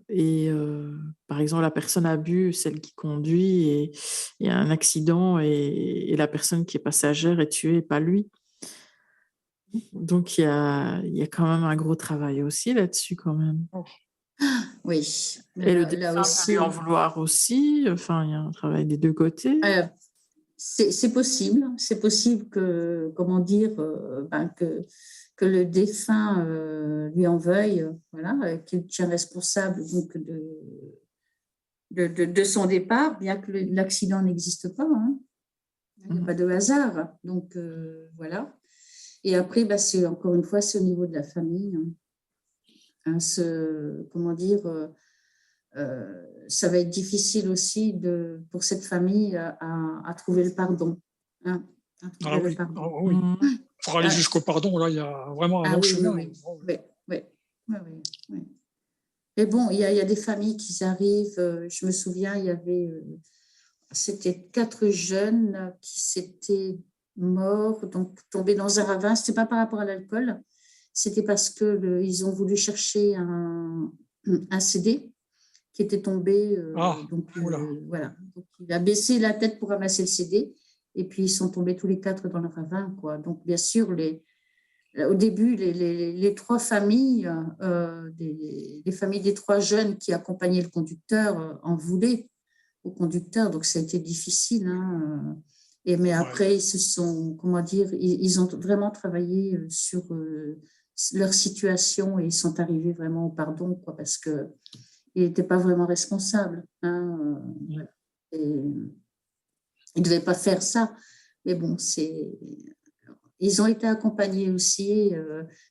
et par exemple, la personne a bu, celle qui conduit, et il y a un accident et la personne qui est passagère est tuée, pas lui. Donc, il y a quand même un gros travail aussi là-dessus, quand même. Oui, mais Et le là défunt peut lui en aussi, vouloir aussi. Enfin, il y a un travail des deux côtés. euh, c'est possible. C'est possible que, comment dire, que le défunt lui en veuille, voilà, qu'il tient responsable donc de son départ, bien que l'accident n'existe pas, hein. Il n'y a pas de hasard. Donc, voilà. Et après, c'est encore une fois, c'est au niveau de la famille, hein. Hein, comment dire, ça va être difficile aussi pour cette famille à trouver le pardon, hein, à Ah trouver le oui, ah pardon. oui. Mhm. Pour aller Ah, jusqu'au pardon, là, il y a vraiment un ah long oui, oui, chemin. oui, oui, oui, oui, oui, oui. Mais bon, il y a des familles qui arrivent. Je me souviens, c'était 4 jeunes qui s'étaient morts, donc tombés dans un ravin. C'était pas par rapport à l'alcool, c'était parce que ils ont voulu chercher un CD qui était tombé. Ah, oula. Voilà. Donc, il a baissé la tête pour ramasser le CD. Et puis, ils sont tombés tous les 4 dans le ravin, quoi. Donc, bien sûr, au début, les 3 familles, les familles des 3 jeunes qui accompagnaient le conducteur en voulaient au conducteur. Donc, ça a été difficile, hein. Mais Ouais. après, ils se sont, comment dire, ils ont vraiment travaillé sur leur situation et ils sont arrivés vraiment au pardon, quoi, parce que il n'était pas vraiment responsable, hein. Et ils ne devaient pas faire ça. Mais bon, ils ont été accompagnés aussi.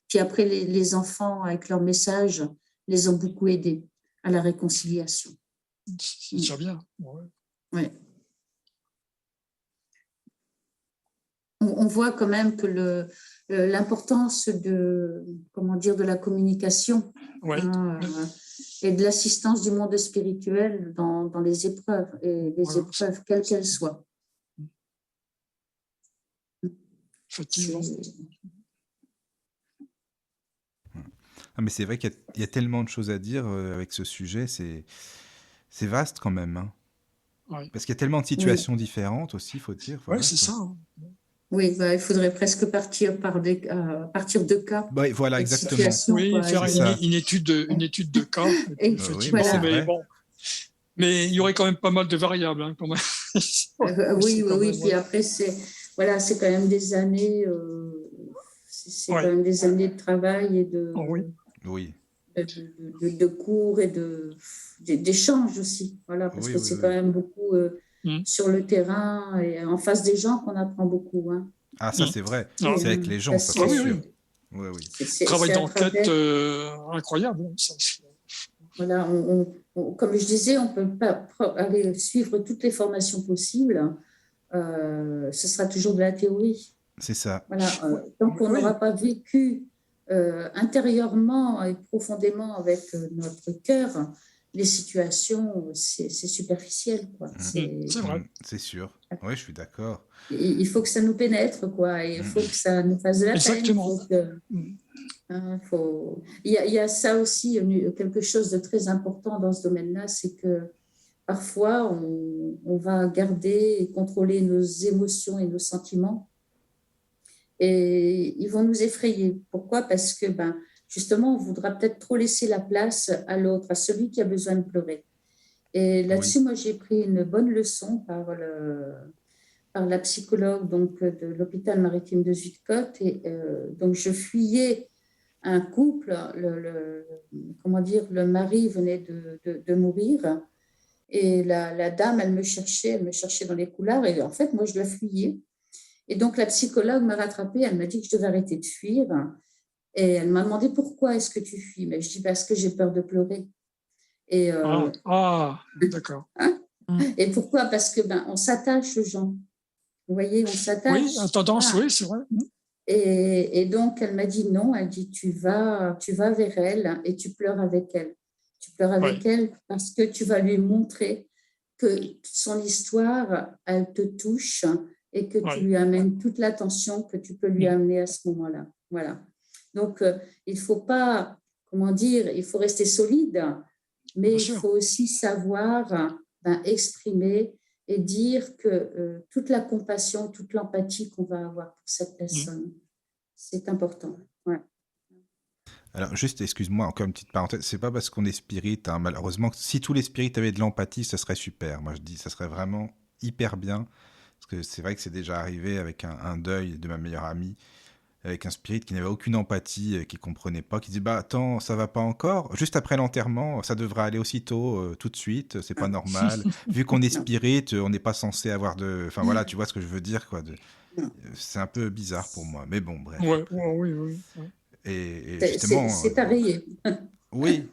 Puis après, les enfants, avec leur message, les ont beaucoup aidés à la réconciliation. C'est déjà bien. Ouais. Ouais. On voit quand même que l'importance de la communication, Ouais. et de l'assistance du monde spirituel dans les épreuves, et les Voilà. épreuves, quelles qu'elles soient. Effectivement. Ah, mais c'est vrai qu'il y a tellement de choses à dire avec ce sujet, c'est vaste quand même, hein. Ouais. Parce qu'il y a tellement de situations différentes aussi, il faut dire. Ouais, Voilà, c'est quoi. ça. Hein. Oui, il faudrait presque partir partir de cas, Bah, voilà, de exactement. situations. Oui, faire C'est ça. une étude de cas. Et oui, Effectivement, mais c'est voilà. mais vrai. bon. Mais il y aurait quand même pas mal de variables, hein, quand même. Oui, quand même, puis après, c'est quand même des années, c'est quand même des années de travail et Oh, oui. Oui. de cours et d'échanges aussi. Voilà, parce que c'est quand même beaucoup sur le terrain et en face des gens qu'on apprend beaucoup. Hein. Ah, ça c'est vrai. Ah, C'est avec les gens, ça c'est oui, sûr. oui. Oui. Travail c'est à d'enquête travers- incroyable. Hein, ça. Voilà, comme je disais, on ne peut pas aller suivre toutes les formations possibles. Ce sera toujours de la théorie. C'est ça. Voilà, tant qu'on n'aura pas vécu intérieurement et profondément avec notre cœur les situations, c'est superficiel, quoi. C'est vrai. C'est sûr. Oui, je suis d'accord. Il faut que ça nous pénètre, quoi. Et il faut que ça nous fasse de la Exactement. peine. Il y a ça aussi, quelque chose de très important dans ce domaine-là, c'est que parfois, on va garder et contrôler nos émotions et nos sentiments. Et ils vont nous effrayer. Pourquoi ? Parce que, justement, on voudra peut-être trop laisser la place à l'autre, à celui qui a besoin de pleurer. Et là-dessus, moi, j'ai pris une bonne leçon par la psychologue de l'hôpital maritime de Zuidcote. Et donc, je fuyais un couple, le mari venait de mourir. Et la dame, elle me cherchait dans les couloirs. Et en fait, moi, je la fuyais. Et donc, la psychologue m'a rattrapée, elle m'a dit que je devais arrêter de fuir. Et elle m'a demandé pourquoi est-ce que tu fuis. Mais je dis parce que j'ai peur de pleurer. Et, d'accord. Et pourquoi ? Parce que on s'attache aux gens. Vous voyez, on s'attache. Oui, en tendance, oui, c'est vrai. Et donc, elle m'a dit non. Elle dit tu vas vers elle et tu pleures avec elle. Tu pleures avec elle parce que tu vas lui montrer que son histoire, elle te touche et que tu lui amènes toute l'attention que tu peux lui amener à ce moment-là. Voilà. Donc, il ne faut pas, il faut rester solide, mais il faut aussi savoir exprimer et dire que toute la compassion, toute l'empathie qu'on va avoir pour cette personne, c'est important. Ouais. Alors, juste, excuse-moi, encore une petite parenthèse, c'est pas parce qu'on est spirit, hein, malheureusement, si tous les spirites avaient de l'empathie, ce serait super. Moi, je dis, ça serait vraiment hyper bien. Parce que c'est vrai que c'est déjà arrivé avec un deuil de ma meilleure amie, avec un spirit qui n'avait aucune empathie, qui comprenait pas, qui disait bah attends, ça va pas encore, juste après l'enterrement, ça devrait aller aussitôt, tout de suite, c'est pas normal. Vu qu'on est spirit, on n'est pas censé avoir de, enfin voilà, tu vois ce que je veux dire quoi. C'est un peu bizarre pour moi, mais bon bref. Oui. Et justement, c'est à rayer. Oui,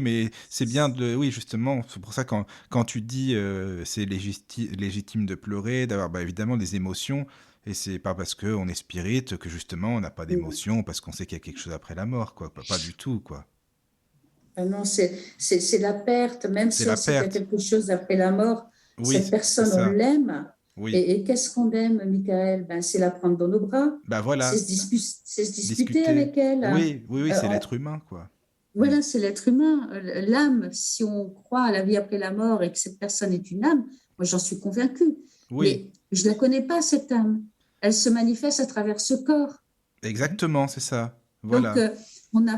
mais c'est bien oui, justement, c'est pour ça quand tu dis c'est légitime de pleurer, d'avoir évidemment des émotions, et c'est pas parce qu'on est spirit que justement on n'a pas d'émotions, parce qu'on sait qu'il y a quelque chose après la mort, quoi. Pas du tout, quoi. Non, c'est la perte, même si on sait qu'il y a quelque chose après la mort, cette personne, on l'aime. Oui. Et qu'est-ce qu'on aime, Michael ? C'est la prendre dans nos bras, voilà. c'est se disputer avec elle. Oui, c'est l'être humain, quoi. Voilà, c'est l'être humain. L'âme, si on croit à la vie après la mort et que cette personne est une âme, moi j'en suis convaincue. Oui. Mais je ne la connais pas, cette âme. Elle se manifeste à travers ce corps. Exactement, c'est ça. Voilà. Donc,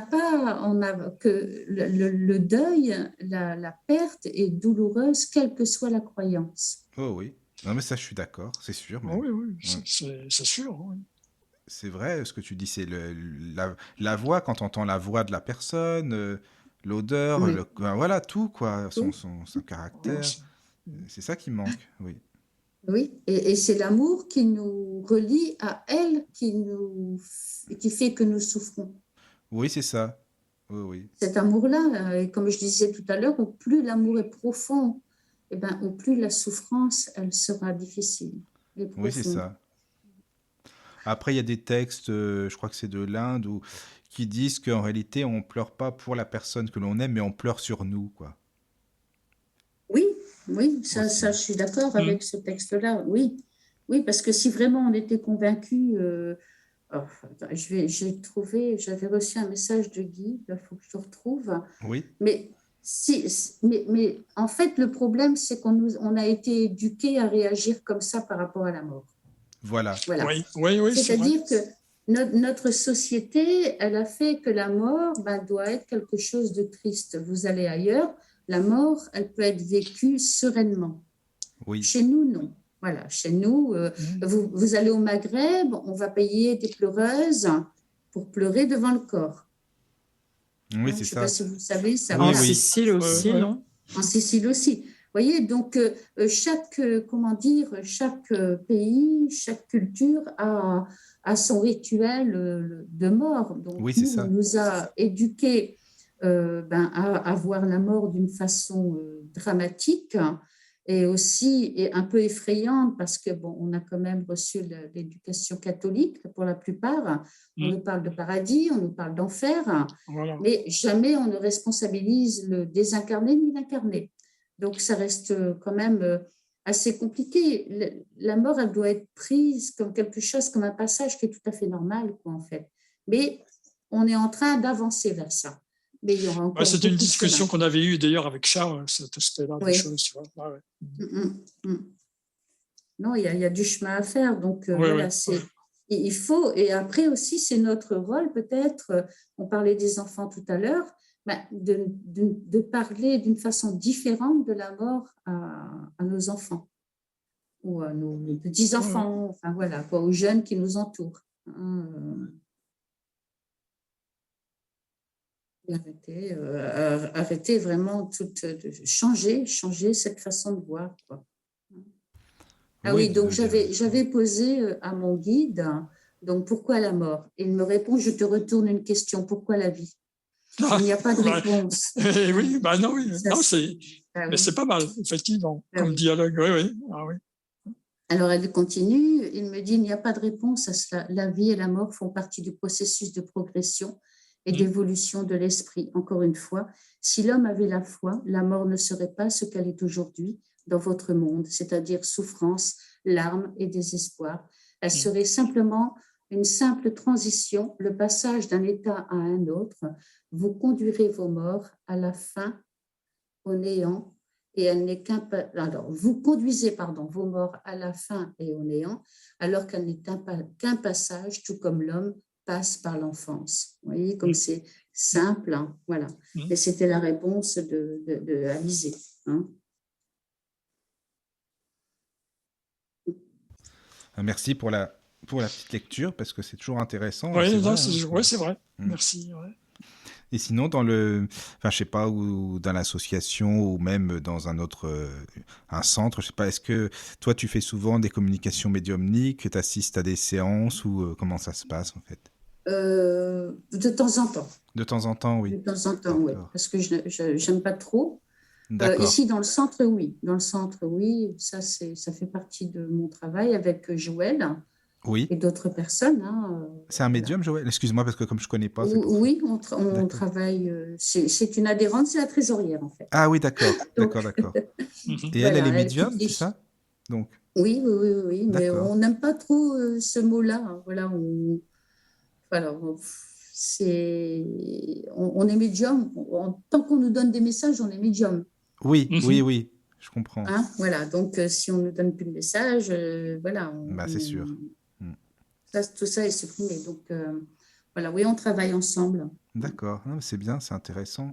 le deuil, la perte est douloureuse, quelle que soit la croyance. Oh oui. Non, mais ça, je suis d'accord, c'est sûr. Mais... Oui, c'est sûr. Oui. C'est vrai, ce que tu dis, c'est la voix, quand on entend la voix de la personne, l'odeur, voilà, tout, quoi, son caractère. C'est ça qui manque, oui. Oui, et c'est l'amour qui nous relie à elle, qui fait que nous souffrons. Oui, c'est ça. Oui, oui. Cet amour-là, et comme je disais tout à l'heure, au plus l'amour est profond, eh ben, au plus la souffrance, elle sera difficile et Oui, c'est profonde. ça. Après, il y a des textes, je crois que c'est de l'Inde, qui disent qu'en réalité, on pleure pas pour la personne que l'on aime, mais on pleure sur nous, quoi. Oui, oui, ça, Aussi. je suis d'accord Mm. avec ce texte-là. Oui, oui, parce que si vraiment on était convaincu, attends, j'avais reçu un message de Guy, il faut que je le retrouve. Oui, Mais, mais en fait, le problème, c'est on a été éduqués à réagir comme ça par rapport à la mort. voilà. Voilà. Oui, oui, oui, c'est vrai. C'est-à-dire que notre société, elle a fait que la mort doit être quelque chose de triste. Vous allez ailleurs, la mort, elle peut être vécue sereinement. Oui. Chez nous, non. Voilà, chez nous, Mm. vous allez au Maghreb, on va payer des pleureuses pour pleurer devant le corps. Oui, Hein, je c'est ne sais pas ça. si vous savez ça. En Oui, Voilà. oui. Sicile aussi, Ouais. non? En Sicile aussi. Vous voyez, donc comment dire, chaque pays, chaque culture a son rituel de mort. Donc Oui, c'est nous, on ça. nous a éduqués à voir la mort d'une façon dramatique et aussi et un peu effrayante parce que bon, on a quand même reçu l'éducation catholique pour la plupart. On Mm. nous parle de paradis, on nous parle d'enfer, Voilà. mais jamais on ne responsabilise le désincarné ni l'incarné. Donc, ça reste quand même assez compliqué. La mort, elle doit être prise comme quelque chose, comme un passage qui est tout à fait normal, quoi, en fait. Mais on est en train d'avancer vers ça. Mais il y aura Bah, encore c'est une beaucoup de chemin. discussion qu'on avait eue d'ailleurs avec Charles, cet aspect-là des Oui. choses. Tu vois. Ah, ouais. Non, il y a du chemin à faire. Donc, Oui, voilà, oui. il faut. Et après aussi, c'est notre rôle, peut-être, on parlait des enfants tout à l'heure, de parler d'une façon différente de la mort à nos enfants ou à nos petits-enfants, enfin voilà, quoi, aux jeunes qui nous entourent. Arrêter vraiment changer cette façon de voir, quoi. Ah Oui, oui, donc j'avais posé à mon guide, donc pourquoi la mort? Il me répond, je te retourne une question, pourquoi la vie? Il n'y a pas de réponse. Oui, bah non, oui. Ça, Non, ah mais oui, c'est pas mal, effectivement, ah comme oui. dialogue. Oui, oui. Ah, oui. Alors elle continue, il me dit, il n'y a pas de réponse à cela. La vie et la mort font partie du processus de progression et d'évolution de l'esprit. Encore une fois, si l'homme avait la foi, la mort ne serait pas ce qu'elle est aujourd'hui dans votre monde, c'est-à-dire souffrance, larmes et désespoir. Elle serait simplement une simple transition, le passage d'un état à un autre. Vous conduirez vos morts à la fin au néant et elle n'est alors vous conduisez vos morts à la fin et au néant alors qu'elle n'est qu'un passage, tout comme l'homme passe par l'enfance. Vous voyez comme c'est simple, hein, voilà. Et c'était la réponse de Alizée. Hein. Merci pour la petite lecture, parce que c'est toujours intéressant. Oui, C'est non, vrai. Hein. c'est vrai. Merci. Ouais. Et sinon, enfin, je sais pas, ou dans l'association, ou même dans un autre, un centre, je sais pas, est-ce que toi, tu fais souvent des communications médiumniques, tu assistes à des séances, ou comment ça se passe, en fait? De temps en temps. De temps en temps, oui. De temps en temps, oui. Parce que je n'aime pas trop. D'accord. Ici, dans le centre, oui. Dans le centre, oui. Ça fait partie de mon travail avec Joël. Oui. Et d'autres personnes. Hein, c'est un médium, Joël? Excuse-moi, parce que comme je connais pas, c'est pour oui, ça. on travaille. C'est une adhérente, c'est la trésorière, en fait. Ah oui, d'accord. Donc, d'accord. Et voilà, elle est médium, c'est ça? Donc. Oui, mais on n'aime pas trop ce mot-là. Hein, voilà, voilà, on est médium. Tant qu'on nous donne des messages, on est médium. Oui, oui, je comprends. Hein, voilà, donc si on ne nous donne plus de messages, voilà. C'est sûr. Tout ça est supprimé. Donc, voilà, oui, on travaille ensemble. D'accord, c'est bien, c'est intéressant.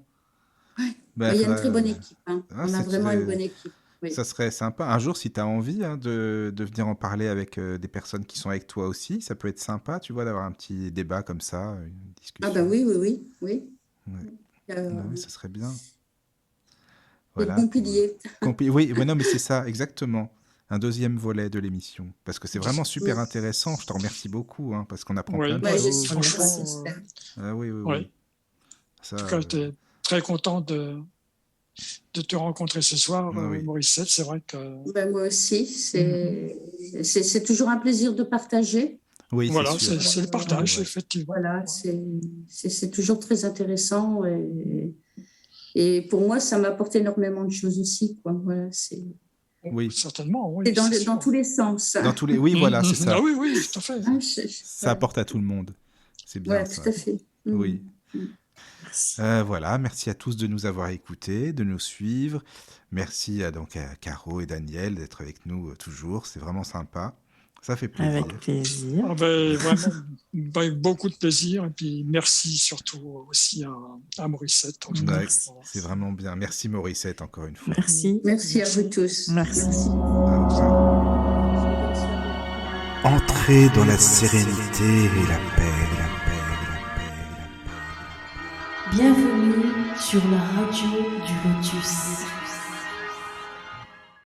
Ouais. Il y a une très bonne équipe. Hein. On a vraiment une bonne équipe. Oui. Ça serait sympa. Un jour, si tu as envie de venir en parler avec des personnes qui sont avec toi aussi, ça peut être sympa, tu vois, d'avoir un petit débat comme ça, une discussion. Ah bah oui. Ouais. Oui, ça serait bien. Voilà, des bons piliers. Oui, non, mais c'est ça, exactement. un deuxième volet de l'émission, parce que c'est vraiment super intéressant. Je te remercie beaucoup, hein, parce qu'on apprend plein de Ouais, choses. Franchement, Ah oui. ouais. Ça, En tout cas, j'étais très content de te rencontrer ce soir, oui. Morissette. C'est vrai que... Moi aussi, c'est toujours un plaisir de partager. Oui, Voilà, c'est sûr. c'est le partage, Ouais. effectivement. Voilà, c'est toujours très intéressant et pour moi, ça m'apporte énormément de choses aussi, quoi. Voilà, c'est Oui. Certainement, oui. c'est dans tous les sens. Dans tous les... Oui, voilà, c'est ça. Ah oui, tout à fait. Ça apporte à tout le monde. C'est bien ça. Tout à fait. Oui. Voilà, merci à tous de nous avoir écoutés, de nous suivre. Merci donc à Caro et Daniel d'être avec nous toujours. C'est vraiment sympa. Ça fait plaisir. Avec plaisir. Vraiment, avec beaucoup de plaisir. Et puis, merci surtout aussi à Morissette. Ouais, c'est vraiment bien. Merci Morissette, encore une fois. Merci. Merci à vous tous. Merci. Entrez dans la sérénité et la paix. Bienvenue sur la radio du Lotus.